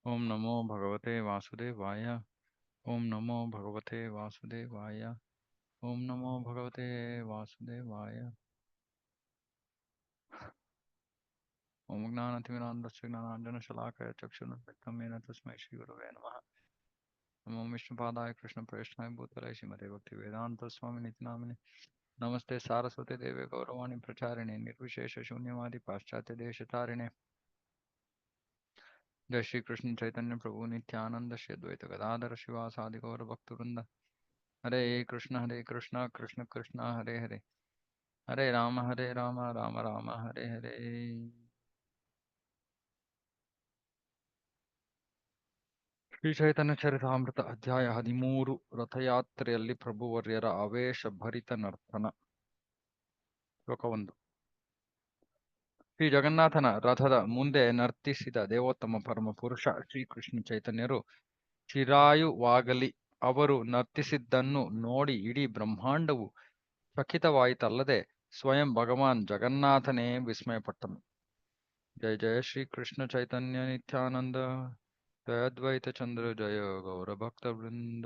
ಓಂ ನಮೋ ಭಗವತೆ ವಾಸುದೇವಾಯ. ಓಂ ನಮೋ ಭಗವತೆ ವಾಸುದೇವಾಯ. ಓಂ ನಮೋ ಭಗವತೆ ವಾಸುದೇವಾಯ. ಓಂ ಜ್ಞಾನತಿಮಿರಾಂಧಸ್ಯ ಜ್ಞಾನಾಂಜನ ಶಲಾಕಯ ಚಕ್ಷುರುನ್ಮಿಲಿತಂ ತಸ್ಮೈ ಶ್ರೀ ಗುರವೇ ನಮಃ. ನಮೋ ವಿಷ್ಣುಪಾದಾಯ ಕೃಷ್ಣ ಪ್ರೇಷ್ಠಾಯ ಭೂತಲೇ ಶ್ರೀಮತೆ ಭಕ್ತಿ ವೇದಾಂತ ಸ್ವಾಮಿನಿ ನಾಮಿನಿ. ನಮಸ್ತೆ ಸಾರಸ್ವತಿ ದೇವೆ ಗೌರವಾಣಿ ಪ್ರಚಾರಿಣೆ ನಿರ್ವಿಶೇಷ ಶೂನ್ಯವಾದಿ ಪಾಶ್ಚಾತ್ಯ ದೇಶತಾರಿಣೆ. जय श्री कृष्ण चैतन्य प्रभु नित्यानंद श्री अद्वैत गदाधर शिवासादि गौर भक्तवृंद. हरे कृष्ण कृष्ण कृष्ण हरे हरे, हरे राम राम राम हरे हरे. ಶ್ರೀ ಚೈತನ್ಯ ಚರಿತಾಮೃತ ಅಧ್ಯಾಯ 13. ರಥಯಾತ್ರೆಯಲ್ಲಿ ಪ್ರಭುವರ್ಯರ ಆವೇಶಭರಿತ ನರ್ತನ. ಶ್ಲೋಕ 1. ಶ್ರೀ ಜಗನ್ನಾಥನ ರಥದ ಮುಂದೆ ನರ್ತಿಸಿದ ದೇವೋತ್ತಮ ಪರಮ ಪುರುಷ ಶ್ರೀಕೃಷ್ಣ ಚೈತನ್ಯರು ಚಿರಾಯುವಾಗಲಿ. ಅವರು ನರ್ತಿಸಿದ್ದನ್ನು ನೋಡಿ ಇಡೀ ಬ್ರಹ್ಮಾಂಡವು ಚಕಿತವಾಯಿತಲ್ಲದೆ ಸ್ವಯಂ ಭಗವಾನ್ ಜಗನ್ನಾಥನೇ ವಿಸ್ಮಯಪಟ್ಟನು. ಜಯ ಜಯ ಶ್ರೀ ಕೃಷ್ಣ ಚೈತನ್ಯ ನಿತ್ಯಾನಂದ, ಜಯ ಅದ್ವೈತ ಚಂದ್ರ, ಜಯ ಗೌರ ಭಕ್ತ ವೃಂದ.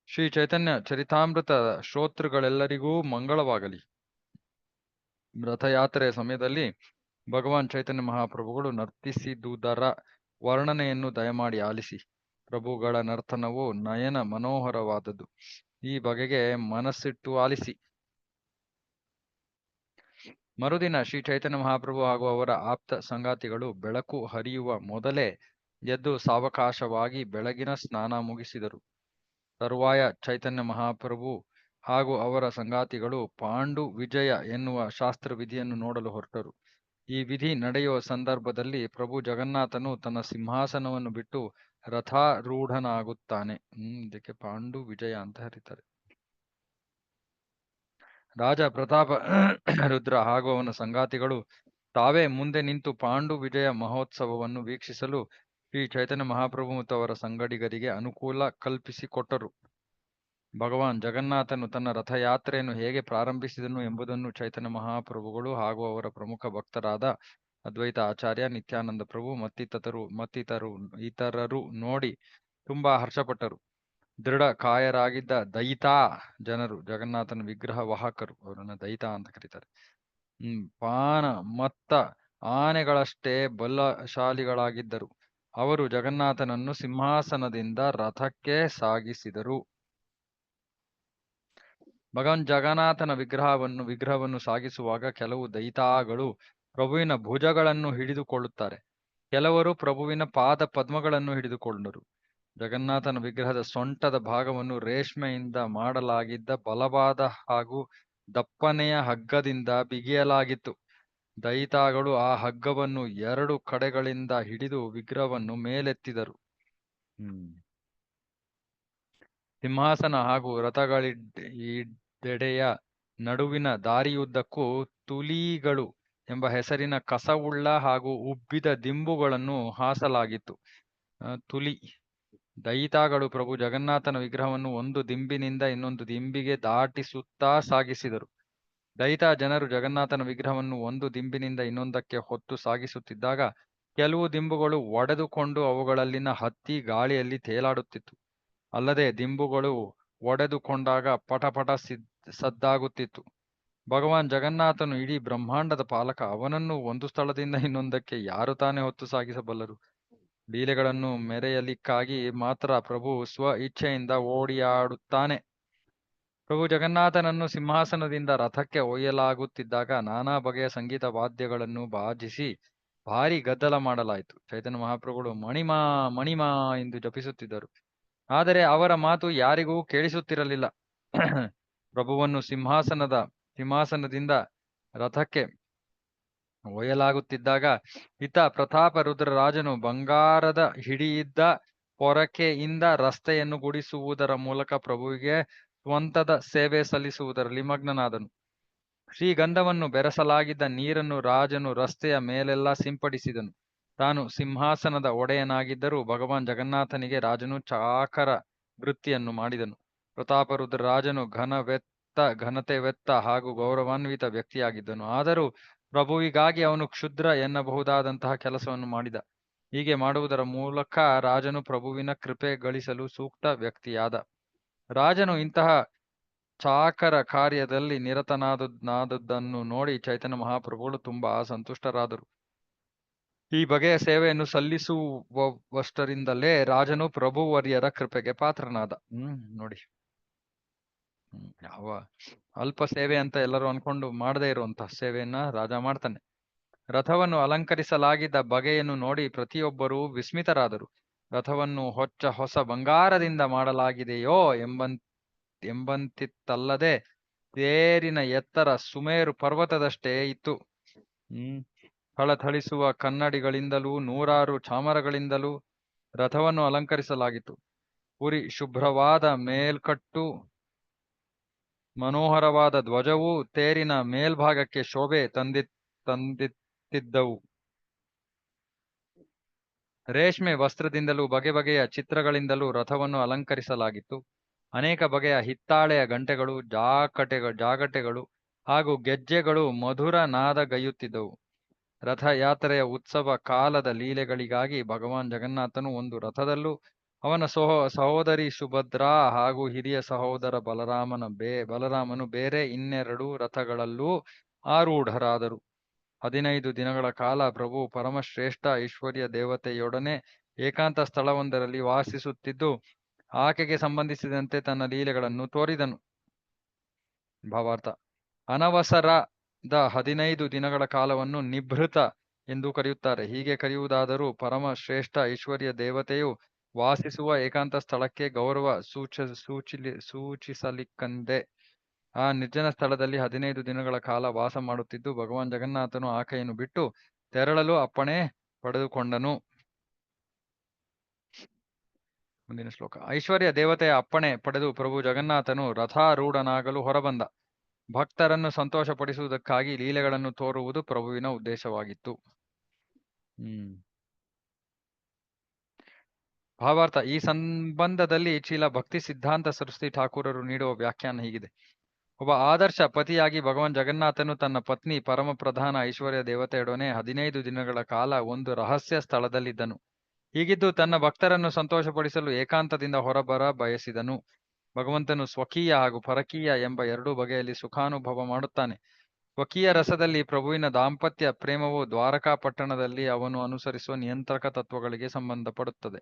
ಶ್ರೀ ಚೈತನ್ಯ ಚರಿತಾಮೃತ ಶ್ರೋತೃಗಳೆಲ್ಲರಿಗೂ ಮಂಗಳವಾಗಲಿ. ರಥಯಾತ್ರೆಯ ಸಮಯದಲ್ಲಿ ಭಗವಾನ್ ಚೈತನ್ಯ ಮಹಾಪ್ರಭುಗಳು ನರ್ತಿಸಿದುದರ ವರ್ಣನೆಯನ್ನು ದಯಮಾಡಿ ಆಲಿಸಿ. ಪ್ರಭುಗಳ ನರ್ತನವು ನಯನ ಮನೋಹರವಾದದ್ದು. ಈ ಬಗೆಗೆ ಮನಸ್ಸಿಟ್ಟು ಆಲಿಸಿ. ಮರುದಿನ ಶ್ರೀ ಚೈತನ್ಯ ಮಹಾಪ್ರಭು ಹಾಗೂ ಅವರ ಆಪ್ತ ಸಂಗಾತಿಗಳು ಬೆಳಕು ಹರಿಯುವ ಮೊದಲೇ ಎದ್ದು ಸಾವಕಾಶವಾಗಿ ಬೆಳಗಿನ ಸ್ನಾನ ಮುಗಿಸಿದರು. ತರುವಾಯ ಚೈತನ್ಯ ಮಹಾಪ್ರಭು ಹಾಗೂ ಅವರ ಸಂಗಾತಿಗಳು ಪಾಂಡು ವಿಜಯ ಎನ್ನುವ ಶಾಸ್ತ್ರವಿಧಿಯನ್ನು ನೋಡಲು ಹೊರಟರು. ಈ ವಿಧಿ ನಡೆಯುವ ಸಂದರ್ಭದಲ್ಲಿ ಪ್ರಭು ಜಗನ್ನಾಥನು ತನ್ನ ಸಿಂಹಾಸನವನ್ನು ಬಿಟ್ಟು ರಥಾರೂಢನಾಗುತ್ತಾನೆ. ಇದಕ್ಕೆ ಪಾಂಡು ವಿಜಯ ಅಂತ ಕರೀತಾರೆ. ರಾಜ ಪ್ರತಾಪ ರುದ್ರ ಹಾಗೂ ಅವನ ಸಂಗಾತಿಗಳು ತಾವೇ ಮುಂದೆ ನಿಂತು ಪಾಂಡು ವಿಜಯ ಮಹೋತ್ಸವವನ್ನು ವೀಕ್ಷಿಸಲು ಶ್ರೀ ಚೈತನ್ಯ ಮಹಾಪ್ರಭು ಮತ್ತು ಅವರ ಸಂಗಡಿಗರಿಗೆ ಅನುಕೂಲ ಕಲ್ಪಿಸಿಕೊಟ್ಟರು. ಭಗವಾನ್ ಜಗನ್ನಾಥನು ತನ್ನ ರಥಯಾತ್ರೆಯನ್ನು ಹೇಗೆ ಪ್ರಾರಂಭಿಸಿದನು ಎಂಬುದನ್ನು ಚೈತನ್ಯ ಮಹಾಪ್ರಭುಗಳು ಹಾಗೂ ಅವರ ಪ್ರಮುಖ ಭಕ್ತರಾದ ಅದ್ವೈತ ಆಚಾರ್ಯ, ನಿತ್ಯಾನಂದ ಪ್ರಭು ಇತರರು ನೋಡಿ ತುಂಬಾ ಹರ್ಷಪಟ್ಟರು. ದೃಢ ಕಾಯರಾಗಿದ್ದ ದಯಿತಾ ಜನರು, ಜಗನ್ನಾಥನ ವಿಗ್ರಹ ವಾಹಕರು, ಅವರನ್ನ ದಯಿತಾ ಅಂತ ಕರೀತಾರೆ, ಪಾನ ಮತ್ತ ಆನೆಗಳಷ್ಟೇ ಬಲಶಾಲಿಗಳಾಗಿದ್ದರು. ಅವರು ಜಗನ್ನಾಥನನ್ನು ಸಿಂಹಾಸನದಿಂದ ರಥಕ್ಕೆ ಸಾಗಿಸಿದರು. ಭಗವಾನ್ ಜಗನ್ನಾಥನ ವಿಗ್ರಹವನ್ನು ಸಾಗಿಸುವಾಗ ಕೆಲವು ದೈತಾಗಳು ಪ್ರಭುವಿನ ಭುಜಗಳನ್ನು ಹಿಡಿದುಕೊಳ್ಳುತ್ತಾರೆ. ಕೆಲವರು ಪ್ರಭುವಿನ ಪಾದ ಪದ್ಮಗಳನ್ನು ಹಿಡಿದುಕೊಂಡರು. ಜಗನ್ನಾಥನ ವಿಗ್ರಹದ ಸೊಂಟದ ಭಾಗವನ್ನು ರೇಷ್ಮೆಯಿಂದ ಮಾಡಲಾಗಿದ್ದ ಬಲವಾದ ಹಾಗೂ ದಪ್ಪನೆಯ ಹಗ್ಗದಿಂದ ಬಿಗಿಯಲಾಗಿತ್ತು. ದೈತಾಗಳು ಆ ಹಗ್ಗವನ್ನು 2 ಕಡೆಗಳಿಂದ ಹಿಡಿದು ವಿಗ್ರಹವನ್ನು ಮೇಲೆತ್ತಿದರು. ಸಿಂಹಾಸನ ಹಾಗೂ ರಥಗಳಿಡೆಯ ನಡುವಿನ ದಾರಿಯುದ್ದಕ್ಕೂ ತುಲೀಗಳು ಎಂಬ ಹೆಸರಿನ ಕಸವುಳ್ಳ ಹಾಗೂ ಉಬ್ಬಿದ ದಿಂಬುಗಳನ್ನು ಹಾಸಲಾಗಿತ್ತು. ತುಲಿ. ದೈತಾಗಳು ಪ್ರಭು ಜಗನ್ನಾಥನ ವಿಗ್ರಹವನ್ನು ಒಂದು ದಿಂಬಿನಿಂದ ಇನ್ನೊಂದು ದಿಂಬಿಗೆ ದಾಟಿಸುತ್ತಾ ಸಾಗಿಸಿದರು. ದೈತಾ ಜನರು ಜಗನ್ನಾಥನ ವಿಗ್ರಹವನ್ನು ಒಂದು ದಿಂಬಿನಿಂದ ಇನ್ನೊಂದಕ್ಕೆ ಹೊತ್ತು ಸಾಗಿಸುತ್ತಿದ್ದಾಗ ಕೆಲವು ದಿಂಬುಗಳು ಒಡೆದುಕೊಂಡು ಅವುಗಳಲ್ಲಿನ ಹತ್ತಿ ಗಾಳಿಯಲ್ಲಿ ತೇಲಾಡುತ್ತಿತ್ತು. ಅಲ್ಲದೆ ದಿಂಬುಗಳು ಒಡೆದುಕೊಂಡಾಗ ಪಟಪಟ ಸದ್ದಾಗುತ್ತಿತ್ತು. ಭಗವಾನ್ ಜಗನ್ನಾಥನು ಇಡೀ ಬ್ರಹ್ಮಾಂಡದ ಪಾಲಕ. ಅವನನ್ನು ಒಂದು ಸ್ಥಳದಿಂದ ಇನ್ನೊಂದಕ್ಕೆ ಯಾರು ತಾನೇ ಹೊತ್ತು ಸಾಗಿಸಬಲ್ಲರು? ಲೀಲೆಗಳನ್ನು ಮೆರೆಯಲಿಕ್ಕಾಗಿ ಮಾತ್ರ ಪ್ರಭು ಸ್ವ ಇಚ್ಛೆಯಿಂದ ಓಡಿಯಾಡುತ್ತಾನೆ. ಪ್ರಭು ಜಗನ್ನಾಥನನ್ನು ಸಿಂಹಾಸನದಿಂದ ರಥಕ್ಕೆ ಒಯ್ಯಲಾಗುತ್ತಿದ್ದಾಗ ನಾನಾ ಬಗೆಯ ಸಂಗೀತ ವಾದ್ಯಗಳನ್ನು ಬಾಜಿಸಿ ಭಾರಿ ಗದ್ದಲ ಮಾಡಲಾಯಿತು. ಚೈತನ್ಯ ಮಹಾಪ್ರಭುಗಳು ಮಣಿಮಾ ಮಣಿಮಾ ಎಂದು ಜಪಿಸುತ್ತಿದ್ದರು. ಆದರೆ ಅವರ ಮಾತು ಯಾರಿಗೂ ಕೇಳಿಸುತ್ತಿರಲಿಲ್ಲ. ಪ್ರಭುವನ್ನು ಸಿಂಹಾಸನದಿಂದ ರಥಕ್ಕೆ ಒಯ್ಯಲಾಗುತ್ತಿದ್ದಾಗ ಇತ್ತ ಪ್ರತಾಪ ರುದ್ರರಾಜನು ಬಂಗಾರದ ಹಿಡಿಯಿದ್ದ ಪೊರಕೆಯಿಂದ ರಸ್ತೆಯನ್ನು ಗುಡಿಸುವುದರ ಮೂಲಕ ಪ್ರಭುವಿಗೆ ಸ್ವಂತದ ಸೇವೆ ಸಲ್ಲಿಸುವುದರಲ್ಲಿ ಮಗ್ನನಾದನು. ಶ್ರೀಗಂಧವನ್ನು ಬೆರೆಸಲಾಗಿದ್ದ ನೀರನ್ನು ರಾಜನು ರಸ್ತೆಯ ಮೇಲೆಲ್ಲ ಸಿಂಪಡಿಸಿದನು. ತಾನು ಸಿಂಹಾಸನದ ಒಡೆಯನಾಗಿದ್ದರೂ ಭಗವಾನ್ ಜಗನ್ನಾಥನಿಗೆ ರಾಜನು ಚಾಕರ ವೃತ್ತಿಯನ್ನು ಮಾಡಿದನು. ಪ್ರತಾಪರುದ್ರ ರಾಜನು ಘನತೆವೆತ್ತ ಹಾಗೂ ಗೌರವಾನ್ವಿತ ವ್ಯಕ್ತಿಯಾಗಿದ್ದನು. ಆದರೂ ಪ್ರಭುವಿಗಾಗಿ ಅವನು ಕ್ಷುದ್ರ ಎನ್ನಬಹುದಾದಂತಹ ಕೆಲಸವನ್ನು ಮಾಡಿದ. ಹೀಗೆ ಮಾಡುವುದರ ಮೂಲಕ ರಾಜನು ಪ್ರಭುವಿನ ಕೃಪೆ ಗಳಿಸಲು ಸೂಕ್ತ ವ್ಯಕ್ತಿಯಾದ. ರಾಜನು ಇಂತಹ ಚಾಕರ ಕಾರ್ಯದಲ್ಲಿ ನಿರತನಾದದ್ದನ್ನು ನೋಡಿ ಚೈತನ್ಯ ಮಹಾಪ್ರಭುಗಳು ತುಂಬಾ ಸಂತುಷ್ಟರಾದರು. ಈ ಬಗೆಯ ಸೇವೆಯನ್ನು ಸಲ್ಲಿಸುವಷ್ಟರಿಂದಲೇ ರಾಜನು ಪ್ರಭುವರ್ಯರ ಕೃಪೆಗೆ ಪಾತ್ರನಾದ. ನೋಡಿ, ಯಾವ ಅಲ್ಪ ಸೇವೆ ಅಂತ ಎಲ್ಲರೂ ಅನ್ಕೊಂಡು ಮಾಡದೇ ಇರುವಂತಹ ಸೇವೆಯನ್ನ ರಾಜ ಮಾಡ್ತಾನೆ. ರಥವನ್ನು ಅಲಂಕರಿಸಲಾಗಿದ್ದ ಬಗೆಯನ್ನು ನೋಡಿ ಪ್ರತಿಯೊಬ್ಬರೂ ವಿಸ್ಮಿತರಾದರು. ರಥವನ್ನು ಹೊಸ ಬಂಗಾರದಿಂದ ಮಾಡಲಾಗಿದೆಯೋ ಎಂಬಂತಿತ್ತಲ್ಲದೆ ತೇರಿನ ಎತ್ತರ ಸುಮೇರು ಪರ್ವತದಷ್ಟೇ ಇತ್ತು. ಥಳಥಳಿಸುವ ಕನ್ನಡಿಗಳಿಂದಲೂ ನೂರಾರು ಚಾಮರಗಳಿಂದಲೂ ರಥವನ್ನು ಅಲಂಕರಿಸಲಾಗಿತ್ತು. ಪುರಿ ಶುಭ್ರವಾದ ಮೇಲ್ಕಟ್ಟು, ಮನೋಹರವಾದ ಧ್ವಜವು ತೇರಿನ ಮೇಲ್ಭಾಗಕ್ಕೆ ಶೋಭೆ ತಂದಿತ್ತಿದ್ದವು. ರೇಷ್ಮೆ ವಸ್ತ್ರದಿಂದಲೂ ಬಗೆ ಬಗೆಯ ಚಿತ್ರಗಳಿಂದಲೂ ರಥವನ್ನು ಅಲಂಕರಿಸಲಾಗಿತ್ತು. ಅನೇಕ ಬಗೆಯ ಹಿತ್ತಾಳೆಯ ಗಂಟೆಗಳು, ಜಾಗಟೆಗಳು ಹಾಗೂ ಗೆಜ್ಜೆಗಳು ಮಧುರ ನಾದಗೈಯುತ್ತಿದ್ದವು. ರಥಯಾತ್ರೆಯ ಉತ್ಸವ ಕಾಲದ ಲೀಲೆಗಳಿಗಾಗಿ ಭಗವಾನ್ ಜಗನ್ನಾಥನು ಒಂದು ರಥದಲ್ಲೂ, ಅವನ ಸಹೋದರಿ ಸುಭದ್ರಾ ಹಾಗೂ ಹಿರಿಯ ಸಹೋದರ ಬಲರಾಮನು ಬೇರೆ 2 ರಥಗಳಲ್ಲೂ ಆರೂಢರಾದರು. 15 ದಿನಗಳ ಕಾಲ ಪ್ರಭು ಪರಮಶ್ರೇಷ್ಠ ಐಶ್ವರ್ಯ ದೇವತೆಯೊಡನೆ ಏಕಾಂತ ಸ್ಥಳವೊಂದರಲ್ಲಿ ವಾಸಿಸುತ್ತಿದ್ದು, ಆಕೆಗೆ ಸಂಬಂಧಿಸಿದಂತೆ ತನ್ನ ಲೀಲೆಗಳನ್ನು ತೋರಿದನು. ಭಾವಾರ್ಥ: ಅನವಸರದ 15 ದಿನಗಳ ಕಾಲವನ್ನು ನಿಭೃತ ಎಂದು ಕರೆಯುತ್ತಾರೆ. ಹೀಗೆ ಕರೆಯುವುದಾದರೂ ಪರಮ ಶ್ರೇಷ್ಠ ಐಶ್ವರ್ಯ ದೇವತೆಯು ವಾಸಿಸುವ ಏಕಾಂತ ಸ್ಥಳಕ್ಕೆ ಗೌರವ ಸೂಚಿಸಲಿಕ್ಕಂದೆ ಆ ನಿರ್ಜನ ಸ್ಥಳದಲ್ಲಿ 15 ದಿನಗಳ ಕಾಲ ವಾಸ ಮಾಡುತ್ತಿದ್ದು, ಭಗವಾನ್ ಜಗನ್ನಾಥನು ಆಕೆಯನ್ನು ಬಿಟ್ಟು ತೆರಳಲು ಅಪ್ಪಣೆ ಪಡೆದುಕೊಂಡನು. ಮುಂದಿನ ಶ್ಲೋಕ. ಐಶ್ವರ್ಯ ದೇವತೆಯ ಅಪ್ಪಣೆ ಪಡೆದು ಪ್ರಭು ಜಗನ್ನಾಥನು ರಥಾರೂಢನಾಗಲು ಹೊರಬಂದ. ಭಕ್ತರನ್ನು ಸಂತೋಷಪಡಿಸುವುದಕ್ಕಾಗಿ ಲೀಲೆಗಳನ್ನು ತೋರುವುದು ಪ್ರಭುವಿನ ಉದ್ದೇಶವಾಗಿತ್ತು. ಭಾವಾರ್ಥ: ಈ ಸಂಬಂಧದಲ್ಲಿ ಚೀಲ ಭಕ್ತಿ ಸಿದ್ಧಾಂತ ಸರಸ್ವತಿ ಠಾಕೂರರು ನೀಡುವ ವ್ಯಾಖ್ಯಾನ ಹೀಗಿದೆ. ಒಬ್ಬ ಆದರ್ಶ ಪತಿಯಾಗಿ ಭಗವಾನ್ ಜಗನ್ನಾಥನು ತನ್ನ ಪತ್ನಿ ಪರಮ ಪ್ರಧಾನ ಐಶ್ವರ್ಯ ದೇವತೆಯೊಡನೆ 15 ದಿನಗಳ ಕಾಲ ಒಂದು ರಹಸ್ಯ ಸ್ಥಳದಲ್ಲಿದ್ದನು. ಹೀಗಿದ್ದು ತನ್ನ ಭಕ್ತರನ್ನು ಸಂತೋಷಪಡಿಸಲು ಏಕಾಂತದಿಂದ ಹೊರಬರ ಬಯಸಿದನು. ಭಗವಂತನು ಸ್ವಕೀಯ ಹಾಗೂ ಪರಕೀಯ ಎಂಬ 2 ಬಗೆಯಲ್ಲಿ ಸುಖಾನುಭವ ಮಾಡುತ್ತಾನೆ. ಸ್ವಕೀಯ ರಸದಲ್ಲಿ ಪ್ರಭುವಿನ ದಾಂಪತ್ಯ ಪ್ರೇಮವು ದ್ವಾರಕಾ ಪಟ್ಟಣದಲ್ಲಿ ಅವನು ಅನುಸರಿಸುವ ನಿಯಂತ್ರಕ ತತ್ವಗಳಿಗೆ ಸಂಬಂಧಪಡುತ್ತದೆ.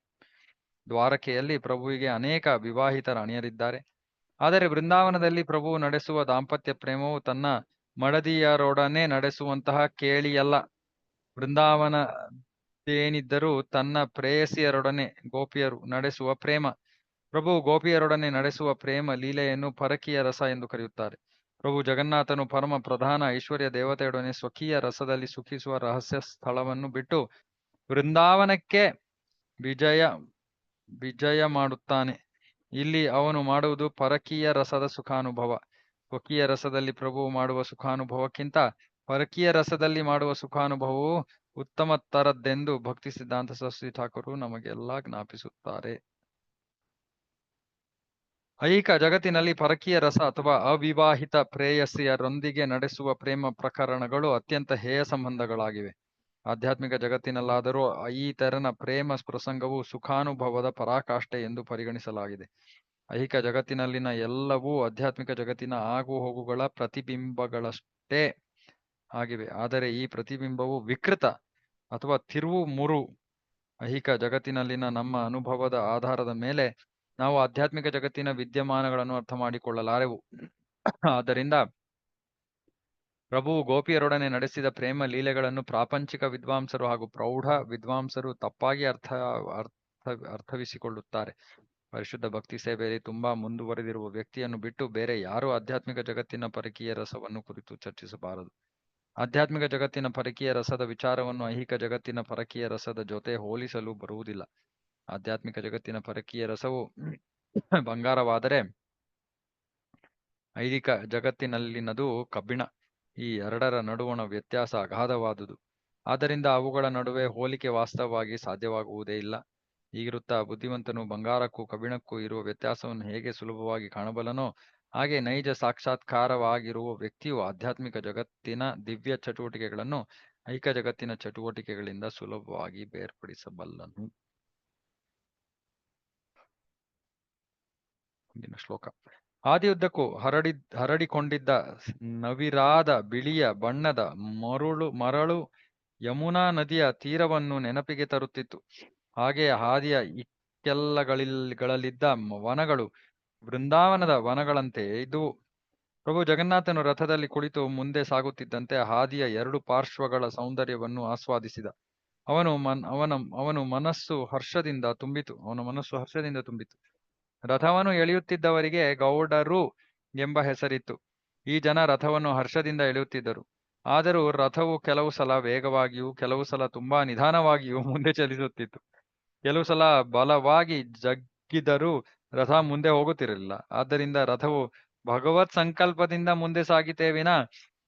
ದ್ವಾರಕೆಯಲ್ಲಿ ಪ್ರಭುವಿಗೆ ಅನೇಕ ವಿವಾಹಿತ ರಾಣಿಯರಿದ್ದಾರೆ. ಆದರೆ ವೃಂದಾವನದಲ್ಲಿ ಪ್ರಭುವು ನಡೆಸುವ ದಾಂಪತ್ಯ ಪ್ರೇಮವು ತನ್ನ ಮಡದಿಯರೊಡನೆ ನಡೆಸುವಂತಹ ಕೇಳಿಯಲ್ಲ. ವೃಂದಾವನದೇನಿದ್ದರೂ ತನ್ನ ಪ್ರೇಯಸಿಯರೊಡನೆ ಗೋಪಿಯರು ನಡೆಸುವ ಪ್ರೇಮ. ಪ್ರಭು ಗೋಪಿಯರೊಡನೆ ನಡೆಸುವ ಪ್ರೇಮ ಲೀಲೆಯನ್ನು ಪರಕೀಯ ರಸ ಎಂದು ಕರೆಯುತ್ತಾರೆ. ಪ್ರಭು ಜಗನ್ನಾಥನು ಪರಮ ಪ್ರಧಾನ ಐಶ್ವರ್ಯ ದೇವತೆಯೊಡನೆ ಸ್ವಕೀಯ ರಸದಲ್ಲಿ ಸುಖಿಸುವ ರಹಸ್ಯ ಸ್ಥಳವನ್ನು ಬಿಟ್ಟು ವೃಂದಾವನಕ್ಕೆ ವಿಜಯ ಮಾಡುತ್ತಾನೆ. ಇಲ್ಲಿ ಅವನು ಮಾಡುವುದು ಪರಕೀಯ ರಸದ ಸುಖಾನುಭವ. ಸ್ವಕೀಯ ರಸದಲ್ಲಿ ಪ್ರಭುವು ಮಾಡುವ ಸುಖಾನುಭವಕ್ಕಿಂತ ಪರಕೀಯ ರಸದಲ್ಲಿ ಮಾಡುವ ಸುಖಾನುಭವವು ಉತ್ತಮತರದ್ದೆಂದು ಭಕ್ತಿ ಸಿದ್ಧಾಂತ ಸರಸ್ವತಿ ಠಾಕೂರು ನಮಗೆಲ್ಲ ಜ್ಞಾಪಿಸುತ್ತಾರೆ. ಐಹಿಕ ಜಗತ್ತಿನಲ್ಲಿ ಪರಕೀಯ ರಸ ಅಥವಾ ಅವಿವಾಹಿತ ಪ್ರೇಯಸಿಯರೊಂದಿಗೆ ನಡೆಸುವ ಪ್ರೇಮ ಪ್ರಕರಣಗಳು ಅತ್ಯಂತ ಹೇಯ ಸಂಬಂಧಗಳಾಗಿವೆ. ಆಧ್ಯಾತ್ಮಿಕ ಜಗತ್ತಿನಲ್ಲಾದರೂ ಈ ತೆರನ ಪ್ರೇಮ ಪ್ರಸಂಗವು ಸುಖಾನುಭವದ ಪರಾಕಾಷ್ಠೆ ಎಂದು ಪರಿಗಣಿಸಲಾಗಿದೆ. ಐಹಿಕ ಜಗತ್ತಿನಲ್ಲಿನ ಎಲ್ಲವೂ ಆಧ್ಯಾತ್ಮಿಕ ಜಗತ್ತಿನ ಆಗು ಹೋಗುಗಳ ಪ್ರತಿಬಿಂಬಗಳಷ್ಟೇ ಆಗಿವೆ. ಆದರೆ ಈ ಪ್ರತಿಬಿಂಬವು ವಿಕೃತ ಅಥವಾ ತಿರುವು ಮುರು. ಐಹಿಕ ಜಗತ್ತಿನಲ್ಲಿನ ನಮ್ಮ ಅನುಭವದ ಆಧಾರದ ಮೇಲೆ ನಾವು ಆಧ್ಯಾತ್ಮಿಕ ಜಗತ್ತಿನ ವಿದ್ಯಮಾನಗಳನ್ನು ಅರ್ಥ ಮಾಡಿಕೊಳ್ಳಲಾರೆವು. ಆದ್ದರಿಂದ ಪ್ರಭುವು ಗೋಪಿಯರೊಡನೆ ನಡೆಸಿದ ಪ್ರೇಮ ಲೀಲೆಗಳನ್ನು ಪ್ರಾಪಂಚಿಕ ವಿದ್ವಾಂಸರು ಹಾಗೂ ಪ್ರೌಢ ವಿದ್ವಾಂಸರು ತಪ್ಪಾಗಿ ಅರ್ಥವಿಸಿಕೊಳ್ಳುತ್ತಾರೆ. ಪರಿಶುದ್ಧ ಭಕ್ತಿ ಸೇವೆಯಲ್ಲಿ ತುಂಬಾ ಮುಂದುವರೆದಿರುವ ವ್ಯಕ್ತಿಯನ್ನು ಬಿಟ್ಟು ಬೇರೆ ಯಾರೂ ಆಧ್ಯಾತ್ಮಿಕ ಜಗತ್ತಿನ ಪರಕೀಯ ರಸವನ್ನು ಕುರಿತು ಚರ್ಚಿಸಬಾರದು. ಆಧ್ಯಾತ್ಮಿಕ ಜಗತ್ತಿನ ಪರಕೀಯ ರಸದ ವಿಚಾರವನ್ನು ಐಹಿಕ ಜಗತ್ತಿನ ಪರಕೀಯ ರಸದ ಜೊತೆ ಹೋಲಿಸಲು ಬರುವುದಿಲ್ಲ. ಆಧ್ಯಾತ್ಮಿಕ ಜಗತ್ತಿನ ಪರಕೀಯ ರಸವು ಬಂಗಾರವಾದರೆ ಐಹಿಕ ಜಗತ್ತಿನಲ್ಲಿನದು ಕಬ್ಬಿಣ. ಈ ಎರಡರ ನಡುವಣ ವ್ಯತ್ಯಾಸ ಅಗಾಧವಾದುದು. ಆದ್ದರಿಂದ ಅವುಗಳ ನಡುವೆ ಹೋಲಿಕೆ ವಾಸ್ತವವಾಗಿ ಸಾಧ್ಯವಾಗುವುದೇ ಇಲ್ಲ. ಹೀಗಿರುತ್ತಾ ಬುದ್ಧಿವಂತನು ಬಂಗಾರಕ್ಕೂ ಕಬ್ಬಿಣಕ್ಕೂ ಇರುವ ವ್ಯತ್ಯಾಸವನ್ನು ಹೇಗೆ ಸುಲಭವಾಗಿ ಕಾಣಬಲ್ಲನೋ ಹಾಗೆ ನೈಜ ಸಾಕ್ಷಾತ್ಕಾರವಾಗಿರುವ ವ್ಯಕ್ತಿಯು ಆಧ್ಯಾತ್ಮಿಕ ಜಗತ್ತಿನ ದಿವ್ಯ ಚಟುವಟಿಕೆಗಳನ್ನು ಐಕ ಜಗತ್ತಿನ ಚಟುವಟಿಕೆಗಳಿಂದ ಸುಲಭವಾಗಿ ಬೇರ್ಪಡಿಸಬಲ್ಲನು. ಮುಂದಿನ ಶ್ಲೋಕ. ಹಾದಿಯುದ್ದಕ್ಕೂ ಹರಡಿಕೊಂಡಿದ್ದ ನವಿರಾದ ಬಿಳಿಯ ಬಣ್ಣದ ಮರಳು ಯಮುನಾ ನದಿಯ ತೀರವನ್ನು ನೆನಪಿಗೆ ತರುತ್ತಿತ್ತು. ಹಾಗೆ ಹಾದಿಯ ಇಕ್ಕೆಲ್ಲಗಳಿಲ್ಲಿದ್ದ ವನಗಳು ಬೃಂದಾವನದ ವನಗಳಂತೆ ಇದ್ದುವು. ಪ್ರಭು ಜಗನ್ನಾಥನು ರಥದಲ್ಲಿ ಕುಳಿತು ಮುಂದೆ ಸಾಗುತ್ತಿದ್ದಂತೆ ಹಾದಿಯ ಎರಡು ಪಾರ್ಶ್ವಗಳ ಸೌಂದರ್ಯವನ್ನು ಆಸ್ವಾದಿಸಿದ. ಅವನ ಮನಸ್ಸು ಹರ್ಷದಿಂದ ತುಂಬಿತು. ರಥವನ್ನು ಎಳೆಯುತ್ತಿದ್ದವರಿಗೆ ಗೌಡರು ಎಂಬ ಹೆಸರಿತ್ತು. ಈ ಜನ ರಥವನ್ನು ಹರ್ಷದಿಂದ ಎಳೆಯುತ್ತಿದ್ದರು. ಆದರೂ ರಥವು ಕೆಲವು ಸಲ ವೇಗವಾಗಿಯೂ ಕೆಲವು ಸಲ ತುಂಬಾ ನಿಧಾನವಾಗಿಯೂ ಮುಂದೆ ಚಲಿಸುತ್ತಿತ್ತು. ಕೆಲವು ಸಲ ಬಲವಾಗಿ ಜಗ್ಗಿದರೂ ರಥ ಮುಂದೆ ಹೋಗುತ್ತಿರಲಿಲ್ಲ. ಆದ್ದರಿಂದ ರಥವು ಭಗವತ್ ಸಂಕಲ್ಪದಿಂದ ಮುಂದೆ ಸಾಗಿತೇ ವಿನ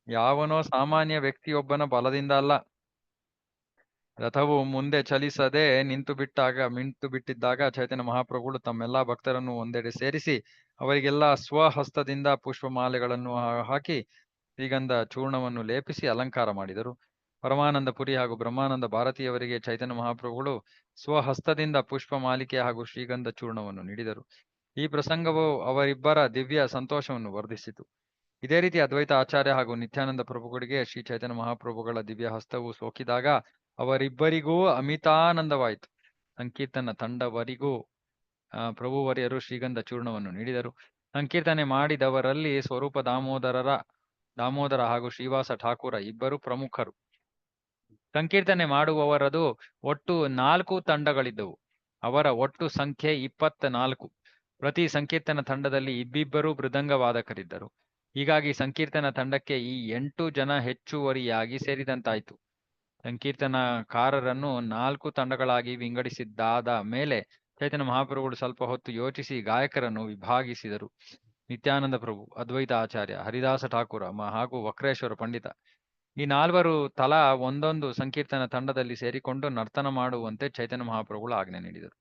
ಯಾವನೋ ಸಾಮಾನ್ಯ ವ್ಯಕ್ತಿಯೊಬ್ಬನ ಬಲದಿಂದ ಅಲ್ಲ. ರಥವು ಮುಂದೆ ಚಲಿಸದೆ ನಿಂತು ಬಿಟ್ಟಿದ್ದಾಗ ಚೈತನ್ಯ ಮಹಾಪ್ರಭುಗಳು ತಮ್ಮೆಲ್ಲಾ ಭಕ್ತರನ್ನು ಒಂದೆಡೆ ಸೇರಿಸಿ ಅವರಿಗೆಲ್ಲ ಸ್ವಹಸ್ತದಿಂದ ಪುಷ್ಪಮಾಲೆಗಳನ್ನು ಹಾಕಿ ಶ್ರೀಗಂಧ ಚೂರ್ಣವನ್ನು ಲೇಪಿಸಿ ಅಲಂಕಾರ ಮಾಡಿದರು. ಪರಮಾನಂದ ಪುರಿ ಹಾಗೂ ಬ್ರಹ್ಮಾನಂದ ಭಾರತೀಯವರಿಗೆ ಚೈತನ್ಯ ಮಹಾಪ್ರಭುಗಳು ಸ್ವಹಸ್ತದಿಂದ ಪುಷ್ಪ ಮಾಲಿಕೆ ಹಾಗೂ ಶ್ರೀಗಂಧ ಚೂರ್ಣವನ್ನು ನೀಡಿದರು. ಈ ಪ್ರಸಂಗವು ಅವರಿಬ್ಬರ ದಿವ್ಯ ಸಂತೋಷವನ್ನು ವರ್ಧಿಸಿತು. ಇದೇ ರೀತಿ ಅದ್ವೈತ ಆಚಾರ್ಯ ಹಾಗೂ ನಿತ್ಯಾನಂದ ಪ್ರಭುಗಳಿಗೆ ಶ್ರೀ ಚೈತನ್ಯ ಮಹಾಪ್ರಭುಗಳ ದಿವ್ಯ ಹಸ್ತವು ಸೋಕಿದಾಗ ಅವರಿಬ್ಬರಿಗೂ ಅಮಿತಾನಂದವಾಯಿತು. ಸಂಕೀರ್ತನ ತಂಡವರಿಗೂ ಪ್ರಭುವರ್ಯರು ಶ್ರೀಗಂಧ ಚೂರ್ಣವನ್ನು ನೀಡಿದರು. ಸಂಕೀರ್ತನೆ ಮಾಡಿದವರಲ್ಲಿ ಸ್ವರೂಪ ದಾಮೋದರ ಹಾಗೂ ಶ್ರೀವಾಸ ಠಾಕೂರ ಇಬ್ಬರು ಪ್ರಮುಖರು. ಸಂಕೀರ್ತನೆ ಮಾಡುವವರದು ಒಟ್ಟು 4 ತಂಡಗಳಿದ್ದವು. ಅವರ ಒಟ್ಟು ಸಂಖ್ಯೆ 24. ಪ್ರತಿ ಸಂಕೀರ್ತನ ತಂಡದಲ್ಲಿ ಇಬ್ಬಿಬ್ಬರು ಮೃದಂಗ ವಾದಕರಿದ್ದರು. ಹೀಗಾಗಿ ಸಂಕೀರ್ತನ ತಂಡಕ್ಕೆ ಈ 8 ಜನ ಹೆಚ್ಚುವರಿಯಾಗಿ ಸೇರಿದಂತಾಯಿತು. ಸಂಕೀರ್ತನಕಾರರನ್ನು 4 ತಂಡಗಳಾಗಿ ವಿಂಗಡಿಸಿದ್ದಾದ ಮೇಲೆ ಚೈತನ್ಯ ಮಹಾಪ್ರಭುಗಳು ಸ್ವಲ್ಪ ಹೊತ್ತು ಯೋಚಿಸಿ ಗಾಯಕರನ್ನು ವಿಭಾಗಿಸಿದರು. ನಿತ್ಯಾನಂದ ಪ್ರಭು, ಅದ್ವೈತ ಆಚಾರ್ಯ, ಹರಿದಾಸ ಠಾಕೂರ ಹಾಗೂ ವಕ್ರೇಶ್ವರ ಪಂಡಿತ ಈ 4 ತಲಾ ಒಂದೊಂದು ಸಂಕೀರ್ತನ ತಂಡದಲ್ಲಿ ಸೇರಿಕೊಂಡು ನರ್ತನ ಮಾಡುವಂತೆ ಚೈತನ್ಯ ಮಹಾಪ್ರಭುಗಳು ಆಜ್ಞೆ ನೀಡಿದರು.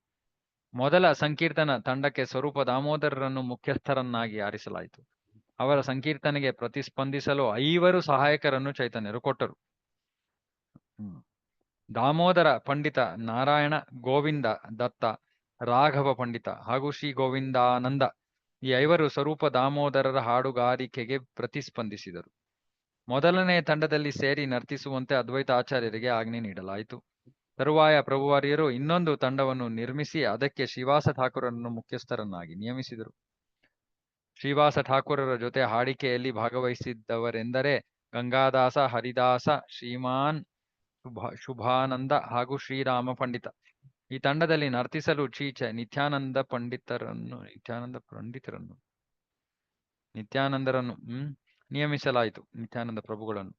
ಮೊದಲ ಸಂಕೀರ್ತನ ತಂಡಕ್ಕೆ ಸ್ವರೂಪ ದಾಮೋದರರನ್ನು ಮುಖ್ಯಸ್ಥರನ್ನಾಗಿ ಆರಿಸಲಾಯಿತು. ಅವರ ಸಂಕೀರ್ತನೆಗೆ ಪ್ರತಿಸ್ಪಂದಿಸಲು 5 ಸಹಾಯಕರನ್ನು ಚೈತನ್ಯರು ಕೊಟ್ಟರು. ದಾಮೋದರ ಪಂಡಿತ, ನಾರಾಯಣ, ಗೋವಿಂದ ದತ್ತ, ರಾಘವ ಪಂಡಿತ ಹಾಗೂ ಶ್ರೀ ಗೋವಿಂದಾನಂದ ಈ 5 ಸ್ವರೂಪ ದಾಮೋದರರ ಹಾಡುಗಾರಿಕೆಗೆ ಪ್ರತಿಸ್ಪಂದಿಸಿದರು. ಮೊದಲನೇ ತಂಡದಲ್ಲಿ ಸೇರಿ ನರ್ತಿಸುವಂತೆ ಅದ್ವೈತ ಆಚಾರ್ಯರಿಗೆ ಆಜ್ಞೆ ನೀಡಲಾಯಿತು. ತರುವಾಯ ಪ್ರಭುವಾರ್ಯರು ಇನ್ನೊಂದು ತಂಡವನ್ನು ನಿರ್ಮಿಸಿ ಅದಕ್ಕೆ ಶ್ರೀವಾಸ ಠಾಕೂರರನ್ನು ಮುಖ್ಯಸ್ಥರನ್ನಾಗಿ ನಿಯಮಿಸಿದರು. ಶ್ರೀವಾಸ ಠಾಕೂರರ ಜೊತೆ ಹಾಡಿಕೆಯಲ್ಲಿ ಭಾಗವಹಿಸಿದ್ದವರೆಂದರೆ ಗಂಗಾದಾಸ, ಹರಿದಾಸ, ಶ್ರೀಮಾನ್ ಶುಭಾನಂದ ಹಾಗೂ ಶ್ರೀರಾಮ ಪಂಡಿತ. ಈ ತಂಡದಲ್ಲಿ ನರ್ತಿಸಲು ನಿತ್ಯಾನಂದರನ್ನು ನಿಯಮಿಸಲಾಯಿತು. ನಿತ್ಯಾನಂದ ಪ್ರಭುಗಳನ್ನು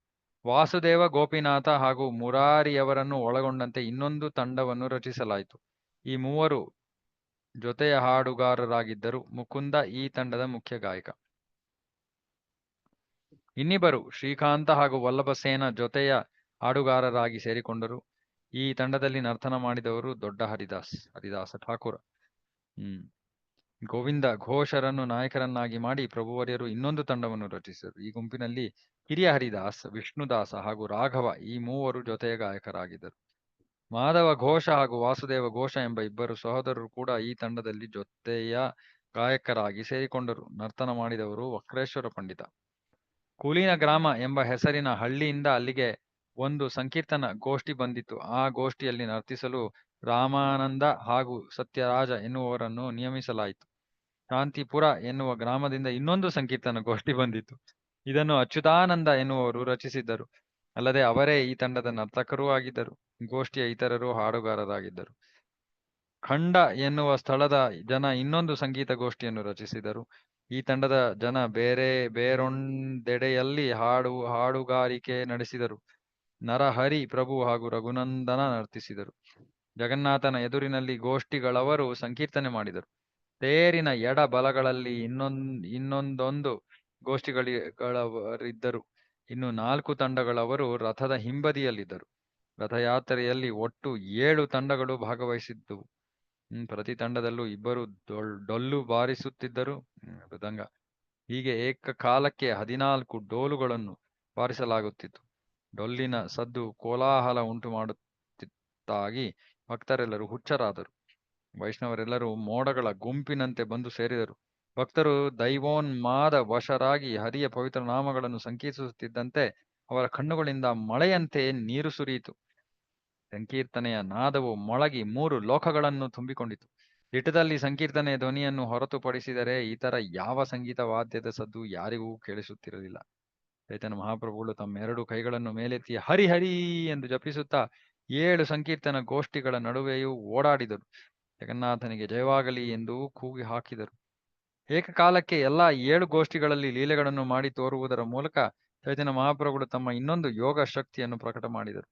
ವಾಸುದೇವ, ಗೋಪಿನಾಥ ಹಾಗೂ ಮುರಾರಿಯವರನ್ನು ಒಳಗೊಂಡಂತೆ ಇನ್ನೊಂದು ತಂಡವನ್ನು ರಚಿಸಲಾಯಿತು. ಈ 3 ಜೊತೆಯ ಹಾಡುಗಾರರಾಗಿದ್ದರು. ಮುಕುಂದ ಈ ತಂಡದ ಮುಖ್ಯ ಗಾಯಕ. ಇನ್ನಿಬ್ಬರು ಶ್ರೀಕಾಂತ ಹಾಗೂ ವಲ್ಲಭಸೇನ ಜೊತೆಯ ಹಾಡುಗಾರರಾಗಿ ಸೇರಿಕೊಂಡರು. ಈ ತಂಡದಲ್ಲಿ ನರ್ತನ ಮಾಡಿದವರು ದೊಡ್ಡ ಹರಿದಾಸ ಠಾಕೂರ. ಗೋವಿಂದ ಘೋಷರನ್ನು ನಾಯಕರನ್ನಾಗಿ ಮಾಡಿ ಪ್ರಭುವರ್ಯರು ಇನ್ನೊಂದು ತಂಡವನ್ನು ರಚಿಸಿದರು. ಈ ಗುಂಪಿನಲ್ಲಿ ಹಿರಿಯ ಹರಿದಾಸ್, ವಿಷ್ಣುದಾಸ ಹಾಗೂ ರಾಘವ ಈ 3 ಜೊತೆಯ ಗಾಯಕರಾಗಿದ್ದರು. ಮಾಧವ ಘೋಷ ಹಾಗೂ ವಾಸುದೇವ ಘೋಷ ಎಂಬ ಇಬ್ಬರು ಸಹೋದರರು ಕೂಡ ಈ ತಂಡದಲ್ಲಿ ಜೊತೆಯ ಗಾಯಕರಾಗಿ ಸೇರಿಕೊಂಡರು. ನರ್ತನ ಮಾಡಿದವರು ವಕ್ರೇಶ್ವರ ಪಂಡಿತ. ಕುಲೀನ ಗ್ರಾಮ ಎಂಬ ಹೆಸರಿನ ಹಳ್ಳಿಯಿಂದ ಅಲ್ಲಿಗೆ ಒಂದು ಸಂಕೀರ್ತನ ಗೋಷ್ಠಿ ಬಂದಿತ್ತು. ಆ ಗೋಷ್ಠಿಯಲ್ಲಿ ನರ್ತಿಸಲು ರಾಮಾನಂದ ಹಾಗೂ ಸತ್ಯರಾಜ ಎನ್ನುವವರನ್ನು ನಿಯಮಿಸಲಾಯಿತು. ಶಾಂತಿಪುರ ಎನ್ನುವ ಗ್ರಾಮದಿಂದ ಇನ್ನೊಂದು ಸಂಕೀರ್ತನ ಗೋಷ್ಠಿ ಬಂದಿತ್ತು. ಇದನ್ನು ಅಚ್ಯುತಾನಂದ ಎನ್ನುವವರು ರಚಿಸಿದ್ದರು. ಅಲ್ಲದೆ ಅವರೇ ಈ ತಂಡದ ನರ್ತಕರೂ ಆಗಿದ್ದರು. ಗೋಷ್ಠಿಯ ಇತರರು ಹಾಡುಗಾರರಾಗಿದ್ದರು. ಖಂಡ ಎನ್ನುವ ಸ್ಥಳದ ಜನ ಇನ್ನೊಂದು ಸಂಗೀತ ಗೋಷ್ಠಿಯನ್ನು ರಚಿಸಿದರು. ಈ ತಂಡದ ಜನ ಬೇರೊಂದೆಡೆಯಲ್ಲಿ ಹಾಡುಗಾರಿಕೆ ನಡೆಸಿದರು. ನರಹರಿ ಪ್ರಭು ಹಾಗೂ ರಘುನಂದನ ನರ್ತಿಸಿದರು. ಜಗನ್ನಾಥನ ಎದುರಿನಲ್ಲಿ ಗೋಷ್ಠಿಗಳವರು ಸಂಕೀರ್ತನೆ ಮಾಡಿದರು. ತೇರಿನ ಎಡ ಬಲಗಳಲ್ಲಿ ಇನ್ನೊಂದೊಂದು ಗೋಷ್ಠಿಗಳವರಿದ್ದರು. ಇನ್ನು 4 ತಂಡಗಳವರು ರಥದ ಹಿಂಬದಿಯಲ್ಲಿದ್ದರು. ರಥಯಾತ್ರೆಯಲ್ಲಿ ಒಟ್ಟು 7 ತಂಡಗಳು ಭಾಗವಹಿಸಿದ್ದವು. ಪ್ರತಿ ತಂಡದಲ್ಲೂ ಇಬ್ಬರು ಡೊಳ್ಳು ಬಾರಿಸುತ್ತಿದ್ದರು. ಮೃದಂಗ ಹೀಗೆ ಏಕಕಾಲಕ್ಕೆ 14 ಡೋಲುಗಳನ್ನು ಬಾರಿಸಲಾಗುತ್ತಿತ್ತು. ಡೊಳ್ಳಿನ ಸದ್ದು ಕೋಲಾಹಲ ಉಂಟು ಮಾಡುತ್ತಿತ್ತಾಗಿ ಭಕ್ತರೆಲ್ಲರೂ ಹುಚ್ಚರಾದರು. ವೈಷ್ಣವರೆಲ್ಲರೂ ಮೋಡಗಳ ಗುಂಪಿನಂತೆ ಬಂದು ಸೇರಿದರು. ಭಕ್ತರು ದೈವೋನ್ಮಾದ ವಶರಾಗಿ ಹರಿಯ ಪವಿತ್ರ ನಾಮಗಳನ್ನು ಸಂಕೀರ್ತಿಸುತ್ತಿದ್ದಂತೆ ಅವರ ಕಣ್ಣುಗಳಿಂದ ಮಳೆಯಂತೆ ನೀರು ಸುರಿಯಿತು. ಸಂಕೀರ್ತನೆಯ ನಾದವು ಮೊಳಗಿ 3 ಲೋಕಗಳನ್ನು ತುಂಬಿಕೊಂಡಿತು. ದಿಟದಲ್ಲಿ ಸಂಕೀರ್ತನೆಯ ಧ್ವನಿಯನ್ನು ಹೊರತುಪಡಿಸಿದರೆ ಇತರ ಯಾವ ಸಂಗೀತ ವಾದ್ಯದ ಸದ್ದು ಯಾರಿಗೂ ಕೇಳಿಸುತ್ತಿರಲಿಲ್ಲ. ಚೈತನ್ಯ ಮಹಾಪ್ರಭುಗಳು ತಮ್ಮ 2 ಕೈಗಳನ್ನು ಮೇಲೆತ್ತಿ ಹರಿ ಹರಿ ಎಂದು ಜಪಿಸುತ್ತಾ 7 ಸಂಕೀರ್ತನ ಗೋಷ್ಠಿಗಳ ನಡುವೆಯೂ ಓಡಾಡಿದರು. ಜಗನ್ನಾಥನಿಗೆ ಜಯವಾಗಲಿ ಎಂದು ಕೂಗಿ ಹಾಕಿದರು. ಏಕಕಾಲಕ್ಕೆ ಎಲ್ಲ 7 ಗೋಷ್ಠಿಗಳಲ್ಲಿ ಲೀಲೆಗಳನ್ನು ಮಾಡಿ ತೋರುವುದರ ಮೂಲಕ ಚೈತನ್ಯ ಮಹಾಪ್ರಭುಗಳು ತಮ್ಮ ಇನ್ನೊಂದು ಯೋಗ ಶಕ್ತಿಯನ್ನು ಪ್ರಕಟ ಮಾಡಿದರು.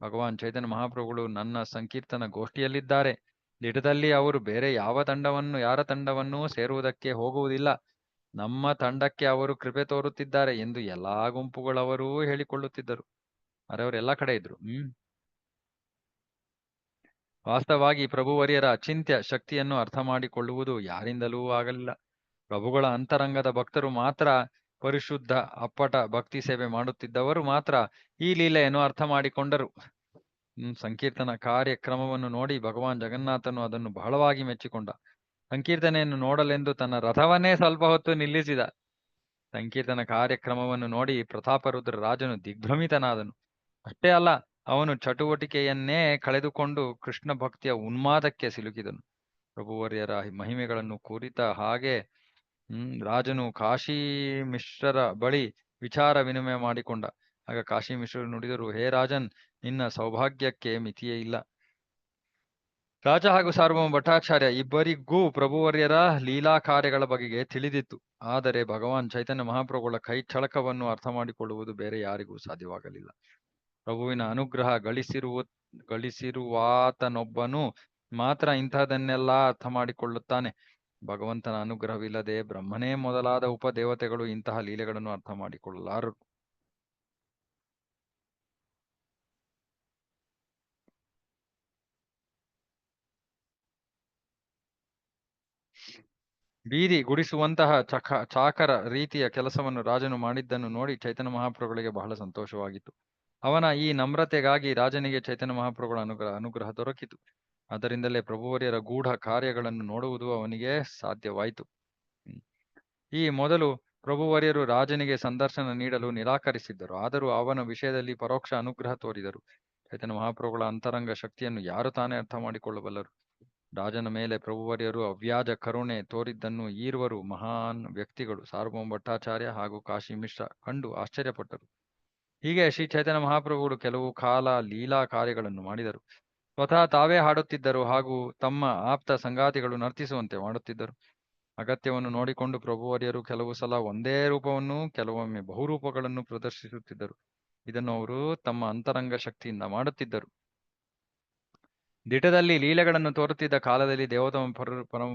ಭಗವಾನ್ ಚೈತನ್ಯ ಮಹಾಪ್ರಭುಗಳು ನನ್ನ ಸಂಕೀರ್ತನ ಗೋಷ್ಠಿಯಲ್ಲಿದ್ದಾರೆ. ದಿಟದಲ್ಲಿ ಅವರು ಬೇರೆ ಯಾರ ತಂಡವನ್ನೂ ಸೇರುವುದಕ್ಕೆ ಹೋಗುವುದಿಲ್ಲ. ನಮ್ಮ ತಂಡಕ್ಕೆ ಅವರು ಕೃಪೆ ತೋರುತ್ತಿದ್ದಾರೆ ಎಂದು ಎಲ್ಲಾ ಗುಂಪುಗಳವರೂ ಹೇಳಿಕೊಳ್ಳುತ್ತಿದ್ದರು. ಅವರೆಲ್ಲ ಕಡೆ ಇದ್ರು. ವಾಸ್ತವವಾಗಿ ಪ್ರಭುವರಿಯರ ಅಚಿಂತ್ಯ ಶಕ್ತಿಯನ್ನು ಅರ್ಥ ಮಾಡಿಕೊಳ್ಳುವುದು ಯಾರಿಂದಲೂ ಆಗಲಿಲ್ಲ. ಪ್ರಭುಗಳ ಅಂತರಂಗದ ಭಕ್ತರು ಮಾತ್ರ, ಪರಿಶುದ್ಧ ಅಪ್ಪಟ ಭಕ್ತಿ ಸೇವೆ ಮಾಡುತ್ತಿದ್ದವರು ಮಾತ್ರ ಈ ಲೀಲೆಯನ್ನು ಅರ್ಥ ಮಾಡಿಕೊಂಡರು. ಸಂಕೀರ್ತನ ಕಾರ್ಯಕ್ರಮವನ್ನು ನೋಡಿ ಭಗವಾನ್ ಜಗನ್ನಾಥನು ಅದನ್ನು ಬಹಳವಾಗಿ ಮೆಚ್ಚಿಕೊಂಡ. ಸಂಕೀರ್ತನೆಯನ್ನು ನೋಡಲೆಂದು ತನ್ನ ರಥವನ್ನೇ ಸ್ವಲ್ಪ ಹೊತ್ತು ನಿಲ್ಲಿಸಿದ. ಸಂಕೀರ್ತನ ಕಾರ್ಯಕ್ರಮವನ್ನು ನೋಡಿ ಪ್ರತಾಪರುದ್ರ ರಾಜನು ದಿಗ್ಭ್ರಮಿತನಾದನು. ಅಷ್ಟೇ ಅಲ್ಲ, ಅವನು ಚಟುವಟಿಕೆಯನ್ನೇ ಕಳೆದುಕೊಂಡು ಕೃಷ್ಣ ಭಕ್ತಿಯ ಉನ್ಮಾದಕ್ಕೆ ಸಿಲುಕಿದನು. ಪ್ರಭುವರ್ಯರ ಮಹಿಮೆಗಳನ್ನು ಕುರಿತ ಹಾಗೆ ರಾಜನು ಕಾಶಿ ಮಿಶ್ರರ ಬಳಿ ವಿಚಾರ ವಿನಿಮಯ ಮಾಡಿಕೊಂಡ. ಆಗ ಕಾಶಿ ಮಿಶ್ರರು ನುಡಿದರು, ಹೇ ರಾಜನ್, ನಿನ್ನ ಸೌಭಾಗ್ಯಕ್ಕೆ ಮಿತಿಯೇ ಇಲ್ಲ. ರಾಜ ಹಾಗೂ ಸಾರ್ವಭೌಮ ಭಟ್ಟಾಚಾರ್ಯ ಇಬ್ಬರಿಗೂ ಪ್ರಭುವರ್ಯರ ಲೀಲಾ ಕಾರ್ಯಗಳ ಬಗೆಗೆ ತಿಳಿದಿತ್ತು. ಆದರೆ ಭಗವಾನ್ ಚೈತನ್ಯ ಮಹಾಪ್ರಭುಗಳ ಕೈ ಚಳಕವನ್ನು ಅರ್ಥ ಮಾಡಿಕೊಳ್ಳುವುದು ಬೇರೆ ಯಾರಿಗೂ ಸಾಧ್ಯವಾಗಲಿಲ್ಲ. ಪ್ರಭುವಿನ ಅನುಗ್ರಹ ಗಳಿಸಿರುವಾತನೊಬ್ಬನು ಮಾತ್ರ ಇಂತಹದನ್ನೆಲ್ಲ ಅರ್ಥ ಮಾಡಿಕೊಳ್ಳುತ್ತಾನೆ. ಭಗವಂತನ ಅನುಗ್ರಹವಿಲ್ಲದೆ ಬ್ರಹ್ಮನೇ ಮೊದಲಾದ ಉಪದೇವತೆಗಳು ಇಂತಹ ಲೀಲೆಗಳನ್ನು ಅರ್ಥ ಮಾಡಿಕೊಳ್ಳಲಾರರು. ಬೀದಿ ಗುಡಿಸುವಂತಹ ಚಾಕರ ರೀತಿಯ ಕೆಲಸವನ್ನು ರಾಜನು ಮಾಡಿದ್ದನ್ನು ನೋಡಿ ಚೈತನ್ಯ ಮಹಾಪ್ರಭುಗಳಿಗೆ ಬಹಳ ಸಂತೋಷವಾಗಿತ್ತು. ಅವನ ಈ ನಮ್ರತೆಗಾಗಿ ರಾಜನಿಗೆ ಚೈತನ್ಯ ಮಹಾಪ್ರಭುಗಳ ಅನುಗ್ರಹ ದೊರಕಿತು. ಅದರಿಂದಲೇ ಪ್ರಭುವರ್ಯರ ಗೂಢ ಕಾರ್ಯಗಳನ್ನು ನೋಡುವುದು ಅವನಿಗೆ ಸಾಧ್ಯವಾಯಿತು. ಈ ಮೊದಲು ಪ್ರಭುವರ್ಯರು ರಾಜನಿಗೆ ಸಂದರ್ಶನ ನೀಡಲು ನಿರಾಕರಿಸಿದ್ದರು. ಆದರೂ ಅವನ ವಿಷಯದಲ್ಲಿ ಪರೋಕ್ಷ ಅನುಗ್ರಹ ತೋರಿದರು. ಚೈತನ್ಯ ಮಹಾಪ್ರಭುಗಳ ಅಂತರಂಗ ಶಕ್ತಿಯನ್ನು ಯಾರು ತಾನೇ ಅರ್ಥ ಮಾಡಿಕೊಳ್ಳಬಲ್ಲರು. ರಾಜನ ಮೇಲೆ ಪ್ರಭುವರ್ಯರು ಅವ್ಯಾಜ ಕರುಣೆ ತೋರಿದ್ದನ್ನು ಈರ್ವರು ಮಹಾನ್ ವ್ಯಕ್ತಿಗಳು ಸಾರ್ವಭೌಮ ಭಟ್ಟಾಚಾರ್ಯ ಹಾಗೂ ಕಾಶಿ ಮಿಶ್ರ ಕಂಡು ಆಶ್ಚರ್ಯಪಟ್ಟರು. ಹೀಗೆ ಶ್ರೀ ಚೈತನ್ಯ ಮಹಾಪ್ರಭುಗಳು ಕೆಲವು ಕಾಲ ಲೀಲಾ ಕಾರ್ಯಗಳನ್ನು ಮಾಡಿದರು. ಸ್ವತಃ ತಾವೇ ಹಾಡುತ್ತಿದ್ದರು ಹಾಗೂ ತಮ್ಮ ಆಪ್ತ ಸಂಗಾತಿಗಳು ನರ್ತಿಸುವಂತೆ ಮಾಡುತ್ತಿದ್ದರು. ಅಗತ್ಯವನ್ನು ನೋಡಿಕೊಂಡು ಪ್ರಭುವರ್ಯರು ಕೆಲವು ಸಲ ಒಂದೇ ರೂಪವನ್ನು, ಕೆಲವೊಮ್ಮೆ ಬಹುರೂಪಗಳನ್ನು ಪ್ರದರ್ಶಿಸುತ್ತಿದ್ದರು. ಇದನ್ನು ಅವರು ತಮ್ಮ ಅಂತರಂಗ ಶಕ್ತಿಯಿಂದ ಮಾಡುತ್ತಿದ್ದರು. ದಿಟದಲ್ಲಿ ಲೀಲೆಗಳನ್ನು ತೋರುತ್ತಿದ್ದ ಕಾಲದಲ್ಲಿ ದೇವೋತ್ತಮ ಪರಮ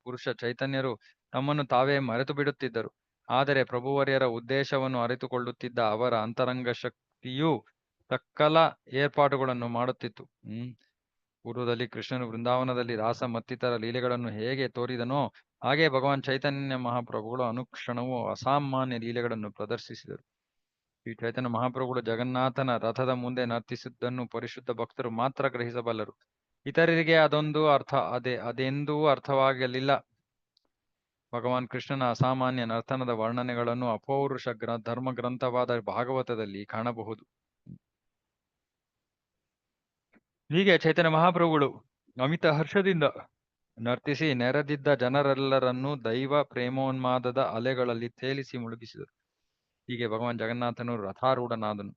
ಪುರುಷ ಚೈತನ್ಯರು ತಮ್ಮನ್ನು ತಾವೇ ಮರೆತು ಬಿಡುತ್ತಿದ್ದರು. ಆದರೆ ಪ್ರಭುವರ್ಯರ ಉದ್ದೇಶವನ್ನು ಅರಿತುಕೊಳ್ಳುತ್ತಿದ್ದ ಅವರ ಅಂತರಂಗ ಶಕ್ತಿಯು ಸಕಲ ಏರ್ಪಾಡುಗಳನ್ನು ಮಾಡುತ್ತಿತ್ತು. ಪೂರ್ವದಲ್ಲಿ ಕೃಷ್ಣನು ವೃಂದಾವನದಲ್ಲಿ ರಾಸ ಮತ್ತಿತರ ಲೀಲೆಗಳನ್ನು ಹೇಗೆ ತೋರಿದನೋ ಹಾಗೆ ಭಗವಾನ್ ಚೈತನ್ಯ ಮಹಾಪ್ರಭುಗಳು ಅನುಕ್ಷಣವೂ ಅಸಾಮಾನ್ಯ ಲೀಲೆಗಳನ್ನು ಪ್ರದರ್ಶಿಸಿದರು. ಶ್ರೀ ಚೈತನ್ಯ ಮಹಾಪ್ರಭುಗಳು ಜಗನ್ನಾಥನ ರಥದ ಮುಂದೆ ನರ್ತಿಸಿದ್ದನ್ನು ಪರಿಶುದ್ಧ ಭಕ್ತರು ಮಾತ್ರ ಗ್ರಹಿಸಬಲ್ಲರು. ಇತರರಿಗೆ ಅದೆಂದೂ ಅರ್ಥವಾಗಲಿಲ್ಲ. ಭಗವಾನ್ ಕೃಷ್ಣನ ಅಸಾಮಾನ್ಯ ನರ್ತನದ ವರ್ಣನೆಗಳನ್ನು ಅಪೌರುಷ ಧರ್ಮ ಗ್ರಂಥವಾದ ಭಾಗವತದಲ್ಲಿ ಕಾಣಬಹುದು. ಹೀಗೆ ಚೈತನ್ಯ ಮಹಾಪ್ರಭುಗಳು ಅಮಿತ ಹರ್ಷದಿಂದ ನರ್ತಿಸಿ ನೆರೆದಿದ್ದ ಜನರೆಲ್ಲರನ್ನೂ ದೈವ ಪ್ರೇಮೋನ್ಮಾದದ ಅಲೆಗಳಲ್ಲಿ ತೇಲಿಸಿ ಮುಳುಗಿಸಿದರು. ಹೀಗೆ ಭಗವಾನ್ ಜಗನ್ನಾಥನು ರಥಾರೂಢನಾದನು.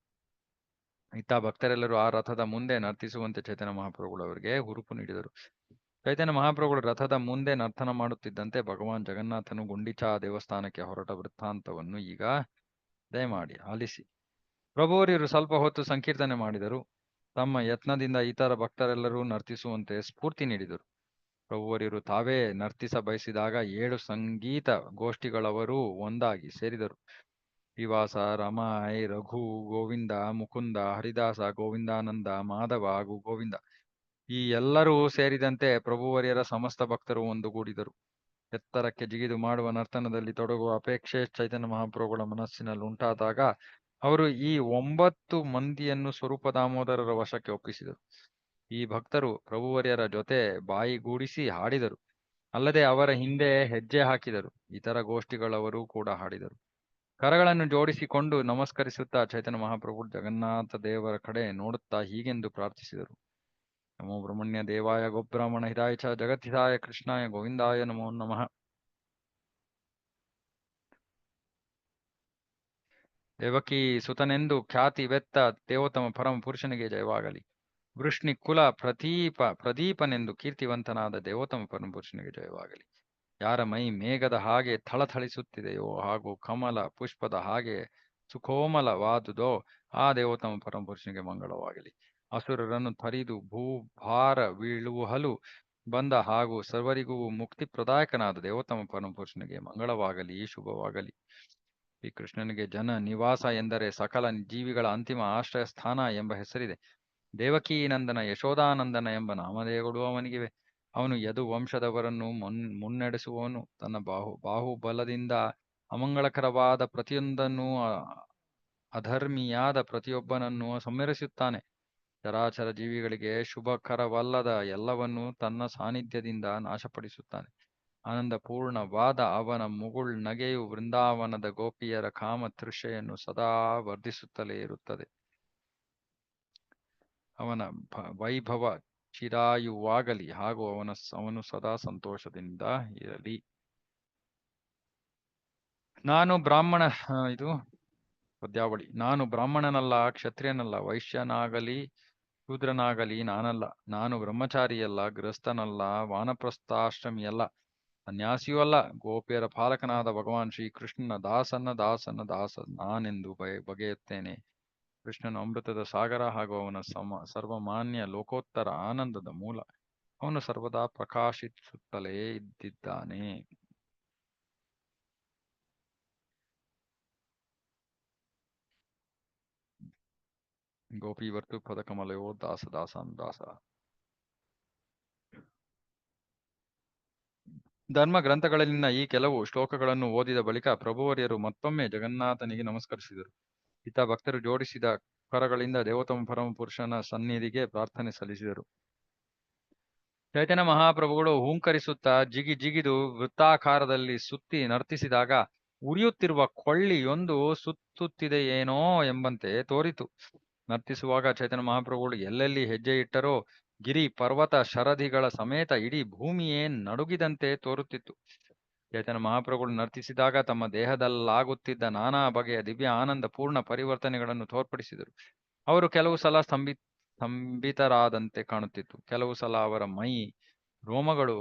ಇತ್ತ ಭಕ್ತರೆಲ್ಲರೂ ಆ ರಥದ ಮುಂದೆ ನರ್ತಿಸುವಂತೆ ಚೈತನ್ಯ ಮಹಾಪ್ರಭುಗಳು ಅವರಿಗೆ ಹುರುಪು ನೀಡಿದರು. ಚೈತನ್ಯ ಮಹಾಪ್ರಭುಗಳು ರಥದ ಮುಂದೆ ನರ್ತನ ಮಾಡುತ್ತಿದ್ದಂತೆ ಭಗವಾನ್ ಜಗನ್ನಾಥನು ಗುಂಡಿಚಾ ದೇವಸ್ಥಾನಕ್ಕೆ ಹೊರಟ ವೃತ್ತಾಂತವನ್ನು ಈಗ ದಯಮಾಡಿ ಆಲಿಸಿ. ಪ್ರಭುವರಿಯರು ಸ್ವಲ್ಪ ಹೊತ್ತು ಸಂಕೀರ್ತನೆ ಮಾಡಿದರು. ತಮ್ಮ ಯತ್ನದಿಂದ ಇತರ ಭಕ್ತರೆಲ್ಲರೂ ನರ್ತಿಸುವಂತೆ ಸ್ಫೂರ್ತಿ ನೀಡಿದರು. ಪ್ರಭುವರಿಯರು ತಾವೇ ನರ್ತಿಸ ಬಯಸಿದಾಗ 7 ಸಂಗೀತ ಗೋಷ್ಠಿಗಳವರೂ ಒಂದಾಗಿ ಸೇರಿದರು. ಶ್ರೀವಾಸ, ರಮಾಯ್, ರಘು, ಗೋವಿಂದ, ಮುಕುಂದ, ಹರಿದಾಸ, ಗೋವಿಂದಾನಂದ, ಮಾಧವ ಹಾಗೂ ಗೋವಿಂದ ಈ ಎಲ್ಲರೂ ಸೇರಿದಂತೆ ಪ್ರಭುವರ್ಯರ ಸಮಸ್ತ ಭಕ್ತರು ಒಂದುಗೂಡಿದರು. ಎತ್ತರಕ್ಕೆ ಜಿಗಿದು ಮಾಡುವ ನರ್ತನದಲ್ಲಿ ತೊಡಗುವ ಅಪೇಕ್ಷೆ ಚೈತನ್ಯ ಮಹಾಪ್ರಭುಗಳ ಮನಸ್ಸಿನಲ್ಲಿ ಉಂಟಾದಾಗ ಅವರು ಈ 9 ಮಂದಿಯನ್ನು ಸ್ವರೂಪ ದಾಮೋದರರ ವಶಕ್ಕೆ ಒಪ್ಪಿಸಿದರು. ಈ ಭಕ್ತರು ಪ್ರಭುವರ್ಯರ ಜೊತೆ ಬಾಯಿಗೂಡಿಸಿ ಹಾಡಿದರು, ಅಲ್ಲದೆ ಅವರ ಹಿಂದೆ ಹೆಜ್ಜೆ ಹಾಕಿದರು. ಇತರ ಗೋಷ್ಠಿಗಳವರು ಕೂಡ ಹಾಡಿದರು. ಕರಗಳನ್ನು ಜೋಡಿಸಿಕೊಂಡು ನಮಸ್ಕರಿಸುತ್ತಾ ಚೈತನ್ಯ ಮಹಾಪ್ರಭು ಜಗನ್ನಾಥ ದೇವರ ಕಡೆ ನೋಡುತ್ತಾ ಹೀಗೆಂದು ಪ್ರಾರ್ಥಿಸಿದರು. ನಮೋ ಬ್ರಹ್ಮಣ್ಯ ದೇವಾಯ ಗೋಬ್ರಾಹ್ಮಣ ಹಿತಾಯ ಚ ಜಗದ್ಹಿತಾಯ ಕೃಷ್ಣಾಯ ಗೋವಿಂದಾಯ ನಮೋ ನಮಃ. ದೇವಕಿ ಸುತನೆಂದು ಖ್ಯಾತಿ ವೆತ್ತ ದೇವೋತ್ತಮ ಪರಮ ಪುರುಷನಿಗೆ ಜಯವಾಗಲಿ. ವೃಷ್ಣಿ ಕುಲ ಪ್ರದೀಪನೆಂದು ಕೀರ್ತಿವಂತನಾದ ದೇವೋತ್ತಮ ಪರಮ ಪುರುಷನಿಗೆ ಜಯವಾಗಲಿ. ಯಾರ ಮೈ ಮೇಘದ ಹಾಗೆ ಥಳಥಳಿಸುತ್ತಿದೆಯೋ ಹಾಗೂ ಕಮಲ ಪುಷ್ಪದ ಹಾಗೆ ಸುಕೋಮಲವಾದುದೋ ಆ ದೇವೋತ್ತಮ ಪರಮ ಪುರುಷನಿಗೆ ಮಂಗಳವಾಗಲಿ. ಅಸುರರನ್ನು ತರಿದು ಭೂಭಾರ ಬೀಳುವಹಲು ಬಂದ ಹಾಗೂ ಸರ್ವರಿಗೂ ಮುಕ್ತಿ ಪ್ರದಾಯಕನಾದ ದೇವೋತ್ತಮ ಪರಮ ಪುರುಷನಿಗೆ ಮಂಗಳವಾಗಲಿ, ಶುಭವಾಗಲಿ. ಈ ಕೃಷ್ಣನಿಗೆ ಜನ ನಿವಾಸ ಎಂದರೆ ಸಕಲ ಜೀವಿಗಳ ಅಂತಿಮ ಆಶ್ರಯ ಸ್ಥಾನ ಎಂಬ ಹೆಸರಿದೆ. ದೇವಕೀ ನಂದನ, ಯಶೋಧಾನಂದನ ಎಂಬ ನಾಮಧೇಯಗಳು ಅವನಿಗಿವೆ. ಅವನು ಯದು ವಂಶದವರನ್ನು ಮುನ್ನಡೆಸುವವನು. ತನ್ನ ಬಾಹುಬಲದಿಂದ ಅಮಂಗಳಕರವಾದ ಪ್ರತಿಯೊಂದನ್ನು, ಅಧರ್ಮಿಯಾದ ಪ್ರತಿಯೊಬ್ಬನನ್ನು ಸಂಹರಿಸುತ್ತಾನೆ. ಚರಾಚರ ಜೀವಿಗಳಿಗೆ ಶುಭಕರವಲ್ಲದ ಎಲ್ಲವನ್ನೂ ತನ್ನ ಸಾನ್ನಿಧ್ಯದಿಂದ ನಾಶಪಡಿಸುತ್ತಾನೆ. ಆನಂದಪೂರ್ಣವಾದ ಅವನ ಮುಗುಳ್ನಗೆಯು ವೃಂದಾವನದ ಗೋಪಿಯರ ಕಾಮ ತೃಷೆಯನ್ನು ಸದಾ ವರ್ಧಿಸುತ್ತಲೇ ಇರುತ್ತದೆ. ಅವನ ವೈಭವ ಚಿರಾಯುವಾಗಲಿ ಹಾಗೂ ಅವನು ಸದಾ ಸಂತೋಷದಿಂದ ಇರಲಿ. ಇದು ಪದ್ಯಾವಳಿ. ನಾನು ಬ್ರಾಹ್ಮಣನಲ್ಲ, ಕ್ಷತ್ರಿಯನಲ್ಲ, ವೈಶ್ಯನಾಗಲಿ ಶೂದ್ರನಾಗಲಿ ನಾನಲ್ಲ. ನಾನು ಬ್ರಹ್ಮಚಾರಿಯಲ್ಲ, ಗೃಹಸ್ಥನಲ್ಲ, ವಾನಪ್ರಸ್ಥಾಶ್ರಮಿಯಲ್ಲ, ಸನ್ಯಾಸಿಯೂ ಅಲ್ಲ. ಗೋಪಿಯರ ಪಾಲಕನಾದ ಭಗವಾನ್ ಶ್ರೀಕೃಷ್ಣನ ದಾಸನ ದಾಸ ನಾನೆಂದು ಬಗೆಯುತ್ತೇನೆ. ಕೃಷ್ಣನು ಅಮೃತದ ಸಾಗರ ಹಾಗೂ ಅವನ ಸರ್ವಮಾನ್ಯ ಲೋಕೋತ್ತರ ಆನಂದದ ಮೂಲ. ಅವನು ಸರ್ವದಾ ಪ್ರಕಾಶಿಸುತ್ತಲೇ ಇದ್ದಿದ್ದಾನೆ. ಗೋಪಿ ವರ್ತು ಪದಕಮಲಯೋ ದಾಸ ದಾಸ. ಧರ್ಮ ಗ್ರಂಥಗಳಲ್ಲಿನ ಈ ಕೆಲವು ಶ್ಲೋಕಗಳನ್ನು ಓದಿದ ಬಳಿಕ ಪ್ರಭುವರ್ಯರು ಮತ್ತೊಮ್ಮೆ ಜಗನ್ನಾಥನಿಗೆ ನಮಸ್ಕರಿಸಿದರು. ಇತ್ತ ಭಕ್ತರು ಜೋಡಿಸಿದ ಕರಗಳಿಂದ ದೇವೋತ್ತಮ ಪರಮ ಪುರುಷನ ಸನ್ನಿಧಿಗೆ ಪ್ರಾರ್ಥನೆ ಸಲ್ಲಿಸಿದರು. ಚೈತನ್ಯ ಮಹಾಪ್ರಭುಗಳು ಹೂಂಕರಿಸುತ್ತಾ ಜಿಗಿದು ವೃತ್ತಾಕಾರದಲ್ಲಿ ಸುತ್ತಿ ನರ್ತಿಸಿದಾಗ ಉರಿಯುತ್ತಿರುವ ಕೊಳ್ಳಿಯೊಂದು ಸುತ್ತುತ್ತಿದೆಯೇನೋ ಎಂಬಂತೆ ತೋರಿತು. ನರ್ತಿಸುವಾಗ ಚೈತನ್ಯ ಮಹಾಪ್ರಭುಗಳು ಎಲ್ಲೆಲ್ಲಿ ಹೆಜ್ಜೆ ಇಟ್ಟರೋ ಗಿರಿ ಪರ್ವತ ಶರಧಿಗಳ ಸಮೇತ ಇಡೀ ಭೂಮಿಯೇ ನಡುಗಿದಂತೆ ತೋರುತ್ತಿತ್ತು. ಚೈತನ್ಯ ಮಹಾಪ್ರಭುಗಳು ನರ್ತಿಸಿದಾಗ ತಮ್ಮ ದೇಹದಲ್ಲಾಗುತ್ತಿದ್ದ ನಾನಾ ಬಗೆಯ ದಿವ್ಯ ಆನಂದ ಪೂರ್ಣ ಪರಿವರ್ತನೆಗಳನ್ನು ತೋರ್ಪಡಿಸಿದರು. ಅವರು ಕೆಲವು ಸಲ ಸ್ತಂಭಿತರಾದಂತೆ ಕಾಣುತ್ತಿತ್ತು. ಕೆಲವು ಸಲ ಅವರ ಮೈ ರೋಮಗಳು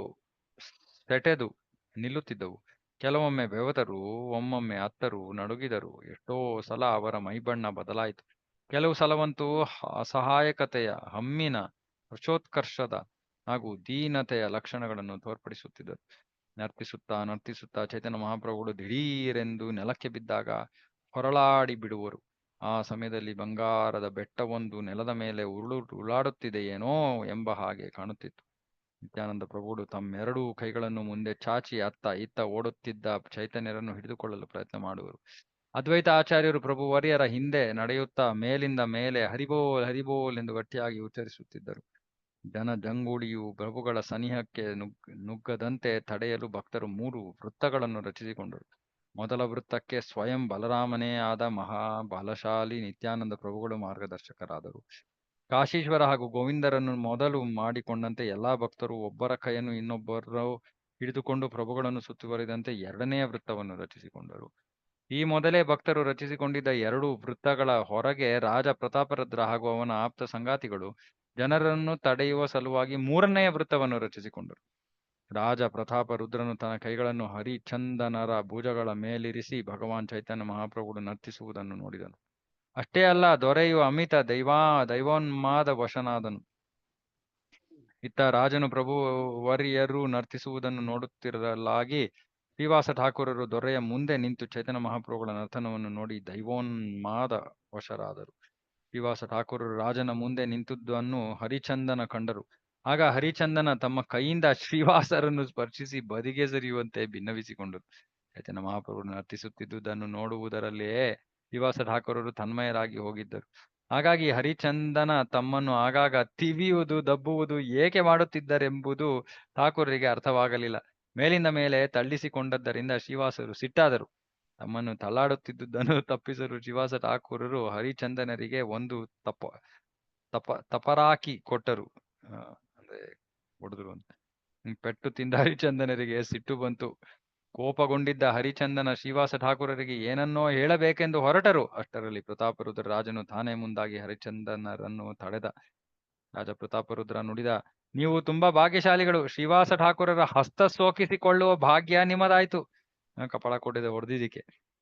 ಸೆಟೆದು ನಿಲ್ಲುತ್ತಿದ್ದವು. ಕೆಲವೊಮ್ಮೆ ಬೆವತರು, ಒಮ್ಮೊಮ್ಮೆ ಅತ್ತರು, ನಡುಗಿದರು. ಎಷ್ಟೋ ಸಲ ಅವರ ಮೈಬಣ್ಣ ಬದಲಾಯಿತು. ಕೆಲವು ಸಲವಂತೂ ಅಸಹಾಯಕತೆಯ, ಹಮ್ಮಿನ, ಹರ್ಷೋತ್ಕರ್ಷದ ಹಾಗೂ ದೀನತೆಯ ಲಕ್ಷಣಗಳನ್ನು ತೋರ್ಪಡಿಸುತ್ತಿದ್ದರು. ನರ್ತಿಸುತ್ತಾ ಚೈತನ್ಯ ಮಹಾಪ್ರಭುಗಳು ದಿಢೀರೆಂದು ನೆಲಕ್ಕೆ ಬಿದ್ದಾಗ ಹೊರಳಾಡಿ ಬಿಡುವರು. ಆ ಸಮಯದಲ್ಲಿ ಬಂಗಾರದ ಬೆಟ್ಟವೊಂದು ನೆಲದ ಮೇಲೆ ಉರುಳಾಡುತ್ತಿದೆಯೇನೋ ಎಂಬ ಹಾಗೆ ಕಾಣುತ್ತಿತ್ತು. ನಿತ್ಯಾನಂದ ಪ್ರಭುಗಳು ತಮ್ಮೆರಡೂ ಕೈಗಳನ್ನು ಮುಂದೆ ಚಾಚಿ ಅತ್ತ ಇತ್ತ ಓಡುತ್ತಿದ್ದ ಚೈತನ್ಯರನ್ನು ಹಿಡಿದುಕೊಳ್ಳಲು ಪ್ರಯತ್ನ ಮಾಡುವರು. ಅದ್ವೈತ ಆಚಾರ್ಯರು ಪ್ರಭುವರ್ಯರ ಹಿಂದೆ ನಡೆಯುತ್ತಾ ಮೇಲಿಂದ ಮೇಲೆ ಹರಿಬೋಲ್ ಹರಿಬೋಲ್ ಎಂದು ಗಟ್ಟಿಯಾಗಿ ಉಚ್ಚರಿಸುತ್ತಿದ್ದರು. ಜಂಗೂಳಿಯು ಪ್ರಭುಗಳ ಸನಿಹಕ್ಕೆ ನುಗ್ಗದಂತೆ ತಡೆಯಲು ಭಕ್ತರು 3 ವೃತ್ತಗಳನ್ನು ರಚಿಸಿಕೊಂಡರು. ಮೊದಲ ವೃತ್ತಕ್ಕೆ ಸ್ವಯಂ ಬಲರಾಮನೇ ಆದ ಮಹಾಬಲಶಾಲಿ ನಿತ್ಯಾನಂದ ಪ್ರಭುಗಳು ಮಾರ್ಗದರ್ಶಕರಾದರು. ಕಾಶೀಶ್ವರ ಹಾಗೂ ಗೋವಿಂದರನ್ನು ಮೊದಲು ಮಾಡಿಕೊಂಡಂತೆ ಎಲ್ಲಾ ಭಕ್ತರು ಒಬ್ಬರ ಕೈಯನ್ನು ಇನ್ನೊಬ್ಬರು ಹಿಡಿದುಕೊಂಡು ಪ್ರಭುಗಳನ್ನು ಸುತ್ತುವರಿದಂತೆ 2ನೇ ವೃತ್ತವನ್ನು ರಚಿಸಿಕೊಂಡರು. ಈ ಮೊದಲೇ ಭಕ್ತರು ರಚಿಸಿಕೊಂಡಿದ್ದ 2 ವೃತ್ತಗಳ ಹೊರಗೆ ರಾಜ ಪ್ರತಾಪರುದ್ರ ಹಾಗೂ ಅವನ ಆಪ್ತ ಸಂಗಾತಿಗಳು ಜನರನ್ನು ತಡೆಯುವ ಸಲುವಾಗಿ 3ನೇ ವೃತ್ತವನ್ನು ರಚಿಸಿಕೊಂಡರು. ರಾಜ ಪ್ರತಾಪರುದ್ರನು ತನ್ನ ಕೈಗಳನ್ನು ಹರಿಚಂದನರ ಭುಜಗಳ ಮೇಲಿರಿಸಿ ಭಗವಾನ್ ಚೈತನ್ಯ ಮಹಾಪ್ರಭುಗಳು ನರ್ತಿಸುವುದನ್ನು ನೋಡಿದನು. ಅಷ್ಟೇ ಅಲ್ಲ, ದೊರೆಯು ಅಮಿತ ದೈವೋನ್ಮಾದ ವಶನಾದನು. ಇತ್ತ ರಾಜನು ಪ್ರಭುವರ್ಯರು ನರ್ತಿಸುವುದನ್ನು ನೋಡುತ್ತಿರಲಾಗಿ ಶ್ರೀವಾಸ ಠಾಕೂರರು ದೊರೆಯ ಮುಂದೆ ನಿಂತು ಚೈತನ್ಯ ಮಹಾಪ್ರಭುಗಳ ನರ್ತನವನ್ನು ನೋಡಿ ದೈವೋನ್ಮಾದ ವಶರಾದರು. ಶ್ರೀವಾಸ ಠಾಕೂರರು ರಾಜನ ಮುಂದೆ ನಿಂತುದನ್ನು ಹರಿಚಂದನ ಕಂಡರು. ಆಗ ಹರಿಚಂದನ ತಮ್ಮ ಕೈಯಿಂದ ಶ್ರೀವಾಸರನ್ನು ಸ್ಪರ್ಶಿಸಿ ಬದಿಗೆ ಸರಿಯುವಂತೆ ಭಿನ್ನವಿಸಿಕೊಂಡರು. ಚೈತನ್ಯ ಮಹಾಪ್ರಭು ನರ್ತಿಸುತ್ತಿದ್ದುದನ್ನು ನೋಡುವುದರಲ್ಲಿಯೇ ಶ್ರೀವಾಸ ಠಾಕೂರರು ತನ್ಮಯರಾಗಿ ಹೋಗಿದ್ದರು. ಹಾಗಾಗಿ ಹರಿಚಂದನ ತಮ್ಮನ್ನು ಆಗಾಗ ತಿವಿಯುವುದು ದಬ್ಬುವುದು ಏಕೆ ಮಾಡುತ್ತಿದ್ದರೆಂಬುದು ಠಾಕೂರರಿಗೆ ಅರ್ಥವಾಗಲಿಲ್ಲ. ಮೇಲಿಂದ ಮೇಲೆ ತಳ್ಳಿಸಿಕೊಂಡದ್ದರಿಂದ ಶ್ರೀವಾಸರು ಸಿಟ್ಟಾದರು. ತಮ್ಮನ್ನು ತಳ್ಳಾಡುತ್ತಿದ್ದುದನ್ನು ತಪ್ಪಿಸಲು ಶ್ರೀವಾಸ ಠಾಕೂರರು ಹರಿಚಂದನರಿಗೆ ಒಂದು ತಪರಾಕಿ ಕೊಟ್ಟರು. ಅಂದ್ರೆ ಹೊಡೆದ್ರು ಅಂತ. ಪೆಟ್ಟು ತಿಂದ ಹರಿಚಂದನರಿಗೆ ಸಿಟ್ಟು ಬಂತು. ಕೋಪಗೊಂಡಿದ್ದ ಹರಿಚಂದನ ಶ್ರೀವಾಸ ಠಾಕೂರರಿಗೆ ಏನನ್ನೋ ಹೇಳಬೇಕೆಂದು ಹೊರಟರು. ಅಷ್ಟರಲ್ಲಿ ಪ್ರತಾಪರುದ್ರ ರಾಜನು ತಾನೇ ಮುಂದಾಗಿ ಹರಿಚಂದನರನ್ನು ತಡೆದ. ರಾಜ ಪ್ರತಾಪರುದ್ರ ನುಡಿದ, ನೀವು ತುಂಬಾ ಭಾಗ್ಯಶಾಲಿಗಳು. ಶ್ರೀವಾಸ ಠಾಕೂರರ ಹಸ್ತ ಸೋಕಿಸಿಕೊಳ್ಳುವ ಭಾಗ್ಯ ನಿಮ್ಮದಾಯ್ತು. ಕಪಾಳ ಕೊಟ್ಟಿದೆ ಹೊಡೆದಿದ್ದಕ್ಕೆ.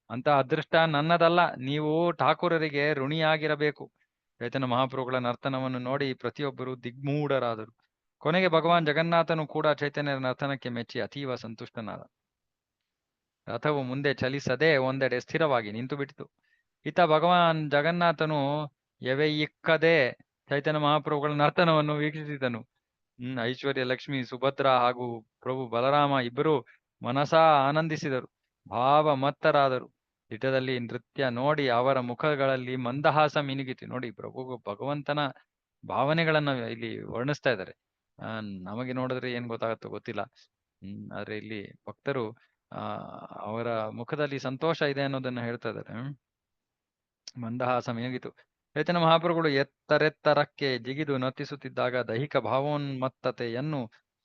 ಅಂತ ಅದೃಷ್ಟ ನನ್ನದಲ್ಲ. ನೀವು ಠಾಕೂರರಿಗೆ ಋಣಿಯಾಗಿರಬೇಕು. ಚೈತನ್ಯ ಮಹಾಪ್ರಭುಗಳ ನರ್ತನವನ್ನು ನೋಡಿ ಪ್ರತಿಯೊಬ್ಬರು ದಿಗ್ಮೂಢರಾದರು. ಕೊನೆಗೆ ಭಗವಾನ್ ಜಗನ್ನಾಥನು ಕೂಡ ಚೈತನ್ಯರ ನರ್ತನಕ್ಕೆ ಮೆಚ್ಚಿ ಅತೀವ ಸಂತುಷ್ಟನಾದ. ರಥವು ಮುಂದೆ ಚಲಿಸದೆ ಒಂದೆಡೆ ಸ್ಥಿರವಾಗಿ ನಿಂತು ಬಿಟ್ಟಿತು. ಇತ್ತ ಭಗವಾನ್ ಜಗನ್ನಾಥನು ಎವೆಯಿಕ್ಕದೆ ಚೈತನ್ಯ ಮಹಾಪ್ರಭುಗಳ ನರ್ತನವನ್ನು ವೀಕ್ಷಿಸಿದನು. ಐಶ್ವರ್ಯ ಲಕ್ಷ್ಮಿ ಸುಭದ್ರ ಹಾಗೂ ಪ್ರಭು ಬಲರಾಮ ಇಬ್ಬರು ಮನಸಾ ಆನಂದಿಸಿದರು, ಭಾವಮತ್ತರಾದರು. ದಿಟದಲ್ಲಿ ನೃತ್ಯ ನೋಡಿ ಅವರ ಮುಖಗಳಲ್ಲಿ ಮಂದಹಾಸ ಮಿನುಗಿತು. ನೋಡಿ, ಭಗವಂತನ ಭಾವನೆಗಳನ್ನ ಇಲ್ಲಿ ವರ್ಣಿಸ್ತಾ ಇದ್ದಾರೆ. ನಮಗೆ ನೋಡಿದ್ರೆ ಏನ್ ಗೊತ್ತಾಗತ್ತೋ ಗೊತ್ತಿಲ್ಲ. ಆದ್ರೆ ಇಲ್ಲಿ ಭಕ್ತರು ಅವರ ಮುಖದಲ್ಲಿ ಸಂತೋಷ ಇದೆ ಅನ್ನೋದನ್ನ ಹೇಳ್ತಾ ಇದ್ದಾರೆ. ಮಂದಹಾಸ ಮಿನುಗಿತು. ಚೈತನ್ಯ ಮಹಾಪ್ರಭುಗಳು ಎತ್ತರೆತ್ತರಕ್ಕೆ ಜಿಗಿದು ನರ್ತಿಸುತ್ತಿದ್ದಾಗ ದೈಹಿಕ ಭಾವೋನ್ಮತ್ತತೆಯನ್ನು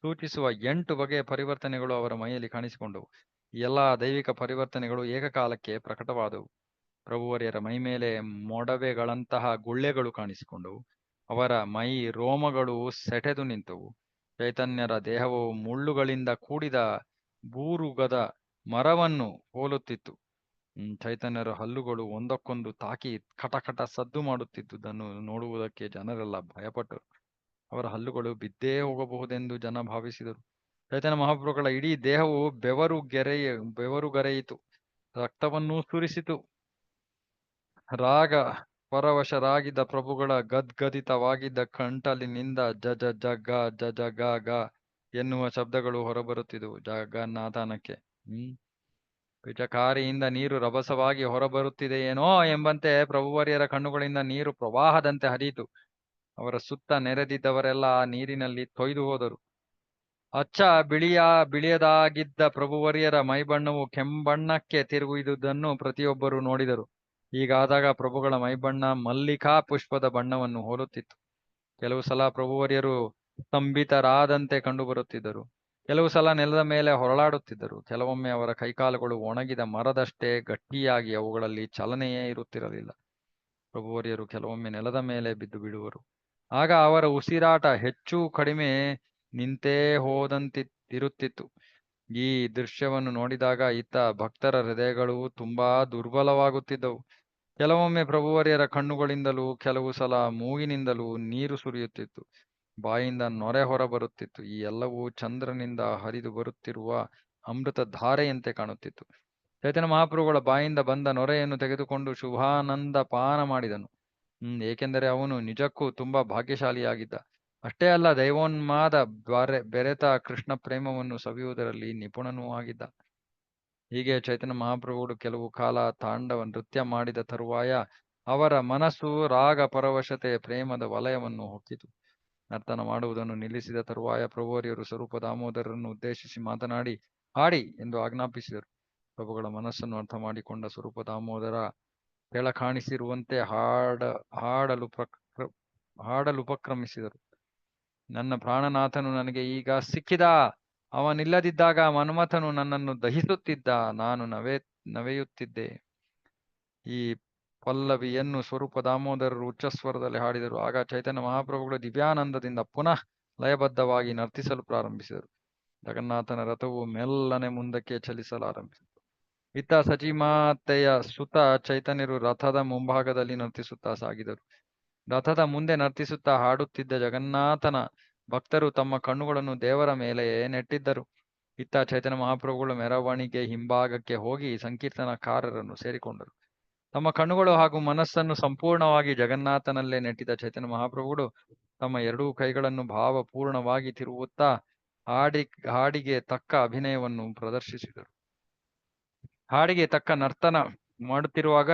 ಸೂಚಿಸುವ 8 ಬಗೆಯ ಪರಿವರ್ತನೆಗಳು ಅವರ ಮೈಯಲ್ಲಿ ಕಾಣಿಸಿಕೊಂಡವು. ಈ ಎಲ್ಲಾ ದೈವಿಕ ಪರಿವರ್ತನೆಗಳು ಏಕಕಾಲಕ್ಕೆ ಪ್ರಕಟವಾದವು. ಪ್ರಭುವರಿಯರ ಮೈ ಮೇಲೆ ಮೊಡವೆಗಳಂತಹ ಗುಳ್ಳೆಗಳು ಕಾಣಿಸಿಕೊಂಡವು. ಅವರ ಮೈ ರೋಮಗಳು ಸೆಟೆದು ನಿಂತವು. ಚೈತನ್ಯರ ದೇಹವು ಮುಳ್ಳುಗಳಿಂದ ಕೂಡಿದ ಬೂರುಗದ ಮರವನ್ನು ಹೋಲುತ್ತಿತ್ತು. ಚೈತನ್ಯರ ಹಲ್ಲುಗಳು ಒಂದಕ್ಕೊಂದು ತಾಕಿ ಕಟಕಟ ಸದ್ದು ಮಾಡುತ್ತಿದ್ದುದನ್ನು ನೋಡುವುದಕ್ಕೆ ಜನರೆಲ್ಲ ಭಯಪಟ್ಟರು. ಅವರ ಹಲ್ಲುಗಳು ಬಿದ್ದೇ ಹೋಗಬಹುದೆಂದು ಜನ ಭಾವಿಸಿದರು. ಚೈತನ್ಯ ಮಹಾಪ್ರಭುಗಳ ಇಡೀ ದೇಹವು ಬೆವರುಗರೆಯಿತು, ರಕ್ತವನ್ನೂ ಸುರಿಸಿತು. ರಾಗ ಪರವಶರಾಗಿದ್ದ ಪ್ರಭುಗಳ ಗದ್ಗದಿತವಾಗಿದ್ದ ಕಂಠಲಿನಿಂದ ಜಜ ಜಗ ಜಜ ಗ ಗ ಎನ್ನುವ ಶಬ್ದಗಳು ಹೊರಬರುತ್ತಿದ್ದವು. ಜಗನ್ನಾಥನಕ್ಕೆ ಪಿಚಕಾರಿಯಿಂದ ನೀರು ರಭಸವಾಗಿ ಹೊರಬರುತ್ತಿದೆಯೇನೋ ಎಂಬಂತೆ ಪ್ರಭುವರಿಯರ ಕಣ್ಣುಗಳಿಂದ ನೀರು ಪ್ರವಾಹದಂತೆ ಹರಿಯಿತು. ಅವರ ಸುತ್ತ ನೆರೆದಿದ್ದವರೆಲ್ಲ ಆ ನೀರಿನಲ್ಲಿ ತೊಯ್ದು ಹೋದರು. ಅಚ್ಚ ಬಿಳಿಯದಾಗಿದ್ದ ಪ್ರಭುವರಿಯರ ಮೈಬಣ್ಣವು ಕೆಂಬಣ್ಣಕ್ಕೆ ತಿರುಗಿದುದನ್ನು ಪ್ರತಿಯೊಬ್ಬರು ನೋಡಿದರು. ಹೀಗಾದಾಗ ಪ್ರಭುಗಳ ಮೈಬಣ್ಣ ಮಲ್ಲಿಕಾ ಪುಷ್ಪದ ಬಣ್ಣವನ್ನು ಹೋಲುತ್ತಿತ್ತು. ಕೆಲವು ಸಲ ಪ್ರಭುವರಿಯರು ಸ್ತಂಭಿತರಾದಂತೆ ಕಂಡುಬರುತ್ತಿದ್ದರು. ಕೆಲವು ಸಲ ನೆಲದ ಮೇಲೆ ಹೊರಳಾಡುತ್ತಿದ್ದರು. ಕೆಲವೊಮ್ಮೆ ಅವರ ಕೈಕಾಲುಗಳು ಒಣಗಿದ ಮರದಷ್ಟೇ ಗಟ್ಟಿಯಾಗಿ ಅವುಗಳಲ್ಲಿ ಚಲನೆಯೇ ಇರುತ್ತಿರಲಿಲ್ಲ. ಪ್ರಭುವರಿಯರು ಕೆಲವೊಮ್ಮೆ ನೆಲದ ಮೇಲೆ ಬಿದ್ದು ಬಿಡುವರು. ಆಗ ಅವರ ಉಸಿರಾಟ ಹೆಚ್ಚು ಕಡಿಮೆ ನಿಂತೇ ಹೋದಂತಿರುತ್ತಿತ್ತು. ಈ ದೃಶ್ಯವನ್ನು ನೋಡಿದಾಗ ಇತ್ತ ಭಕ್ತರ ಹೃದಯಗಳು ತುಂಬಾ ದುರ್ಬಲವಾಗುತ್ತಿದ್ದವು. ಕೆಲವೊಮ್ಮೆ ಪ್ರಭುವರಿಯರ ಕಣ್ಣುಗಳಿಂದಲೂ ಕೆಲವು ಸಲ ಮೂಗಿನಿಂದಲೂ ನೀರು ಸುರಿಯುತ್ತಿತ್ತು. ಬಾಯಿಂದ ನೊರೆ ಹೊರಬರುತ್ತಿತ್ತು. ಈ ಎಲ್ಲವೂ ಚಂದ್ರನಿಂದ ಹರಿದು ಬರುತ್ತಿರುವ ಅಮೃತ ಧಾರೆಯಂತೆ ಕಾಣುತ್ತಿತ್ತು. ಚೈತನ್ಯ ಮಹಾಪ್ರಭುಗಳ ಬಾಯಿಂದ ಬಂದ ನೊರೆಯನ್ನು ತೆಗೆದುಕೊಂಡು ಶುಭಾನಂದ ಪಾನ ಮಾಡಿದನು. ಏಕೆಂದರೆ ಅವನು ನಿಜಕ್ಕೂ ತುಂಬಾ ಭಾಗ್ಯಶಾಲಿಯಾಗಿದ್ದ. ಅಷ್ಟೇ ಅಲ್ಲ, ದೈವೋನ್ಮಾದ ಬೆರೆತ ಕೃಷ್ಣ ಪ್ರೇಮವನ್ನು ಸವಿಯುವುದರಲ್ಲಿ ನಿಪುಣನೂ ಆಗಿದ್ದ. ಹೀಗೆ ಚೈತನ್ಯ ಮಹಾಪ್ರಭುಗಳು ಕೆಲವು ಕಾಲ ತಾಂಡವ ನೃತ್ಯ ಮಾಡಿದ ತರುವಾಯ ಅವರ ಮನಸ್ಸು ರಾಗ ಪರವಶತೆಯ ಪ್ರೇಮದ ವಲಯವನ್ನು ಹೊಕ್ಕಿತು. ನರ್ತನ ಮಾಡುವುದನ್ನು ನಿಲ್ಲಿಸಿದ ತರುವಾಯ ಪ್ರಭುವರಿಯರು ಸ್ವರೂಪ ದಾಮೋದರರನ್ನು ಉದ್ದೇಶಿಸಿ ಮಾತನಾಡಿ ಹಾಡಿ ಎಂದು ಆಜ್ಞಾಪಿಸಿದರು. ಪ್ರಭುಗಳ ಮನಸ್ಸನ್ನು ಅರ್ಥ ಮಾಡಿಕೊಂಡ ಸ್ವರೂಪ ದಾಮೋದರ ಕೆಳ ಕಾಣಿಸಿರುವಂತೆ ಹಾಡಲು ಉಪಕ್ರಮಿಸಿದರು. ನನ್ನ ಪ್ರಾಣನಾಥನು ನನಗೆ ಈಗ ಸಿಕ್ಕಿದ. ಅವನಿಲ್ಲದಿದ್ದಾಗ ಮನ್ಮಥನು ನನ್ನನ್ನು ದಹಿಸುತ್ತಿದ್ದ. ನಾನು ನವೆಯುತ್ತಿದ್ದೆ. ಈ ಪಲ್ಲವಿಯನ್ನು ಸ್ವರೂಪ ದಾಮೋದರರು ಉಚ್ಚಸ್ವರದಲ್ಲಿ ಹಾಡಿದರು. ಆಗ ಚೈತನ್ಯ ಮಹಾಪ್ರಭುಗಳು ದಿವ್ಯಾನಂದದಿಂದ ಪುನಃ ಲಯಬದ್ಧವಾಗಿ ನರ್ತಿಸಲು ಪ್ರಾರಂಭಿಸಿದರು. ಜಗನ್ನಾಥನ ರಥವು ಮೆಲ್ಲನೆ ಮುಂದಕ್ಕೆ ಚಲಿಸಲಾರಂಭಿಸಿತು. ಇತ್ತ ಸಚಿಮಾತೆಯ ಸುತ ಚೈತನ್ಯರು ರಥದ ಮುಂಭಾಗದಲ್ಲಿ ನರ್ತಿಸುತ್ತಾ ಸಾಗಿದರು. ರಥದ ಮುಂದೆ ನರ್ತಿಸುತ್ತಾ ಹಾಡುತ್ತಿದ್ದ ಜಗನ್ನಾಥನ ಭಕ್ತರು ತಮ್ಮ ಕಣ್ಣುಗಳನ್ನು ದೇವರ ಮೇಲೆಯೇ ನೆಟ್ಟಿದ್ದರು. ಇತ್ತ ಚೈತನ್ಯ ಮಹಾಪ್ರಭುಗಳು ಮೆರವಣಿಗೆ ಹಿಂಭಾಗಕ್ಕೆ ಹೋಗಿ ಸಂಕೀರ್ತನಕಾರರನ್ನು ಸೇರಿಕೊಂಡರು. ತಮ್ಮ ಕಣ್ಣುಗಳು ಹಾಗೂ ಮನಸ್ಸನ್ನು ಸಂಪೂರ್ಣವಾಗಿ ಜಗನ್ನಾಥನಲ್ಲೇ ನೆಟ್ಟಿದ್ದ ಚೈತನ್ಯ ಮಹಾಪ್ರಭುಗಳು ತಮ್ಮ ಎರಡೂ ಕೈಗಳನ್ನು ಭಾವಪೂರ್ಣವಾಗಿ ತಿರುವುತ್ತಾ ಹಾಡಿಗೆ ತಕ್ಕ ಅಭಿನಯವನ್ನು ಪ್ರದರ್ಶಿಸಿದರು. ಹಾಡಿಗೆ ತಕ್ಕ ನರ್ತನ ಮಾಡುತ್ತಿರುವಾಗ